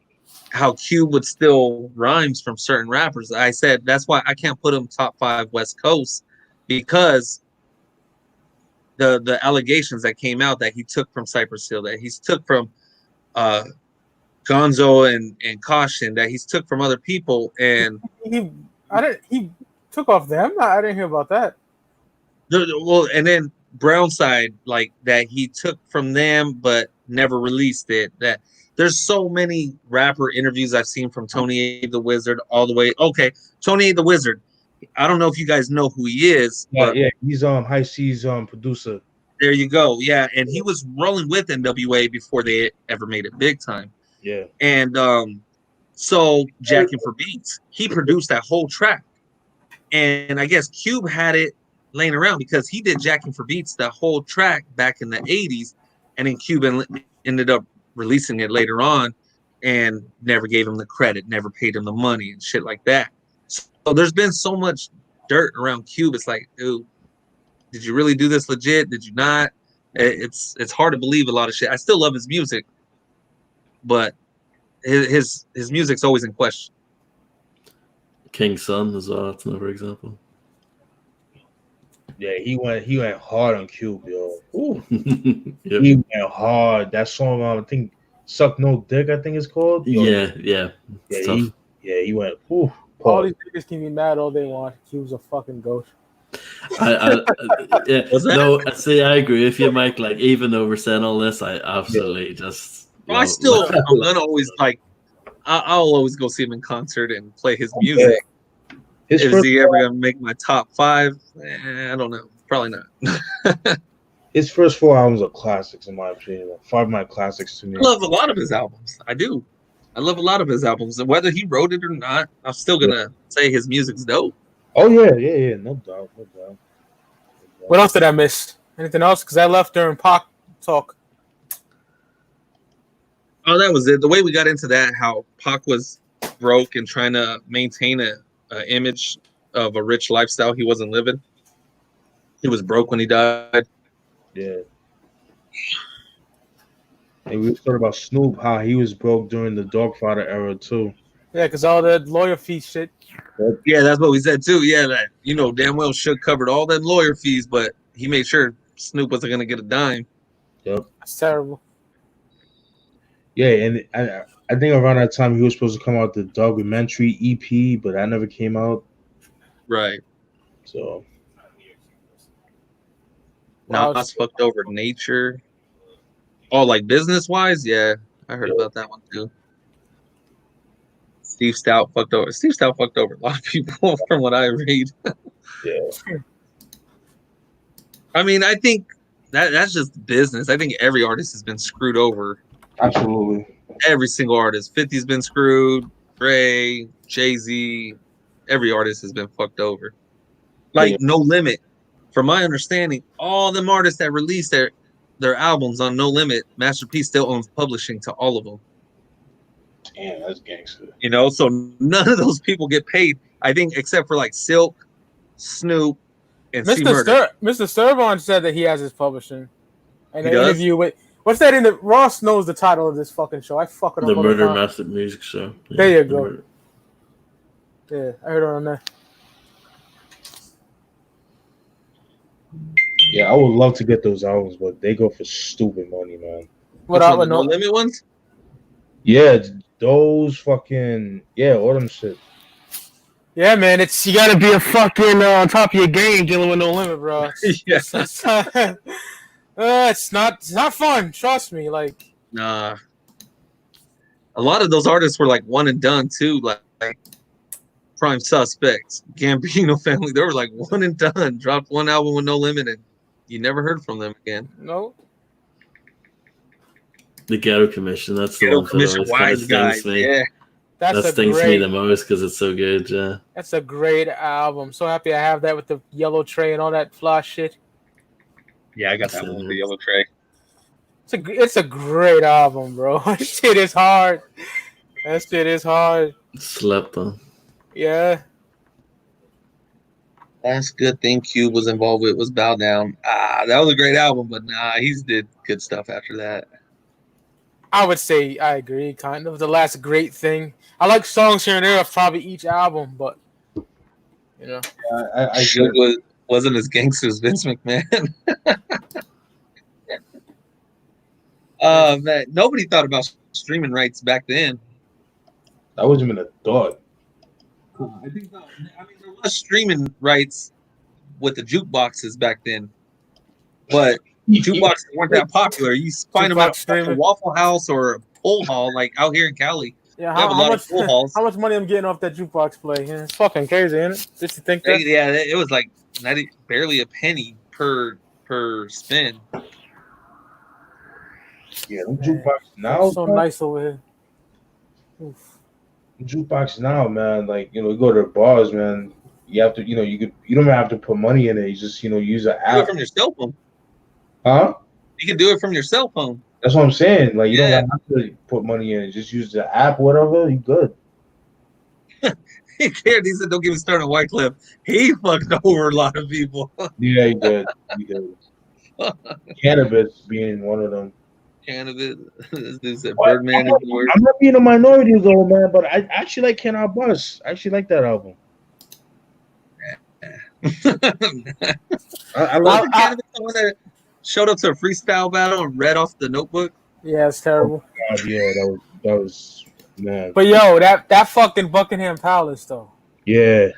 how Cube would steal rhymes from certain rappers. I said that's why I can't put him top 5 West Coast, because the allegations that came out that he took from Cypress Hill, that he's took from Gonzo and Caution, that he's took from other people, and he took off them. I didn't hear about that. Well, and then Brownside, like that he took from them but never released it. That there's so many rapper interviews I've seen from Tony A. the Wizard all the way. Okay, Tony A. the Wizard. I don't know if you guys know who he is. Yeah, he's High C's producer. There you go. Yeah, and he was rolling with NWA before they ever made it big time. Yeah. And so Jackin' for Beats, he produced that whole track. And I guess Cube had it laying around because he did Jackin' for Beats, that whole track back in the 80s, and then Cube ended up releasing it later on and never gave him the credit, never paid him the money and shit like that. So there's been so much dirt around Cube. It's like, dude, did you really do this legit? Did you not? It's hard to believe a lot of shit. I still love his music, but his music's always in question. King's Son as well. That's another example. Yeah, he went hard on Cube, yo. Yep. He went hard. That song, I think, "Suck No Dick," I think it's called. Yo. Yeah. He went. Ooh, all these niggas can be mad all they want. Cube's a fucking ghost. I I agree with you, Mike. Like, even though we're saying all this, I absolutely just. I'm gonna always like. I'll always go see him in concert and play his music. Is he ever gonna make my top 5? I don't know. Probably not. His first 4 albums are classics, in my opinion. 5 of my classics to me. I love a lot of his albums. I do. I love a lot of his albums, and whether he wrote it or not, I'm still gonna say his music's dope. Oh yeah, no doubt. What else did I miss? Anything else? Because I left during Pac talk. Oh, that was it. The way we got into that, how Pac was broke and trying to maintain a image of a rich lifestyle he wasn't living. He was broke when he died. Yeah. And we were talking about Snoop, how he was broke during the Dogfather era too. Yeah, because all the lawyer fee shit. Yeah, that's what we said too. Yeah, that damn well Suge covered all them lawyer fees, but he made sure Snoop wasn't gonna get a dime. Yep. That's terrible. Yeah, and I think around that time he was supposed to come out the documentary EP, but that never came out. Right. So Nas fucked over Nature. Oh, like business wise, yeah, I heard about that one too. Steve Stout fucked over a lot of people from what I read. yeah. I mean, I think that's just business. I think every artist has been screwed over. Absolutely. Every single artist. 50's been screwed. Dre, Jay-Z, every artist has been fucked over. Like No Limit. From my understanding, all them artists that released their albums on No Limit, Master P still owns publishing to all of them. Damn, that's gangster. So none of those people get paid. I think except for like Silk, Snoop, and Mr. Servon said that he has his publishing. And an does? interview with what's that in the Ross knows the title of this fucking show. I fucking The Murder Master Music Show. Yeah, there you go. Yeah, I heard it on there. Yeah, I would love to get those albums, but they go for stupid money, man. What out with No Limit ones? Yeah, those fucking all them shit. Yeah, man, you gotta be a fucking on top of your game dealing with No Limit, bro. It's not fun. Trust me, like. Nah. A lot of those artists were like one and done too, like Prime Suspects, Gambino family. They were like one and done. Dropped one album with No Limit, and you never heard from them again. No. The Ghetto Commission. That's the Ghetto one Commission that stings me. Yeah. That stings me the most because it's so good. Yeah. That's a great album. So happy I have that with the yellow tray and all that fly shit. Yeah, I got that one with the yellow tray. It's a great album, bro. That shit is hard. Slept on. Yeah. Last good thing Cube was involved with was Bow Down. That was a great album, but he's did good stuff after that. I would say I agree, kind of. The last great thing. I like songs here and there of probably each album, but I wasn't as gangster as Vince McMahon. Man, nobody thought about streaming rights back then. That wasn't even a thought. I think there was streaming rights with the jukeboxes back then, but jukeboxes weren't that popular. You find them at a Waffle House or a pool hall, like out here in Cali. Yeah, how much money I'm getting off that jukebox play? Yeah, it's fucking crazy, isn't it? Just to think that. Yeah, it was like barely a penny per spin. Yeah, the jukebox now. So nice over here. Oof. Jukebox now, man. Like you go to the bars, man. You have to, you don't even have to put money in it. You just, use an app. Do it from your cell phone. Huh? You can do it from your cell phone. That's what I'm saying. Like you don't have to put money in it. Just use the app, whatever. You good. He cared. He said, "Don't get me started on Wycliffe. He fucked over a lot of people." Yeah, he did. Cannabis being one of them. Cannabis. This dude said Birdman is the worst. I'm not being a minority though, man, but I actually like Can I Bus. I actually like that album. I love the Cannabis one that showed up to a freestyle battle and read off the notebook. Yeah, it's terrible. Oh, God, yeah, that was man. But yo, that fucking Buckingham Palace though. Yeah.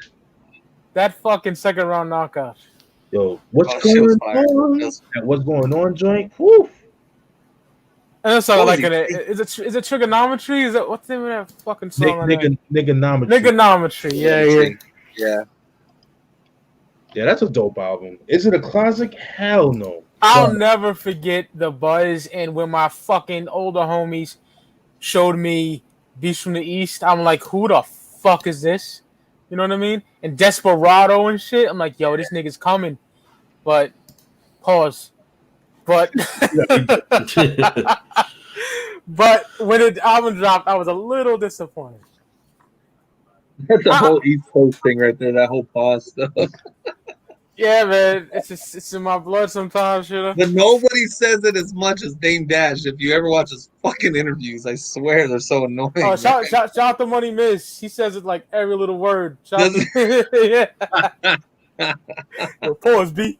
That fucking second round knockout. Yo, what's going on? What's going on, joint? Woo. And it's like is it trigonometry? Is it what's the name of that fucking song? Niggonometry. Niggonometry. Yeah. Yeah, that's a dope album. Is it a classic? Hell no. I'll But never forget the buzz and when my fucking older homies showed me Beast from the East. I'm like, who the fuck is this? You know what I mean? And Desperado and shit. I'm like, yo, this nigga's coming. But pause. But but when the album dropped, I was a little disappointed. That's the whole East Coast thing right there. That whole pause stuff. Yeah, man, it's in my blood sometimes, you know. But nobody says it as much as Dame Dash. If you ever watch his fucking interviews, I swear they're so annoying. Oh, shout out to Money Miss. He says it like every little word. Yeah. Pause, B.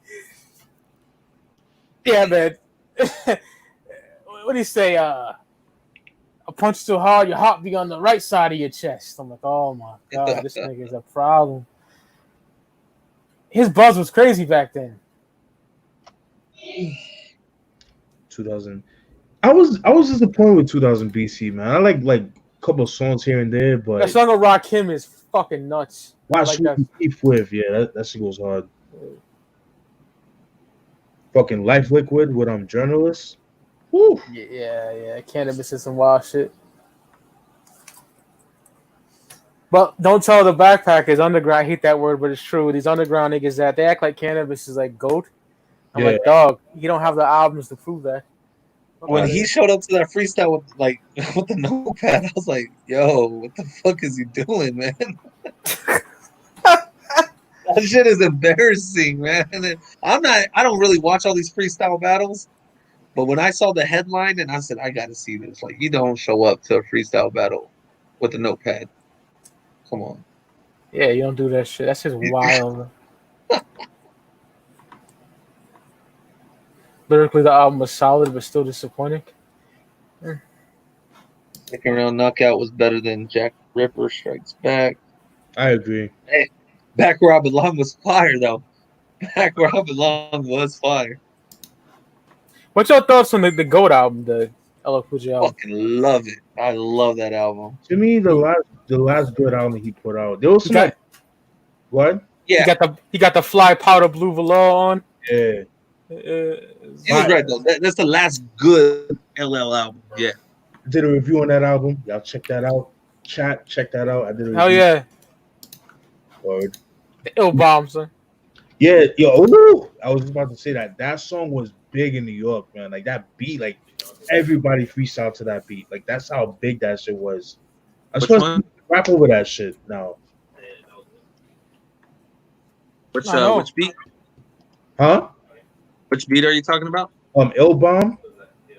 Yeah, man. What do you say? A punch too hard, your heart be on the right side of your chest. I'm like, oh my god, this nigga's a problem. His buzz was crazy back then. 2000. I was disappointed with 2000 BC, man. I like a couple of songs here and there, but That song of Rakim is fucking nuts. Watch like Keep with, yeah, that shit goes hard. Fucking Life Liquid with Journalist. Woo. Yeah. Cannabis is some wild shit. But don't tell the backpackers underground. I hate that word, but it's true. These underground niggas that they act like cannabis is like goat. I'm like, dog, you don't have the albums to prove that. When he showed up to that freestyle with the notepad, I was like, yo, what the fuck is he doing, man? That shit is embarrassing, man. I don't really watch all these freestyle battles, but when I saw the headline and I said, I gotta see this, like, you don't show up to a freestyle battle with a notepad. Come on. Yeah, you don't do that shit. That's just wild. Lyrically, the album was solid, but still disappointing. Second round knockout was better than Jack Ripper Strikes Back. I agree. Hey, Back Where I Belong was fire, though. Back Where I Belong was fire. What's your thoughts on the GOAT album, the LL Cool J album? Fucking love it. I love that album. To me, the last good album he put out. There was some what? Yeah. He got the fly powder blue velour on. Yeah. He was right though. That's the last good LL album. Yeah. I did a review on that album. Y'all check that out. Chat, check that out. I did a review. Hell yeah. Word. The ill bomb, son. Yeah, yo, I was about to say that song was big in New York, man. Like that beat, like everybody freestyled to that beat. Like that's how big that shit was. I'm supposed to rap over that shit now. Which beat? Huh? Which beat are you talking about? Ill Bomb.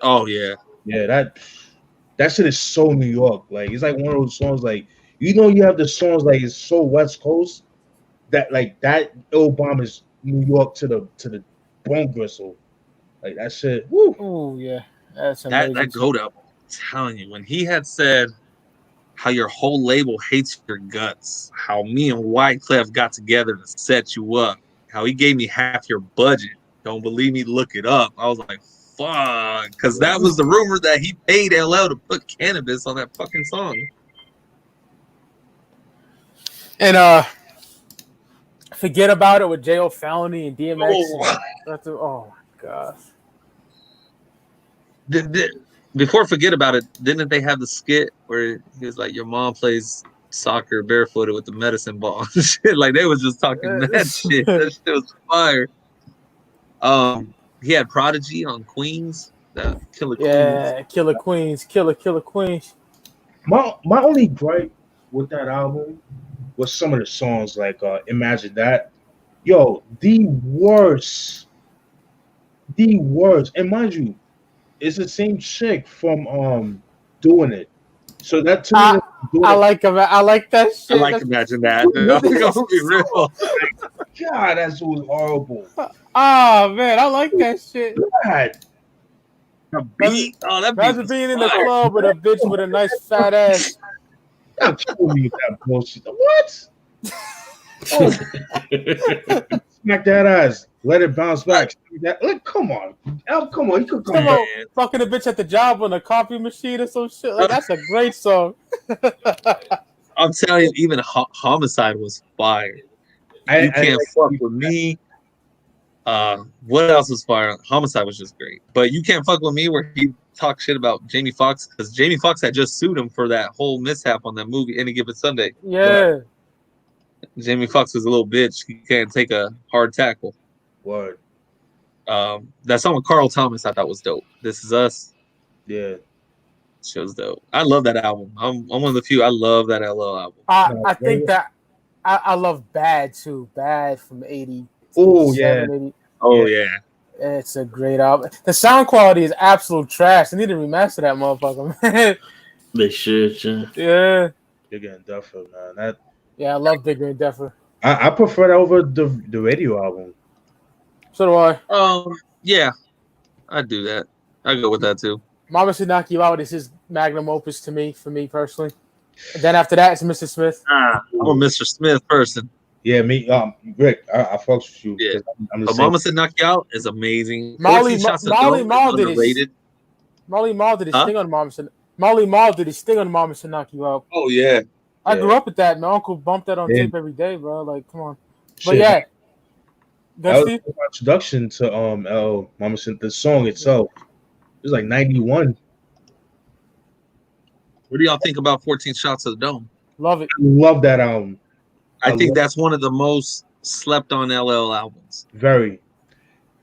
Oh yeah. Yeah, that shit is so New York. Like it's like one of those songs. Like you have the songs like it's so West Coast that like that Ill Bomb is New York to the bone gristle. Like that shit. Woo. Oh yeah, that's amazing. That GOAT album. I'm telling you, when he had said how your whole label hates your guts, how me and Wyclef got together to set you up, how he gave me half your budget. Don't believe me? Look it up. I was like, fuck, because that was the rumor that he paid LL to put cannabis on that fucking song. And Forget About It with J.O. Felony and DMX. Oh my gosh. Before Forget About It, didn't they have the skit where he was like, your mom plays soccer barefooted with the medicine ball and shit? Like they was just talking that shit. That shit was fire. He had Prodigy on Queens. Killer Queens. Yeah, Killer Queens. Killer Queens. My only gripe with that album was some of the songs like Imagine That. Yo, the worst. And mind you, it's the same chick from Doing It. So that to me, I like that shit. I like Imagine That. I'm gonna be real. God, that shit was horrible. Oh man, I like that shit. God. The beat. Oh, that beat. Imagine being in the club with a bitch with a nice fat ass. Don't tell me that bullshit. What? Oh. Smack that ass. Let it bounce back. Look, come on. Come on. You could come on. Fucking a bitch at the job on a coffee machine or some shit. Like, that's a great song. I'm telling you, even Homicide was fire. You Can't Fuck With Me. What else was fire? Homicide was just great. But You Can't Fuck With Me, where he talked shit about Jamie Foxx, because Jamie Foxx had just sued him for that whole mishap on that movie, Any Given Sunday. Yeah. Jamie Foxx was a little bitch. He can't take a hard tackle. Word. That song with Carl Thomas I thought was dope. This Is Us. Yeah. Show's dope. I love that album. I'm one of the few. I love that LL album. I think that I love Bad too. Bad from 80. Oh yeah. 80. Oh yeah. It's a great album. The sound quality is absolute trash. They need to remaster that motherfucker, man. They should, yeah. Yeah. Bigger and Duffer, man. Yeah, I love Bigger and Duffer. I prefer that over the radio album. So do I. Yeah. I'd do that. I'd go with that too. Mama Should Knock You Out is his magnum opus to me, for me personally. And then after that, it's Mr. Smith. I'm a Mr. Smith person. Yeah, me, Rick, I fucks with you. Yeah. I'm But Mama Said Knock You Out is amazing. Molly Mall did underrated. Molly Mall did his thing on Mama Said. Molly Mall did his thing on Mama Should Knock You Out. Oh yeah. I grew up with that. My uncle bumped that on tape every day, bro. Like, come on. But that that's was my introduction to Mama Said, the song itself. It was like 91. What do y'all think about 14 Shots of the Dome? Love it. I love that album. I think that's one of the most slept on LL albums. Very.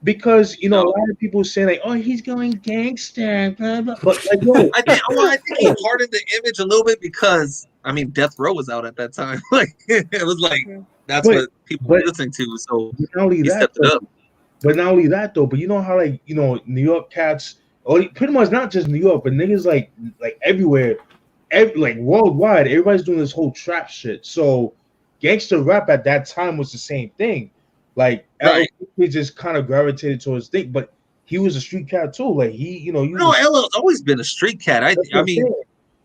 Because, a lot of people say like, oh, he's going gangster, blah, blah. But like, no. I think he hardened the image a little bit because Death Row was out at that time. Like it was like that's what people were listening to. So not only that, but not only that though, but you know how New York cats, or pretty much not just New York, but niggas like everywhere, like worldwide, everybody's doing this whole trap shit. So gangster rap at that time was the same thing. Like he just kind of gravitated towards thing, but he was a street cat too. Like LL's always been a street cat. I mean,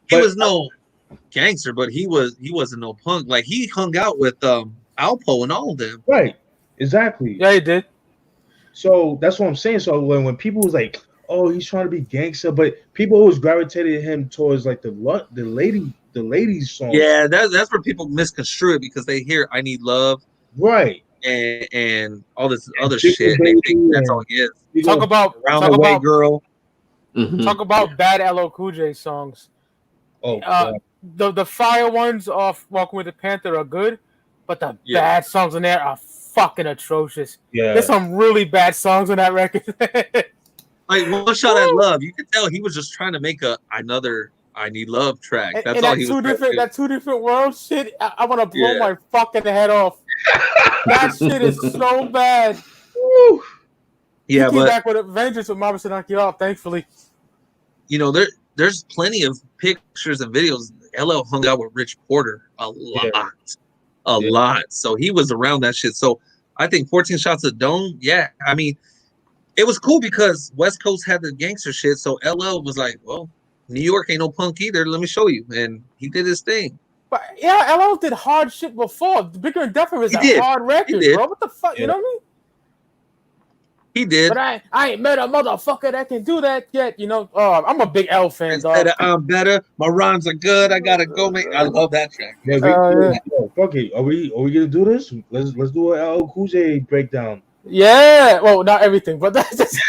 he was no gangster, but he wasn't no punk. Like he hung out with Alpo and all of them. Right. Exactly. Yeah, he did. So that's what I'm saying. So when people was like, oh, he's trying to be gangster, but people always gravitated him towards like the ladies songs. Yeah, that's where people misconstrue it because they hear "I Need Love," right, and all this other shit. They think that's all he is. Talk about Around the Way Girl. Mm-hmm. Talk about bad LL Cool J songs. Oh, the fire ones off Walking with the Panther are good, but the bad songs on there are fucking atrocious. Yeah, there's some really bad songs on that record. Like One Shot at Love, you could tell he was just trying to make another "I Need Love" track. That's all he was. That two different worlds shit. I want to blow my fucking head off. That shit is so bad. Woo. Yeah, he came back with a vengeance with Mama Should Knock You Out, thankfully. There's plenty of pictures and videos. LL hung out with Rich Porter a lot. So he was around that shit. So I think 14 Shots of Dome. Yeah, I mean, it was cool because West Coast had the gangster shit. So LL was like, well, New York ain't no punk either. Let me show you. And he did his thing. But yeah, LL did hard shit before. Bigger and Duffer is a hard record, bro. What the fuck? Yeah. You know what I mean? He did. But I ain't met a motherfucker that can do that yet. I'm a big L fan, dog. I'm better. My rhymes are good. I gotta go make. I love that track. Yeah, fuck it. Are we gonna do this? Let's do an LL Cool J breakdown. Yeah. Well, not everything, but that's just.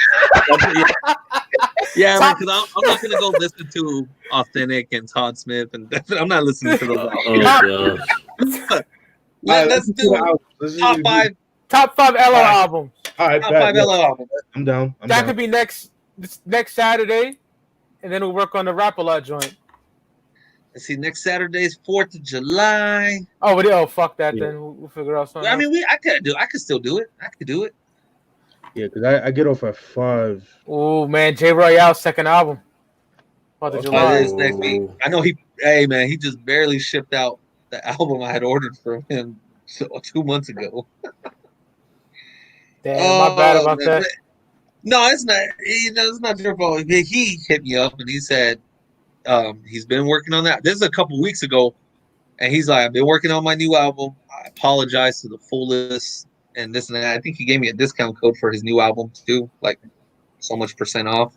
Yeah, because I'm not gonna go listen to Authentic and Todd Smith, and I'm not listening to those. Let's do top five LL albums. All right, top 5 LL albums. I'm down. That could be next Saturday, and then we'll work on the Rap-A-Lot joint. Let's see, next Saturday's 4th of July. Oh, fuck that. Then we'll figure out something. I mean, I could still do it. I could do it. Yeah, because I get off at 5. Oh man, J Royale's second album. 4th of July. Is next week. I know he just barely shipped out the album I had ordered from him 2 months ago. Damn, my bad about that. No, it's not. It's not your fault. He hit me up and he said he's been working on that. This is a couple weeks ago, and he's like, "I've been working on my new album. I apologize to the fullest and this and that." I think he gave me a discount code for his new album too, like so much % off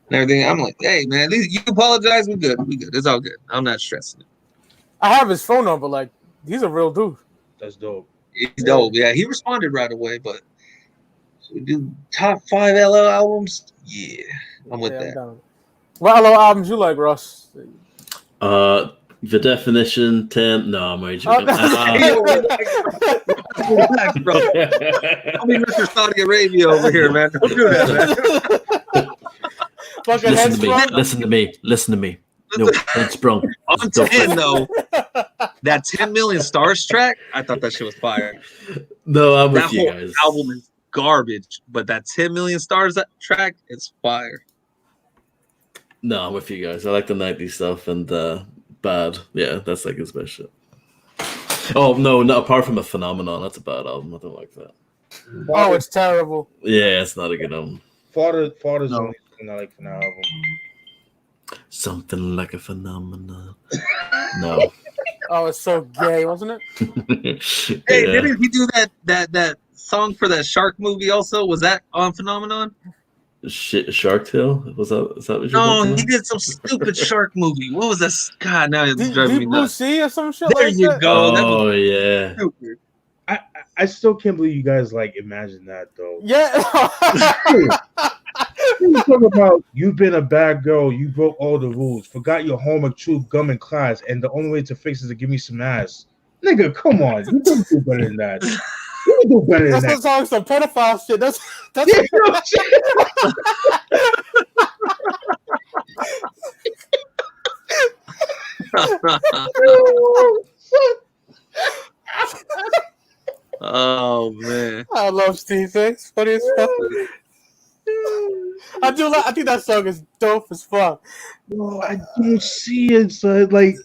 and everything. I'm like, "Hey man, you apologize. We're good. We good. It's all good. I'm not stressing it." I have his phone number. Like, he's a real dude. That's dope. He's dope. Yeah, he responded right away. But we do top 5 LL albums. Yeah, I'm with that. Down. What LL albums you like, Ross? The Definition 10. No, I'm way joking. Relax, bro. I'll be Mr. Saudi Arabia over here, man. Don't do that, man. Listen to me. No, Headsprung. On 10, though, that 10 Million Stars track, I thought that shit was fire. No, I'm with that you whole guys. album is garbage, but that 10 Million Stars track is fire. No, I'm with you guys. I like the 90s stuff and Bad. Yeah, that's like his best shit. Oh, no, apart from A Phenomenon. That's a bad album. I don't like that. Oh, it's terrible. Yeah, it's not a good album. Father's the only thing I like from that album. Something like a phenomenon. No. Oh, it's so gay, wasn't it? Hey, didn't he do that song for that shark movie also? Was that on Phenomenon? Shark Tale? Is that what you're No, thinking? he did some stupid shark movie. What was that? God, now it's driving me Deep Blue nuts. Sea or some shit There like you that? go. Oh, yeah. Stupid. I still can't believe you guys like imagine that though. Yeah. You talk about you've been a bad girl, you broke all the rules, forgot your homework, chewed gum in class, and the only way to fix it is to give me some ass. Nigga, come on, you can do better than that. You can do better than That's that. some pedophile shit. That's Yeah, no Oh man, I love Steve X. Funny as fuck. I think that song is dope as fuck. No, I don't see it, son. Like,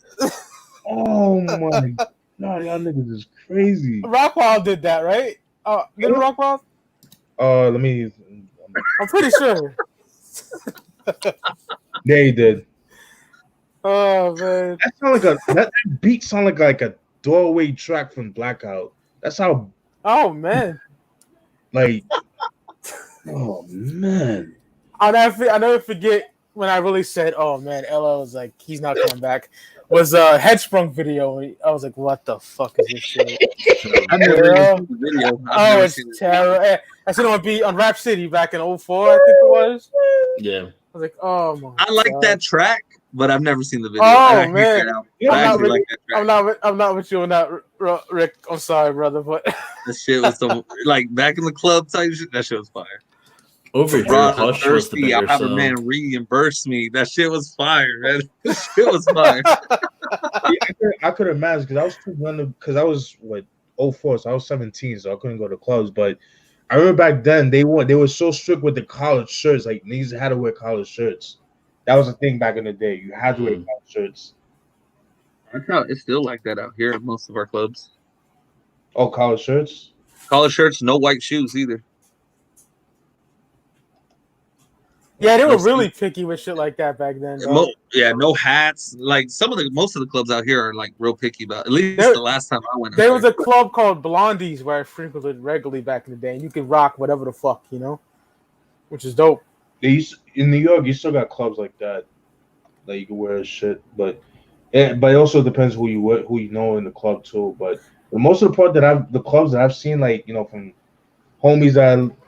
oh my god, y'all niggas is crazy. Rockwell did that, right? Did Rockwell? Let me. I'm pretty sure. Yeah, he did. Oh man, That sound like that beat sound like a doorway track from Blackout. That's how. oh man. Like, oh man. I'll never forget when I really said, "Oh man, LL was like, he's not coming back." Was a Headsprung video. I was like, "What the fuck is this shit?" I've never even seen the video. Oh, it's terrible. I seen it on Rap City back in 2004, I think it was. Yeah. I was like, "Oh my." I like God. that track, but I've never seen the video. Oh, I hate man. that album. Yeah, I I'm actually like that track. I'm not with you on that, Rick. I'm sorry, brother, but That shit was some like back in the club type shit. That shit was fire. Over here, Broad and Hush was the thirsty. I'll bigger have a song. man reimburse me. That shit was fire, man. That shit was fire. I could imagine because I was too young because I was 04, so I was 17, so I couldn't go to clubs. But I remember back then they were so strict with the collared shirts. Like niggas had to wear collared shirts. That was a thing back in the day. You had to wear collared shirts. That's how it's still like that out here at most of our clubs. Oh, collared shirts. Collar shirts, no white shoes either. yeah, they were really picky with shit like that back then. No hats. Like most of the clubs out here are like real picky about. At least the last time I went. There was a club called Blondies where I frequented regularly back in the day, and you could rock whatever the fuck, which is dope. In New York, you still got clubs like that you can wear shit, but it also depends who you know in the club too. But the most of the part the clubs that I've seen, from homies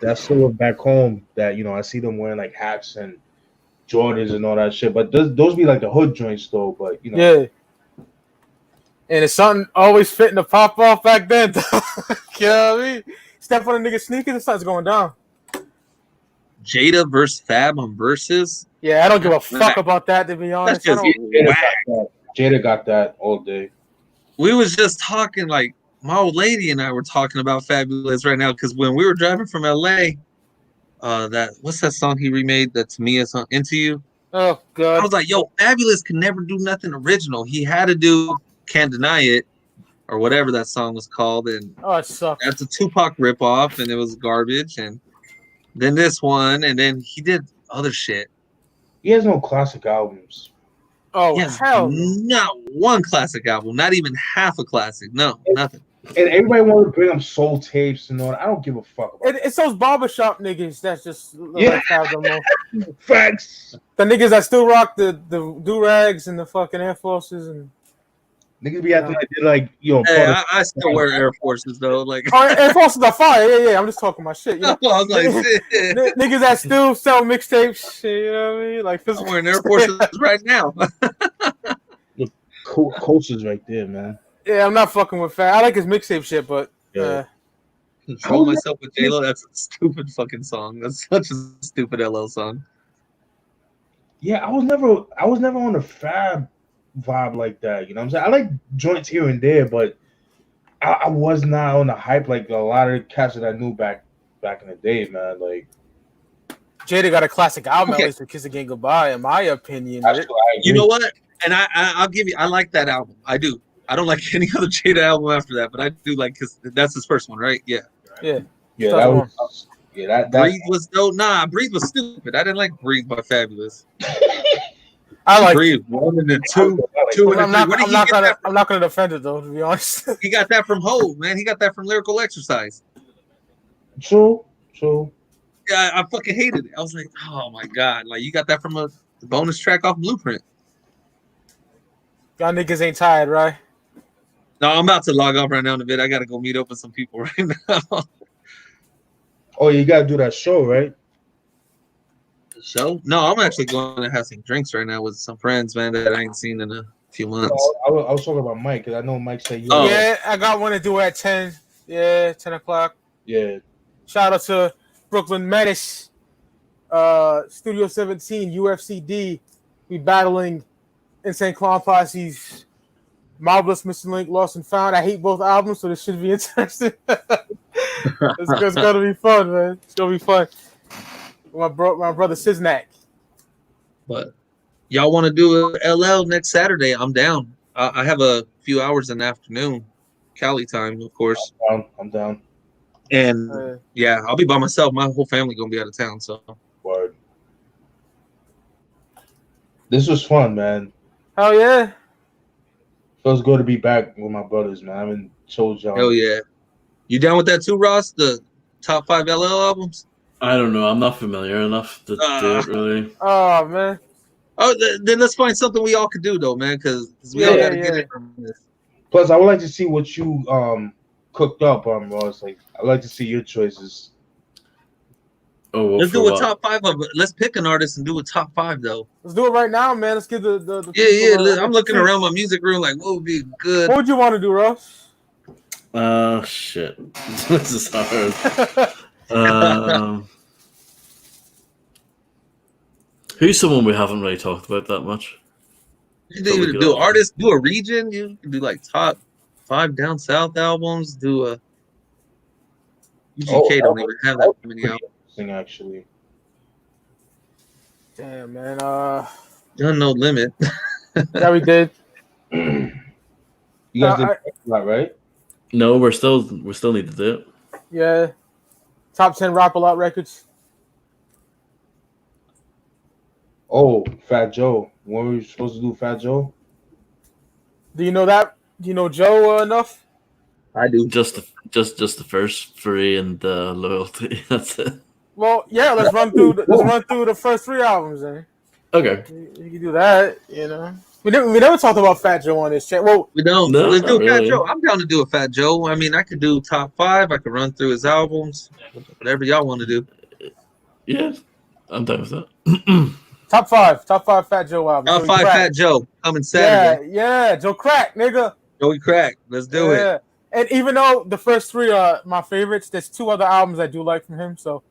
that still live back home, that I see them wearing like hats and Jordans and all that shit. But those be like the hood joints though. But yeah. And it's something always fitting to pop off back then. You know what I mean? Step on a nigga sneakers, and something's going down. Jada versus Fab on Versus. Yeah, I don't give a fuck about that, to be honest. That's just whack. Jada got that all day. We was just talking, like, my old lady and I were talking about Fabulous right now, because when we were driving from LA, what's that song he remade, that Tamia song, Into You? Oh, God. I was like, yo, Fabulous could never do nothing original. He had to do Can't Deny It, or whatever that song was called, and it sucks. that's a Tupac ripoff, and it was garbage, and then this one, and then he did other shit. He has no classic albums. Oh, Yes, hell no. not one classic album, not even half a classic. No, nothing. And everybody want to bring up soul tapes and all that. I don't give a fuck about It's those barbershop niggas that's just have them on. Facts. The niggas that still rock the do-rags and the fucking Air Forces and Niggas be acting like they're like, yo. Hey, I still wear Air Forces though. Like, Air Forces are fire. Yeah. I'm just talking my shit. You know, I was like, shit. niggas that still sell mixtapes. You know what I mean? Like, I'm wearing Air Forces right now. Coaches right there, man. Yeah, I'm not fucking with Fat. I like his mixtape shit, but Control Myself with J-Lo. That's a stupid fucking song. That's such a stupid LL song. Yeah, I was never on a Fab vibe like that. You know what I'm saying? I like joints here and there, but I was not on the hype like a lot of the cats that I knew back in the day, man. Like Jada got a classic album, at least with Kiss Again Goodbye, in my opinion. You know what? And I'll give you. I like that album. I do. I don't like any other Jada album after that, but I do like because that's his first one, right? Yeah. That was. Yeah, that Breathe was dope. Nah, Breathe was stupid. I didn't like Breathe by Fabulous. I like Breathe 1 and then 2, 2 and I'm not gonna defend it though, to be honest. He got that from Hov, man. He got that from Lyrical Exercise. True. Yeah, I fucking hated it. I was like, oh my god, like you got that from a bonus track off Blueprint. Y'all niggas ain't tired, right? No, I'm about to log off right now in a bit. I gotta go meet up with some people right now. Oh, you gotta do that show, right? Show? No, I'm actually going to have some drinks right now with some friends, man, that I ain't seen in a few months. I was talking about Mike because I know Mike said you. Oh. Yeah, I got one to do at 10. Yeah, 10 o'clock. Yeah. Shout out to Brooklyn Menace, Studio 17, UFCD. We battling Insane Clown Posse's Marvelous Missing Link, Lost and Found. I hate both albums, so this should be interesting. It's gonna be fun, man. It's gonna be fun. My brother Siznak. But y'all want to do a LL next Saturday? I'm down. I have a few hours in the afternoon, Cali time, of course. I'm down. And yeah, I'll be by myself. My whole family gonna be out of town. So word. This was fun, man. Hell yeah. Feels good to be back with my brothers, man. I haven't told y'all. Hell yeah. You down with that too, Ross? The top 5 LL albums? I don't know. I'm not familiar enough to do it, really. Oh, man. Oh, then let's find something we all could do, though, man, because we all got to get it from this. Plus, I would like to see what you cooked up, Ross. Like, I'd like to see your choices. Oh, well, let's do a top 5 of it. Let's pick an artist and do a top 5, though. Let's do it right now, man. Let's get the I'm looking around my music room like, what would be good? What would you want to do, Ross? Shit. This is hard. Who's someone we haven't really talked about that much? You can do artists, do a region. You can do like top 5 down south albums. Do a UGK don't even have that many albums. Actually, damn, man. Done No Limit. Yeah, we did. You guys did that, right? No, we still need to do it. Yeah. Top 10 Rap A Lot records. Oh, Fat Joe. When were we supposed to do Fat Joe? Do you know that? Do you know Joe enough? I do. Just the first 3 and Loyalty. That's it. Well, yeah. Let's run through the first 3 albums, then. Okay. You can do that. You know. We never talked about Fat Joe on this chat. Well, we don't. No, let's do really. Fat Joe. I'm down to do a Fat Joe. I mean, I could do top 5. I could run through his albums. Whatever y'all want to do. Yeah, I'm done with that. Top 5 Fat Joe albums. Top 5 Fat Joe coming Saturday. Yeah, Joe Crack, nigga. Joey Crack. Let's do it. And even though the first 3 are my favorites, there's 2 other albums I do like from him, so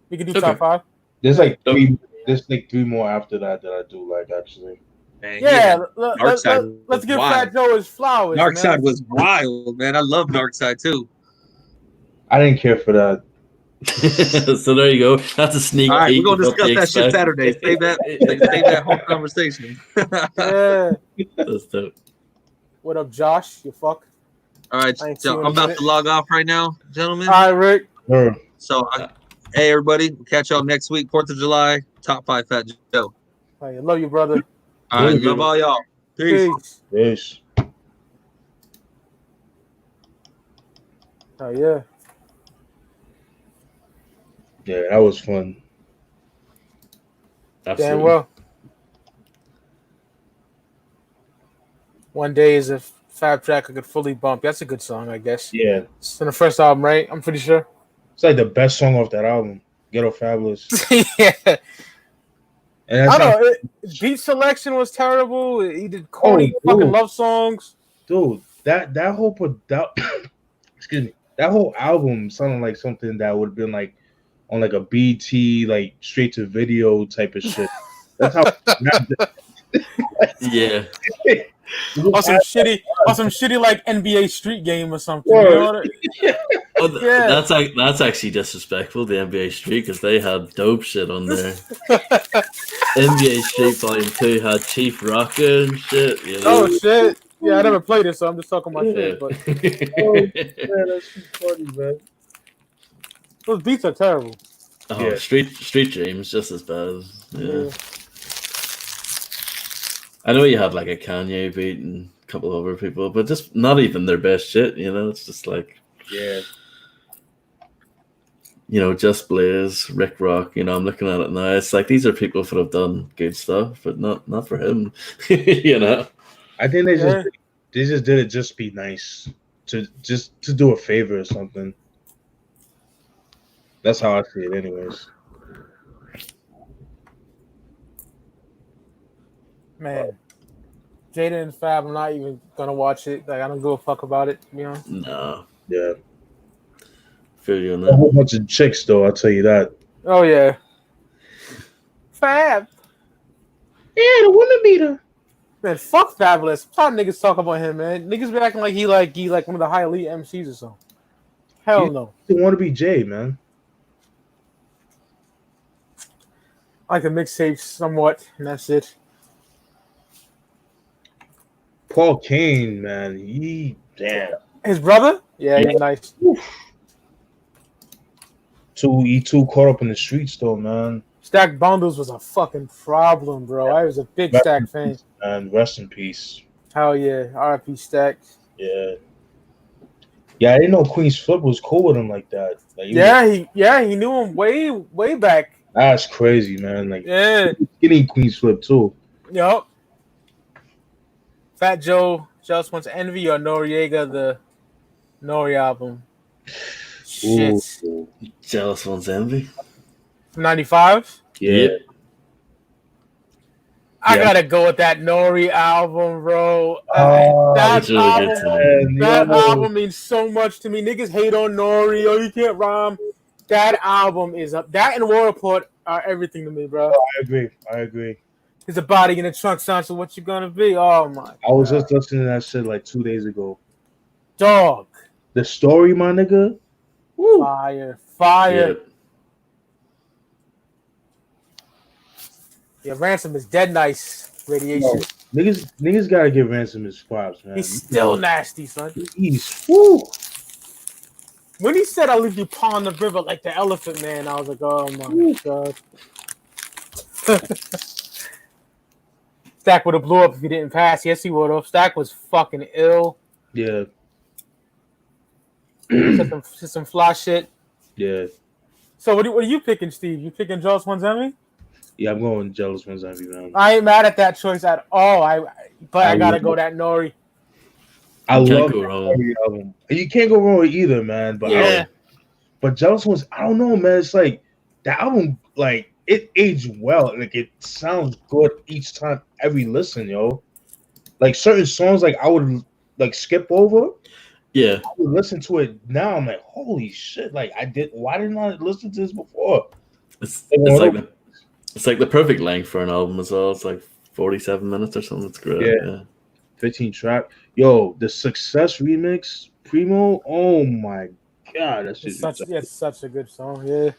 we can do top 5. There's like 3. There's like 3 more after that I do like actually. Man, let's give Fat Joe his flowers. Dark Side was wild, man. I love Dark Side too. I didn't care for that. So there you go. That's a sneak peek. All right, we're gonna discuss that shit Saturday. Save that whole conversation. Yeah. That's dope. What up, Josh? You fuck. All right, so I'm about to log off right now, gentlemen. All right, Rick. Sure. So, hey everybody, we'll catch y'all next week, 4th of July, top 5 Fat Joe. I love you, brother. All right, love all y'all. Peace. Peace. Oh yeah. Yeah, that was fun. Absolutely. Damn well. One day is a Fab track I could fully bump. That's a good song, I guess. Yeah, It's in the first album, right? I'm pretty sure. it's like the best song off that album, Ghetto Fabulous. Yeah. And that's I how, don't know. Beat selection was terrible. He did corny fucking love songs. dude, that whole excuse me, that whole album sounded like something that would have been like on like a BT like straight to video type of shit. That's how. Yeah. Or some shitty like NBA Street Game or something. You know Oh, Yeah. That's actually disrespectful, the NBA Street, because they had dope shit on there. NBA Street Volume 2 had Chief Rocker and shit. You know? Oh shit! Yeah, I never played it, so I'm just talking my shit. But Man, that's too funny, man. those beats are terrible. Oh, Yeah. Street Dreams just as bad. Yeah. I know you had like a Kanye beat and a couple other people, but just not even their best shit. You know, it's just like Just Blaze, Rick Rock. You know, I'm looking at it now. It's like these are people that have done good stuff, but not for him. You know, I think they just did it just be nice to do a favor or something. That's how I see it, anyways. Man, Jada and Fab, I'm not even gonna watch it. Like I don't give a fuck about it. To be honest. no. Yeah, Feel you on a that. whole bunch of chicks though. I'll tell you that. Oh yeah. Fab. Yeah, the woman beater. Man, fuck Fabulous. How niggas talk about him, man? Niggas be acting like he like one of the high elite MCs or something. Hell no. They want to be Jay, man. I like the mixtapes somewhat, and that's it. Paul Kane, man. Damn. His brother? Yeah, he's nice. He too caught up in the streets though, man. Stack Bundles was a fucking problem, bro. I was a big Stack fan. And rest in peace. Hell yeah. RIP Stack. Yeah. Yeah, I didn't know Queen's Flip was cool with him like that. Like, he knew him way back. That's crazy, man. Like, Yeah. getting Queen's Flip too. Yup. Fat Joe just wants Envy or Noriega, the Nori album. Shit. Ooh. Jealous One's Envy. From 95? Yeah. I gotta go with that Nori album, bro. It's really good to me. That album means so much to me. Niggas hate on Nori. Oh, you can't rhyme. That album is up. That and War Report are everything to me, bro. I agree. There's a body in the trunk sound, so what you gonna be? Oh my I was just listening to that shit like 2 days ago. dog. The story, my nigga. Woo. Fire. Yeah, Ransom is dead nice. Radiation. No, niggas gotta give Ransom his props, man. He's still nasty, son. He's woo. When he said I'll leave you pond the river like the elephant man, I was like, oh my god. Stack would have blew up if he didn't pass. Yes, he would have. Stack was fucking ill. Yeah. some fly shit. Yeah. So what are you picking, Steve? You picking Jealous One's Envy? Yeah, I'm going Jealous One's Envy, man. I ain't mad at that choice at all. I gotta go that Nori. I love the Nori album. You can't go wrong with either, man. But yeah. But Jealous Ones, I don't know, man. It's like the album, like it aged well. Like it sounds good each time, every listen, yo. Like certain songs, like I would like skip over. Yeah. I would listen to it now. I'm like, holy shit! Like why didn't I listen to this before? It's like the perfect length for an album as well. It's like 47 minutes or something. It's great. Yeah. 15 track. Yo, the Success remix, Primo. Oh my god, that's just such a good song. Yeah.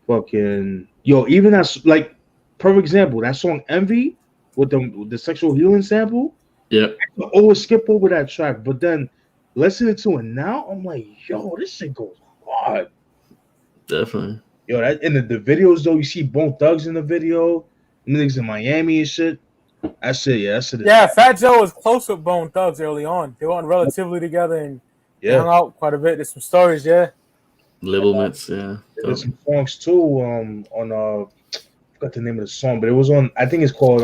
Fucking yo, even that's like perfect example. That song Envy with the sexual healing sample. Yeah. I always skip over that track, but then listening to it now, I'm like, yo, this shit goes hard. Definitely. Yo, that in the videos though, you see Bone Thugs in the video, niggas in Miami and shit. That shit, that shit. Yeah, Fat Joe was close with Bone Thugs early on. They went relatively together and hung out quite a bit. There's some stories, Label mates, yeah. There's some songs too. On I forgot the name of the song, but it was on. I think it's called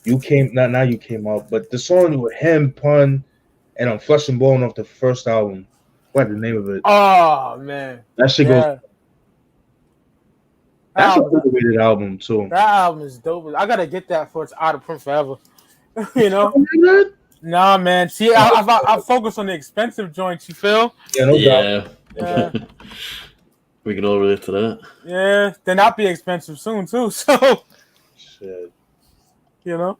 You came now you came out, but the song with him, Pun, and Flesh and Bone off the first album. What the name of it? Oh man, That shit goes. yeah. That's an Album, underrated album too. that album is dope. I gotta get that for it's out of print forever. You know? Nah, man. See, I focus on the expensive joints. You feel? Yeah, no doubt. Yeah. We can all relate to that. Yeah. Then that'll be expensive soon too. So, Shit. you know.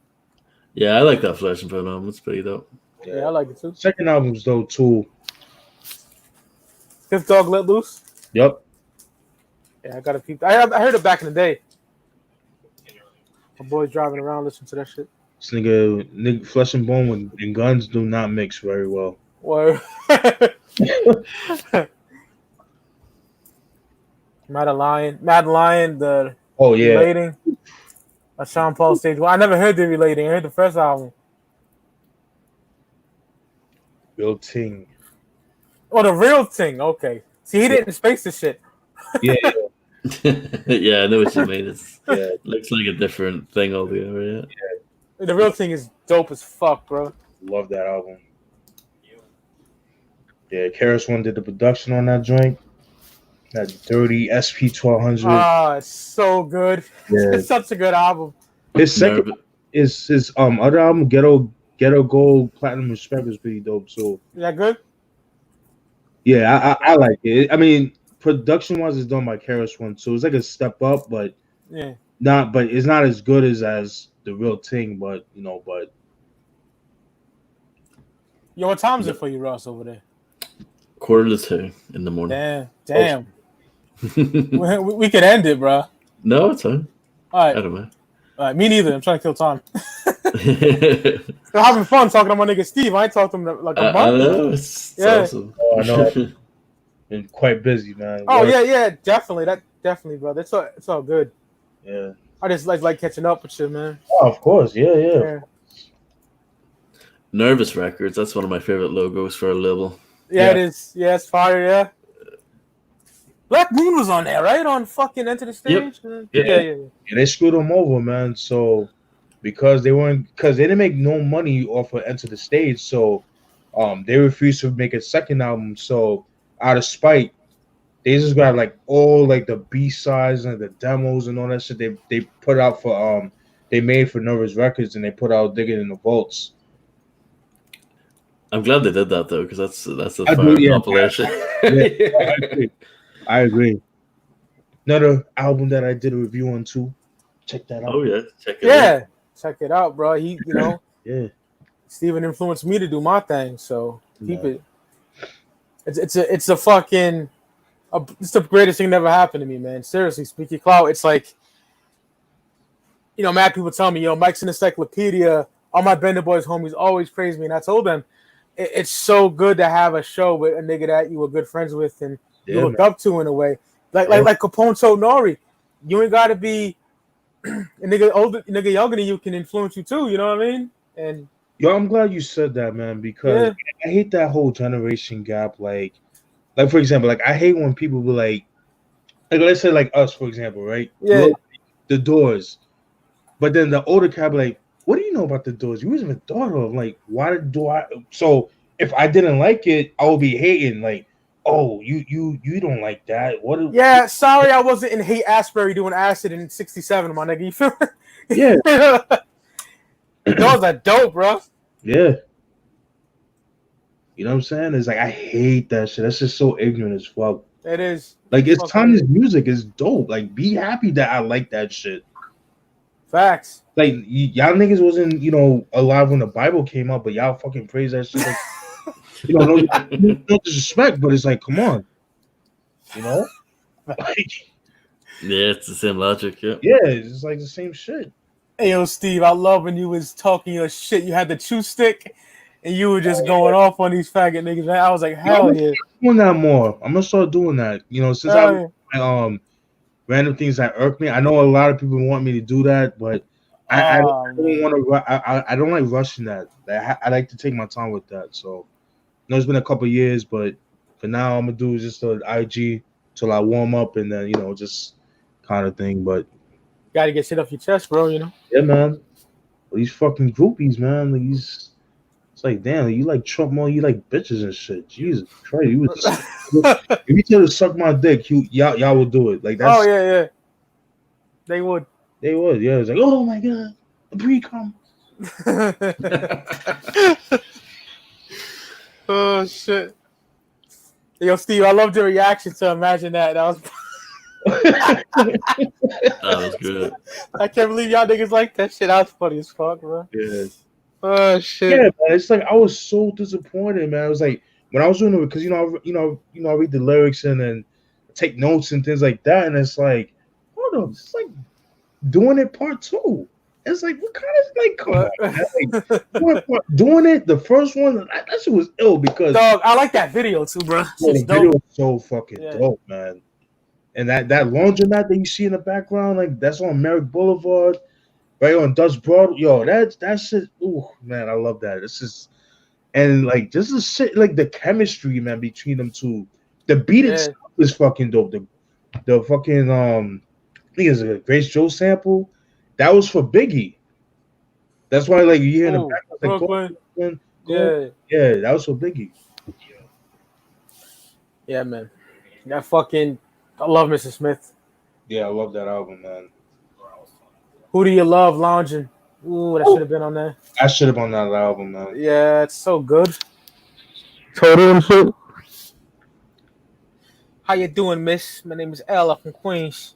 Yeah, I like that Flesh and Bone album. It's pretty dope. Yeah, I like it too. Second album's though too. Fifth Dog Let Loose. Yep. Yeah, I got to peep. I heard it back in the day. My boys driving around listening to that shit. This nigga Flesh and Bone and guns do not mix very well. Or Mad Lion, the relating. A Sean Paul stage. Well, I never heard the relating. I heard the first album. Real Ting. Oh, the real thing. Okay. See, he didn't space the shit. Yeah. Yeah, I know what you mean. It looks like a different thing altogether. Yeah. The real thing is dope as fuck, bro. Love that album. Yeah, Karis One did the production on that joint. That dirty SP1200. Ah, it's so good. Yeah. It's such a good album. His second his other album, Ghetto Gold Platinum Respect, was pretty dope. So Is that good? yeah, I like it. I mean, production wise, it's done by Karis One, so it's like a step up, but Yeah. but it's not as good as the real thing. But Yo, what time is it for you, Ross, over there? 1:45 in the morning. Damn. we could end it, bro. No, it's fine. All right. I don't mind. All right, me neither. I'm trying to kill time. Still having fun talking to my nigga Steve. I ain't talked to him like a month. I know. It's awesome. Oh, I know. Been quite busy, man. Oh yeah, definitely. Definitely, brother. It's all good. Yeah. I just like catching up with you, man. Oh, of course. Yeah. Nervous Records. That's one of my favorite logos for a label. Yeah, it is. Yeah, it's fire. Yeah. Black Moon was on there, right? On fucking Enter the Stage. Yep. Yeah. And they screwed them over, man. So because they didn't make no money off of Enter the Stage, so they refused to make a second album. So out of spite, they just grabbed like all like the B-sides and the demos and all that shit. They put out for they made for Nervous Records, and they put out Digging in the Vaults. I'm glad they did that though, because that's a fire compilation. I agree. Another album that I did a review on too. Check that out. Oh yeah, check it out. Check it out, bro. He, Yeah. Steven influenced me to do my thing, so keep it. It's a fucking. It's the greatest thing that ever happened to me, man. Seriously, speaking Clout, it's like, mad people tell me, Mike's an encyclopedia. All my Bender Boys homies always praise me, and I told them, it's so good to have a show with a nigga that you were good friends with and you look up to in a way. Like Capone told Nori, you ain't gotta be a nigga younger than you can influence you too, you know what I mean? And I'm glad you said that, man, because I hate that whole generation gap. Like for example, like I hate when people be like let's say like us, for example, right? Yeah. The Doors. But then the older cat be like, what do you know about the Doors? You wasn't even thought of. Like, why do I? So if I didn't like it, I would be hating. Like, oh, you don't like that. What? Yeah, sorry, I wasn't in Hate Asbury doing acid in '67, my nigga. You feel me? Yeah. Those are dope, bro. Yeah. You know what I'm saying? It's like I hate that shit. That's just so ignorant as fuck. It is. Like it's Timeless music is dope. Like be happy that I like that shit. Facts. Like y'all niggas wasn't, alive when the Bible came out, but y'all fucking praise that shit. Like, no disrespect, but it's like, come on, like, yeah, it's the same logic. Yeah, it's like the same shit. Hey, yo, Steve, I love when you was talking your shit. You had the chew stick, and you were just going off on these faggot niggas. Man. I was like, hell yeah. Doing that more. I'm gonna start doing that. Since I random things that irk me. I know a lot of people want me to do that, but I don't want to. I don't like rushing that. I like to take my time with that. So, it's been a couple of years, but for now, I'm gonna do just an IG till I warm up, and then just kind of thing. But gotta get shit off your chest, bro. Yeah, man. these fucking groupies, man. Like, it's like, damn, you like Trump more, you like bitches and shit. Jesus Christ, you was just, if you tell to suck my dick, y'all will do it. Like that's Oh yeah. They would. They would, yeah. It's like, oh my god, a pre-com. Oh shit. Yo, Steve, I loved your reaction to imagine that. That was good. I can't believe y'all niggas like that shit. That was funny as fuck, bro. Yeah. Oh shit. Yeah, man. It's like I was so disappointed, man. I was like, when I was doing it, because I read the lyrics and then take notes and things like that, and it's like, hold on, it's like doing it part 2. It's like, what kind of like, come on, man. Like, doing it, the first one, that shit was ill because dog, I like that video too, bro. Yeah, the video was so fucking dope, man. And that laundromat that you see in the background, like that's on Merrick Boulevard, right on Dutch Broad. Yo, that shit. Ooh, man, I love that. This is, and like this is shit. Like the chemistry, man, between them two. The beat itself is fucking dope. The fucking I think it's a Grace Joe sample. That was for Biggie. That's why, like, you hear in the background, like, yeah, that was for Biggie. Yeah, man. That fucking, I love Mr. Smith. Yeah, I love that album, man. Who Do You Love Lounging? Ooh, that should have been on there. I should have on that album, man. Yeah, it's so good. Total and shit. How you doing, miss? My name is Ella from Queens.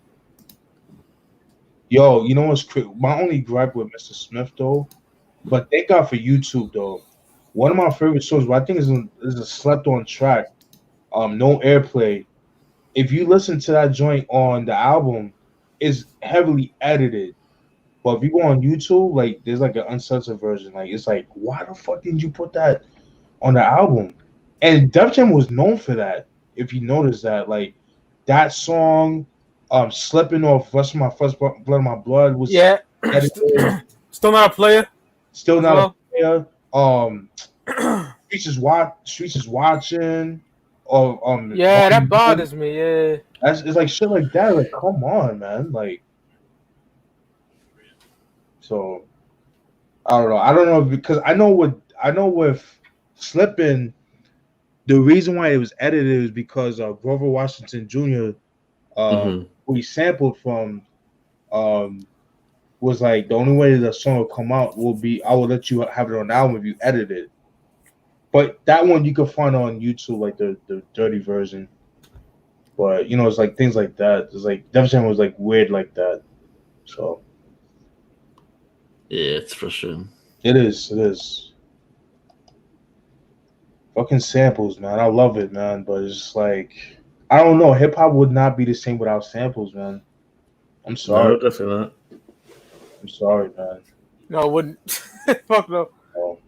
Yo, you know what's crazy? My only gripe with Mr. Smith, though, but thank God for YouTube, though. One of my favorite songs, but I think is a slept-on track, No Airplay. If you listen to that joint on the album, it's heavily edited. But if you go on YouTube, like, there's like an uncensored version. Like, it's like, why the fuck didn't you put that on the album? And Def Jam was known for that. If you notice that, like, that song, Slipping Off Rest of My First Blood of My Blood was edited. Still not a player. Still not a player. Streets is watching. Yeah, that bothers me. Yeah, it's like shit like that. Like, come on, man. Like, so I don't know because I know with Slippin', the reason why it was edited is because Grover Washington Jr. Who he sampled from, was like, the only way the song will come out will be I will let you have it on the album if you edit it. But that one you can find on YouTube, like the dirty version. But you know, it's like things like that. It's like Def Jam was like weird like that. So yeah, it's frustrating. It is. Fucking samples, man. I love it, man. But it's just like, I don't know. Hip hop would not be the same without samples, man. I'm sorry. No, definitely not. I'm sorry, man. No, it wouldn't. Fuck no. Oh.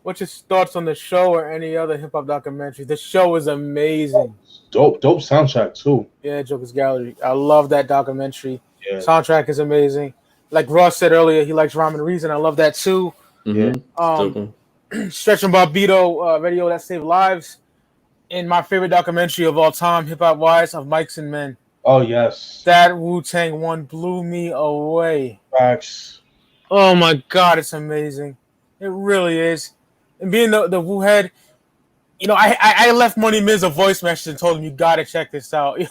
What's your thoughts on the show or any other hip hop documentary? The show is amazing. Dope soundtrack too. Yeah, Joker's Gallery. I love that documentary. Yeah. Soundtrack is amazing. Like Ross said earlier, he likes Rhyme and Reason. I love that too. Yeah. Stretch and Barbito, Radio That Saved Lives. And my favorite documentary of all time, hip hop wise, of Mics and Men. Oh yes. That Wu-Tang one blew me away. Facts. Oh my god, it's amazing. It really is. And being the Wu head, you know, I left Money Miz a voice message and told him you gotta check this out.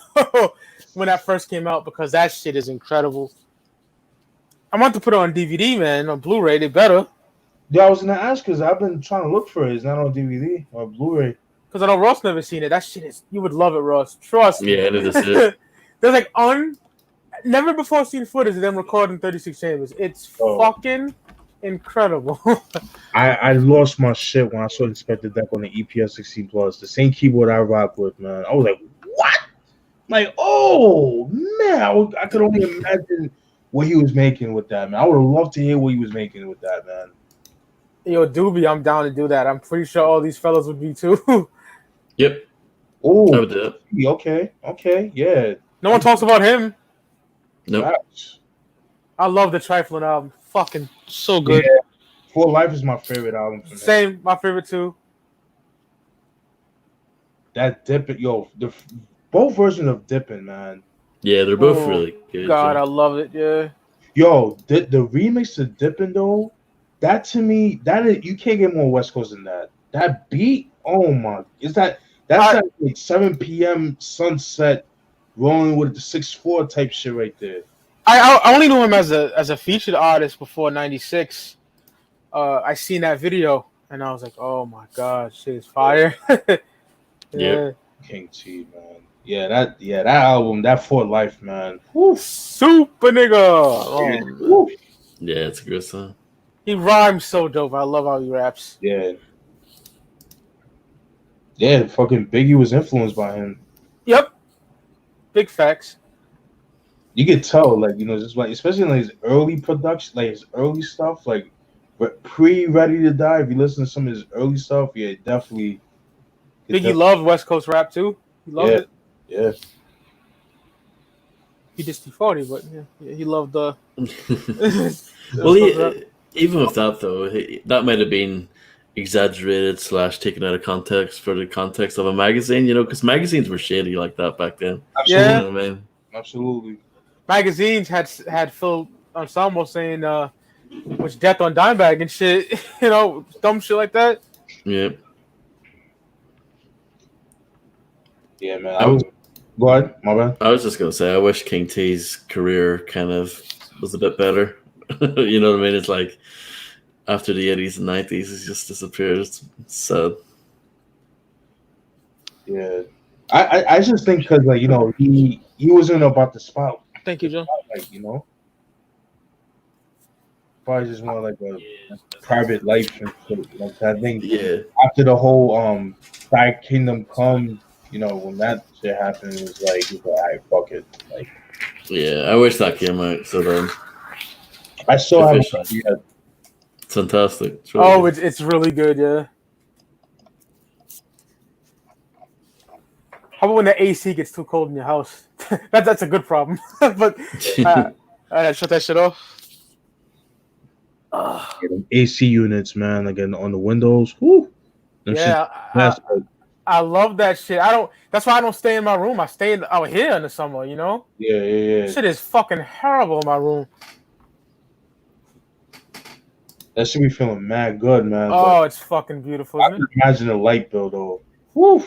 When that first came out, because that shit is incredible. I want to put it on DVD, man, on Blu-ray. They better. Yeah, I was gonna ask because I've been trying to look for it. It's not on DVD or Blu-ray. Because I know Ross never seen it. That shit is, you would love it, Ross. Trust me. Yeah, it is it. There's like never before seen footage of them recording 36 chambers. It's fucking incredible. I lost my shit when I saw Inspector Deck on the EPS 16 Plus. The same keyboard I rock with, man. I was like, what? Like, oh man, I could only imagine what he was making with that, man. I would have loved to hear what he was making with that, man. Yo, Doobie, I'm down to do that. I'm pretty sure all these fellas would be too. Yep. Oh, I would do it. Okay, yeah. No one talks about him. Nope. Facts. I love the Trifling album. Fucking so good. Yeah. For Life is my favorite album. Same, my favorite too. That Dippin', both versions of Dippin', man. Yeah, they're both really good. God, I love it. Yeah. Yo, the remix to Dippin' though, that to me, that is, you can't get more West Coast than that. That beat, oh my, that's that like 7 p.m. sunset rolling with the 6-4 type shit right there. I only knew him as a featured artist before '96. I seen that video and I was like, oh my god, shit is fire. Yeah. King T, man. That album, that For Life, man. Woo. Super nigga. Oh, yeah, it's a good song. He rhymes so dope. I love how he raps. Yeah, fucking Biggie was influenced by him. Yep. Big facts. You could tell, like, you know, just like, especially in like his early production, like his early stuff, like pre-Ready to Die. If you listen to some of his early stuff, yeah, definitely. Biggie loved West Coast rap too. He loved it. Yeah. He just T40, but yeah, he loved the. Well, even with that though, that might have been exaggerated / taken out of context for the context of a magazine, you know, because magazines were shady like that back then. Absolutely. Yeah, you know what I mean? Absolutely. Magazines had Phil Ensemble saying which death on Dimebag and shit, you know, dumb shit like that. Yeah. Yeah, man. Go ahead, my bad. I was just gonna say, I wish King T's career kind of was a bit better. You know what I mean? It's like after the 80s and 90s, he's just disappeared. It's sad. Yeah, I just think because, like, you know, he wasn't about the spot. Thank you, Joe. Like, you know, probably just more like a private life and shit. Like, I think after the whole Side Kingdom Come, you know, when that shit happened, it was like, all right, fuck it. Like, yeah, I wish that came out. So then, I still haven't. It's fantastic. It's really good. It's really good. Yeah. How about when the AC gets too cold in your house? that's a good problem. But I shut that shit off. AC units, man, like on the windows. Whoo. Yeah, I love that shit. That's why I don't stay in my room. I stay out here in the summer, you know? Yeah. Shit is fucking horrible in my room. That should be feeling mad good, man. Oh, it's fucking beautiful. I can imagine the light bill, though. Woo.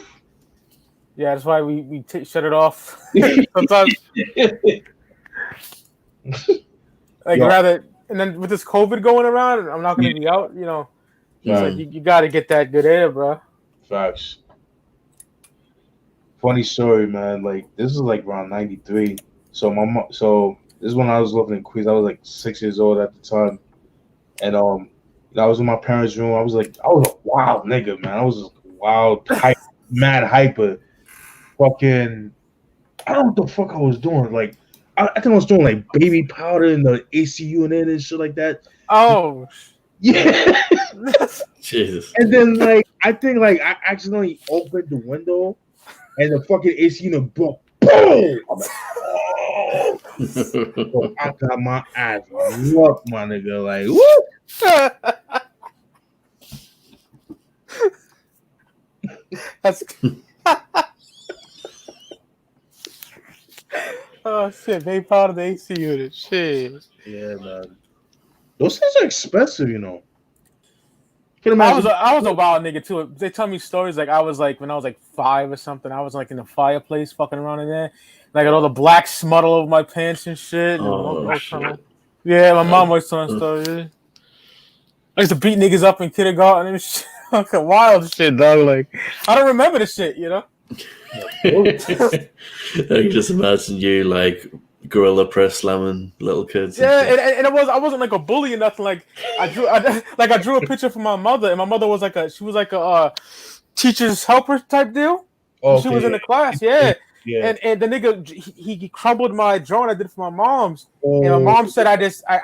Yeah, that's why we shut it off sometimes. Like, rather, and then with this COVID going around, I'm not going to be out, you know. Like, you got to get that good air, bro. Facts. Funny story, man. Like, this is like around 93. So this is when I was living in Queens. I was like 6 years old at the time. And I was in my parents' room. I was a wild nigga, man. I was a wild, mad hyper. Fucking, I don't know what the fuck I was doing. Like, I think I was doing like baby powder in the AC unit and shit like that. Oh, yeah. Jesus. And then like I think like I accidentally opened the window, and the fucking AC unit broke. Boom! I'm like, oh. So I got my ass whooped, my nigga. Like, woo! That's. Oh shit! They part of the AC unit. Shit. Yeah, man. Those things are expensive, you know. I was a wild nigga too. They tell me stories like I was like when I was like 5 or something. I was like in the fireplace fucking around in there. Like all the black smuttle over my pants and shit. Yeah, my mom always telling stories. I used to beat niggas up in kindergarten and shit. Fucking wild shit, dog. Like I don't remember the shit, you know. I can just imagine you like gorilla press slamming little kids. Yeah, and I wasn't like a bully or nothing. Like I drew a picture for my mother, and my mother was like a teacher's helper type deal. Okay. She was in the class, yeah. And the nigga he crumbled my drawing I did for my mom's, and my mom said I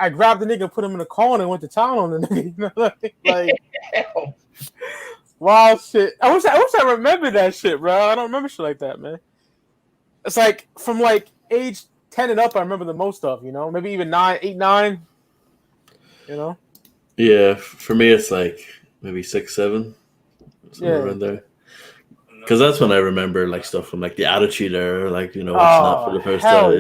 grabbed the nigga, put him in a corner, and went to town on the nigga. You know, like wild shit. I wish I remember that shit, bro. I don't remember shit like that, man. It's like from like age 10 and up, I remember the most of, you know, maybe even 8, 9, you know. Yeah, for me it's like maybe 6, 7, somewhere around there. Because that's when I remember like stuff from like the Attitude Era, like, you know, watching that for the first time.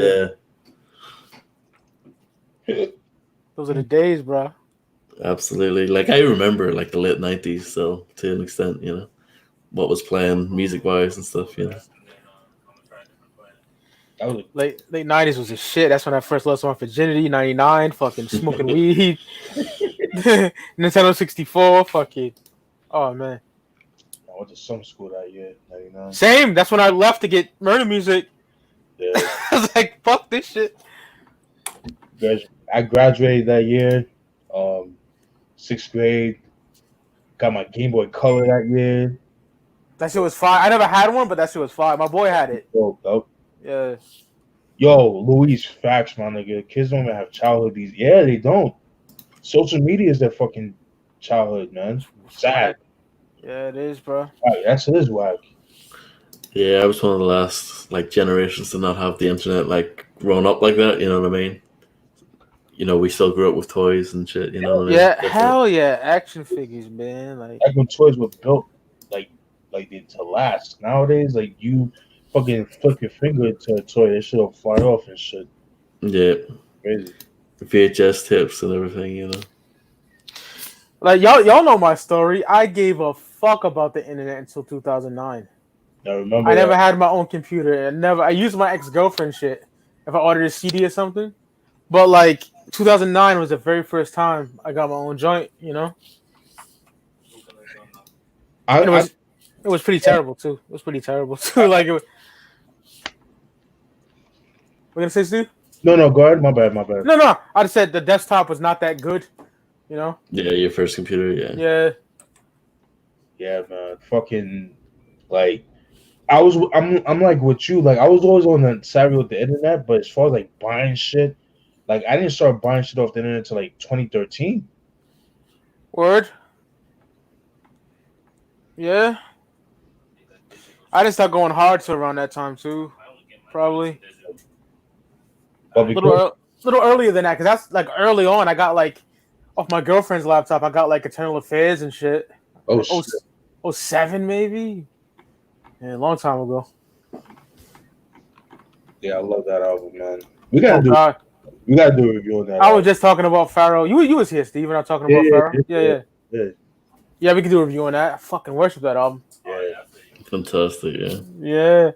Those are the days, bro. Absolutely. Like I remember like the late 90s still to an extent, you know, what was playing music wise and stuff, you know. Late 90s was a shit. That's when I first lost my virginity. 99, fucking smoking weed. Nintendo 64, fucking. Oh man. I went to summer school that year, 99. Same. That's when I left to get murder music. Yeah. I was like, fuck this shit. I graduated that year, 6th grade. Got my Game Boy Color that year. That shit was fire. I never had one, but that shit was fire. My boy had it. Yeah. Yo, Louise, facts, my nigga. Kids don't even have childhood. Yeah, they don't. Social media is their fucking childhood, man. Sad. Yeah, it is, bro. That shit is whack. Yeah, I was one of the last like generations to not have the internet like grown up like that. You know what I mean? You know, we still grew up with toys and shit. You know what I mean? Yeah, hell yeah, action figures, man. Like when toys were built, like they to last. Nowadays, like you fucking flip your finger to a toy, that shit'll fly off and shit. Yeah, crazy. VHS tips and everything, you know. Like y'all know my story. I gave a fuck about the internet until 2009. I remember. I never had my own computer. I used my ex-girlfriend shit if I ordered a CD or something. But like 2009 was the very first time I got my own joint. You know. It was pretty terrible too. It was pretty terrible too. Like it was. We're gonna say, Steve? No, go ahead. My bad. No. I just said the desktop was not that good. You know? Yeah, your first computer, yeah. Yeah. Yeah, man. Fucking like I'm like with you. Like I was always on the savvy with the internet, but as far as like buying shit, like I didn't start buying shit off the internet until like 2013. Word. Yeah. I just started going hard to around that time too. Probably. But little earlier than that, because that's like early on. I got like off my girlfriend's laptop. I got like Eternal Affairs and shit. Oh shit. 07 maybe. Yeah, a long time ago. Yeah, I love that album, man. We gotta do a review on that. I was just talking about Pharaoh. You was here, Steve, and I'm talking about Pharaoh. Yeah, we can do a review on that. I fucking worship that album. Yeah. Fantastic, yeah. Yeah.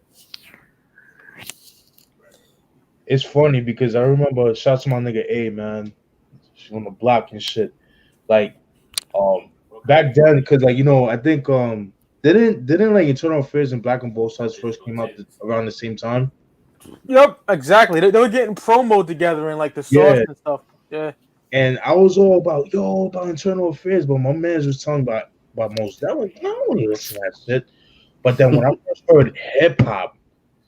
It's funny because I remember shots to my nigga A, man. She's on the block and shit. Like, back then, because like, you know, I think didn't like Eternal Affairs and Black on Both Sides first came out around the same time? Yep, exactly. They were getting promo together and like the sauce and stuff. Yeah. And I was all about Eternal Affairs, but my man was telling me about most. That was not only listen to that shit. But then when I first heard hip hop,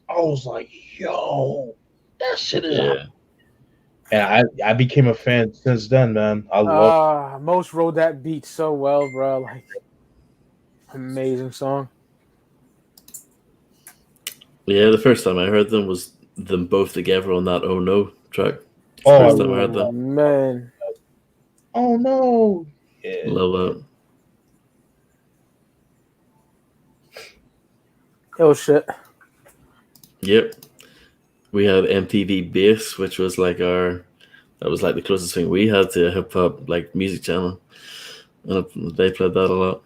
I was like, yo, that shit is and I became a fan since then, man. I love Most rode that beat so well, bro. Like amazing song. Yeah, the first time I heard them was them both together on that Oh No track. First time I heard them. Man. Oh no. Yeah. Love that. Oh shit. Yep. We had MTV Bass, which was like that was like the closest thing we had to a hip hop like music channel. And they played that a lot.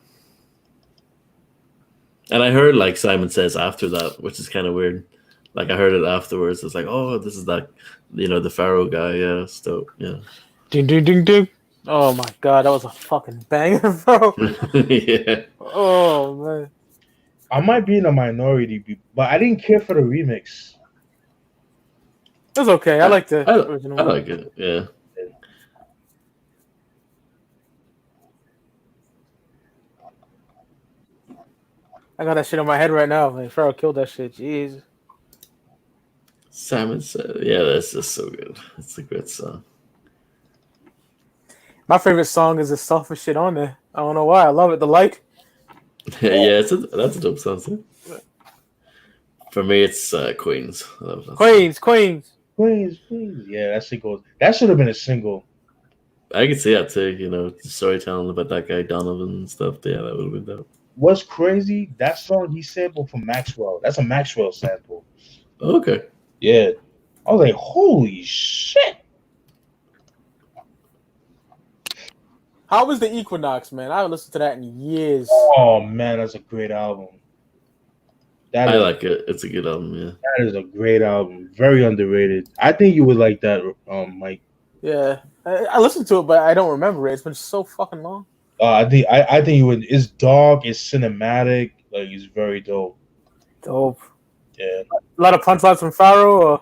And I heard like Simon Says after that, which is kind of weird. Like I heard it afterwards. It's like, oh, this is that, you know, the Pharaoh guy. Yeah, it's dope. Yeah. Ding ding ding ding. Oh my god, that was a fucking banger, bro. Yeah. Oh man. I might be in a minority, but I didn't care for the remix. It was okay. I like the original. I like it. Yeah. I got that shit in my head right now. Like Pharaoh killed that shit. Jeez. Simon Said, yeah, that's just so good. It's a good song. My favorite song is the softest shit on there. I don't know why. I love it. The Light. Yeah, that's a dope song too. For me, it's Queens. I love that Queens. Yeah, that single. That should have been a single. I could see that too. You know, storytelling about that guy Donovan and stuff. Yeah, that would have been dope. What's crazy? That song he sampled from Maxwell. That's a Maxwell sample. Okay. Yeah, I was like, holy shit. How was the Equinox, man? I haven't listened to that in years. Oh man, that's a great album. I like it. It's a good album. Yeah, that is a great album. Very underrated. I think you would like that, Mike. Yeah, I listened to it, but I don't remember it. It's been so fucking long. I think you would. It's dark. It's cinematic. Like it's very dope. Dope. Yeah. A lot of punchlines from Pharaoh. Or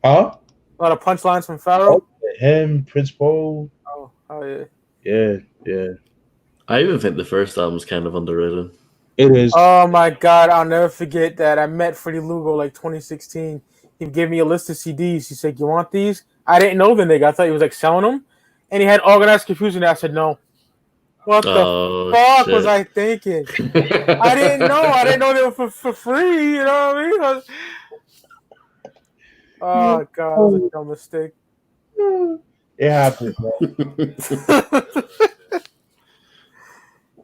Huh? A lot of punchlines from Pharaoh. Him, Prince Paul. Oh yeah. Yeah, yeah. I even think the first album's kind of underrated. It is. Oh my god, I'll never forget that. I met Freddie Lugo like 2016. He gave me a list of CDs. He said, "You want these?" I didn't know the nigga. I thought he was like selling them, and he had Organized Confusion. I said, "No." What the fuck was I thinking? I didn't know. I didn't know they were for free. You know what I mean? Oh god, that was a dumb mistake. It happens, man.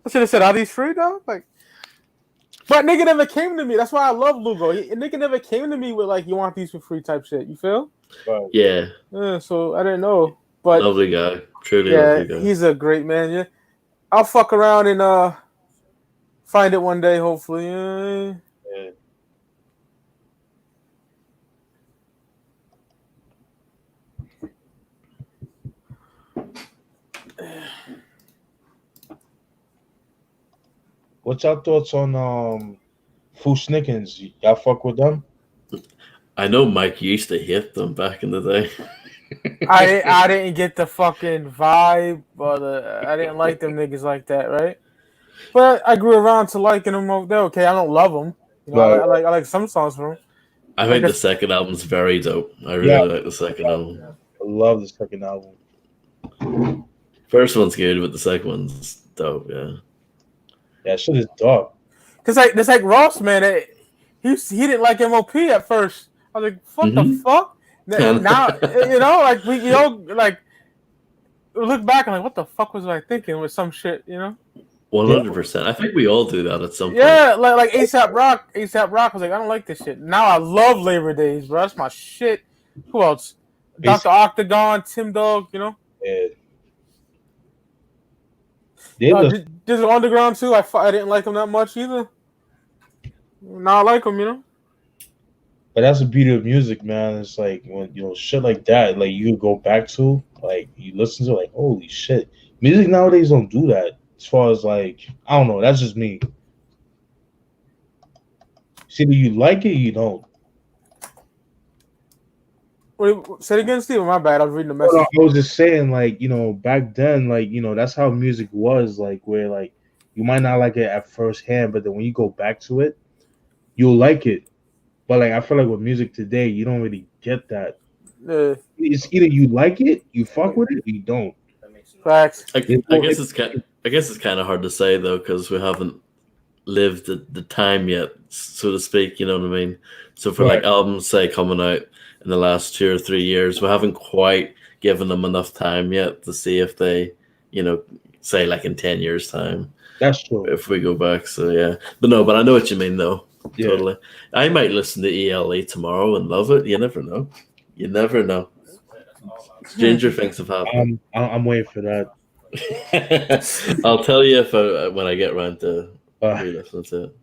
I should have said, "Are these free, dog?" Like, but nigga never came to me. That's why I love Lugo. Nigga never came to me with like, "You want these for free?" type shit. You feel? Right. Yeah. So I didn't know, but lovely guy, truly yeah, lovely guy. He's a great man. Yeah, I'll fuck around and find it one day, hopefully. Yeah. What's your thoughts on Fushnikins? Y'all fuck with them? I know Mike used to hate them back in the day. I didn't get the fucking vibe, but I didn't like them niggas like that, right? But I grew around to liking them. They're okay. I don't love them. You know, Right. I like some songs from them. I think the second album's very dope. I really like the second album. I love the second album. First one's good, but the second one's dope. Yeah. Yeah, shit is dark. Cause it's like Ross, man. He didn't like MOP at first. I was like, "What the fuck?" Now you know, like like look back and like, what the fuck was I thinking with some shit, you know? 100%. I think we all do that at some point. Yeah, like ASAP Rock. ASAP Rock was like, I don't like this shit. Now I love Labor Days, bro. That's my shit. Who else? Dr. Octagon, Tim Dog, you know? Yeah. Digital Underground too. I didn't like him that much either. Now I like him, you know. But that's the beauty of music, man. It's like when shit like that, like you go back to, like you listen to, like holy shit. Music nowadays don't do that. As far as like, I don't know. That's just me. See, do you like it? Or you don't. Wait, say it again, Steve. My bad. I was reading the message. I was just saying, like back then, like that's how music was. Like where like you might not like it at first hand, but then when you go back to it, you'll like it. But like I feel like with music today, you don't really get that. It's either you like it, you fuck with it, or you don't. Facts. I guess it's kind of hard to say though, because we haven't lived the time yet, so to speak. You know what I mean? So for like albums say coming out in the last 2 or 3 years, we haven't quite given them enough time yet to see if they, say like in 10 years time. That's true. If we go back, so yeah, but I know what you mean though. Yeah. Totally. I might listen to ELE tomorrow and love it. You never know. You never know. Stranger things have happened. I'm waiting for that. I'll tell you when I get around to re-listening to it.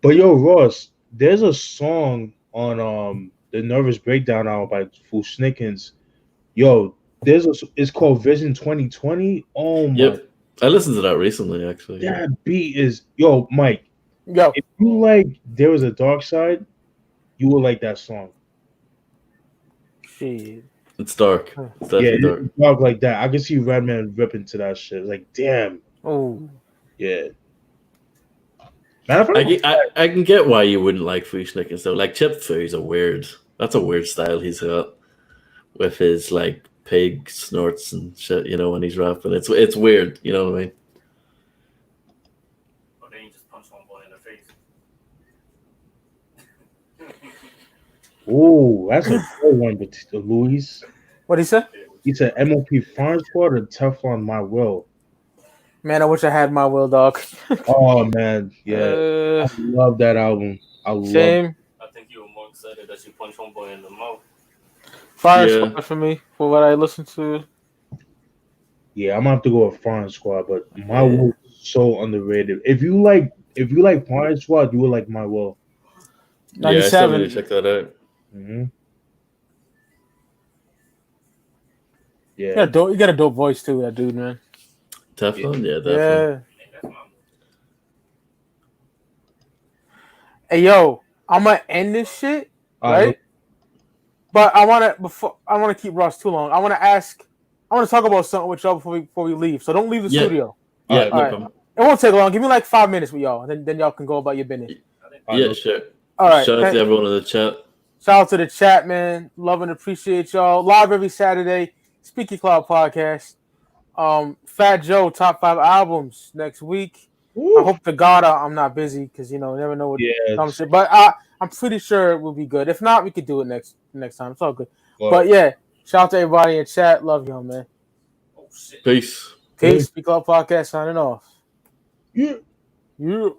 But yo, Ross, there's a song on the Nervous Breakdown album by Fushnikins. Yo, it's called Vision 2020. Oh my! Yep. I listened to that recently, actually. That beat is Mike. Yo, if you like There Was a Dark Side, you will like that song. Shit. It's dark. It's definitely dark. It's dark like that. I can see Redman ripping to that shit. It's like, damn. Oh. Yeah. I can get why you wouldn't like Fushnikins though. Like Chip Foo's that's a weird style he's got with his like pig snorts and shit, when he's rapping. It's weird, you know what I mean? Oh, that's a good one, but Luis. What'd he say? He said MOP Farm Squad or Teflon My Will. Man, I wish I had My Will, dog. Oh man, yeah. I love that album. Same. I think you were more excited that you punched Homeboy in the mouth. Fire Squad for me, for what I listened to. Yeah, I'm gonna have to go with Firing Squad, but My Yeah. Will is so underrated. If you like Firing Squad, you will like My Will. Yeah, I still need 97. to check that out. Mm-hmm. Yeah, Yeah. you got a dope voice too, that dude, man. Teflon, yeah, definitely. Yeah. Hey, yo, I'm gonna end this shit, right? But I wanna keep Ross too long. I wanna talk about something with y'all before we leave. So don't leave the Yeah. studio. Yeah, All no right. problem. It won't take long. Give me like 5 minutes with y'all, and then y'all can go about your business. Yeah, sure. All right. Shout out to everyone in the chat. Shout out to the chat, man. Love and appreciate y'all. Live every Saturday. Speaky Cloud podcast. Fat Joe top 5 albums next week. I hope to God I'm not busy because you never know what comes. But I'm pretty sure it will be good. If not, we could do it next time. It's all good. But yeah, shout out to everybody in chat. Love y'all, man. Peace. Peace. Speak Cloud podcast signing off. Yeah. Yeah.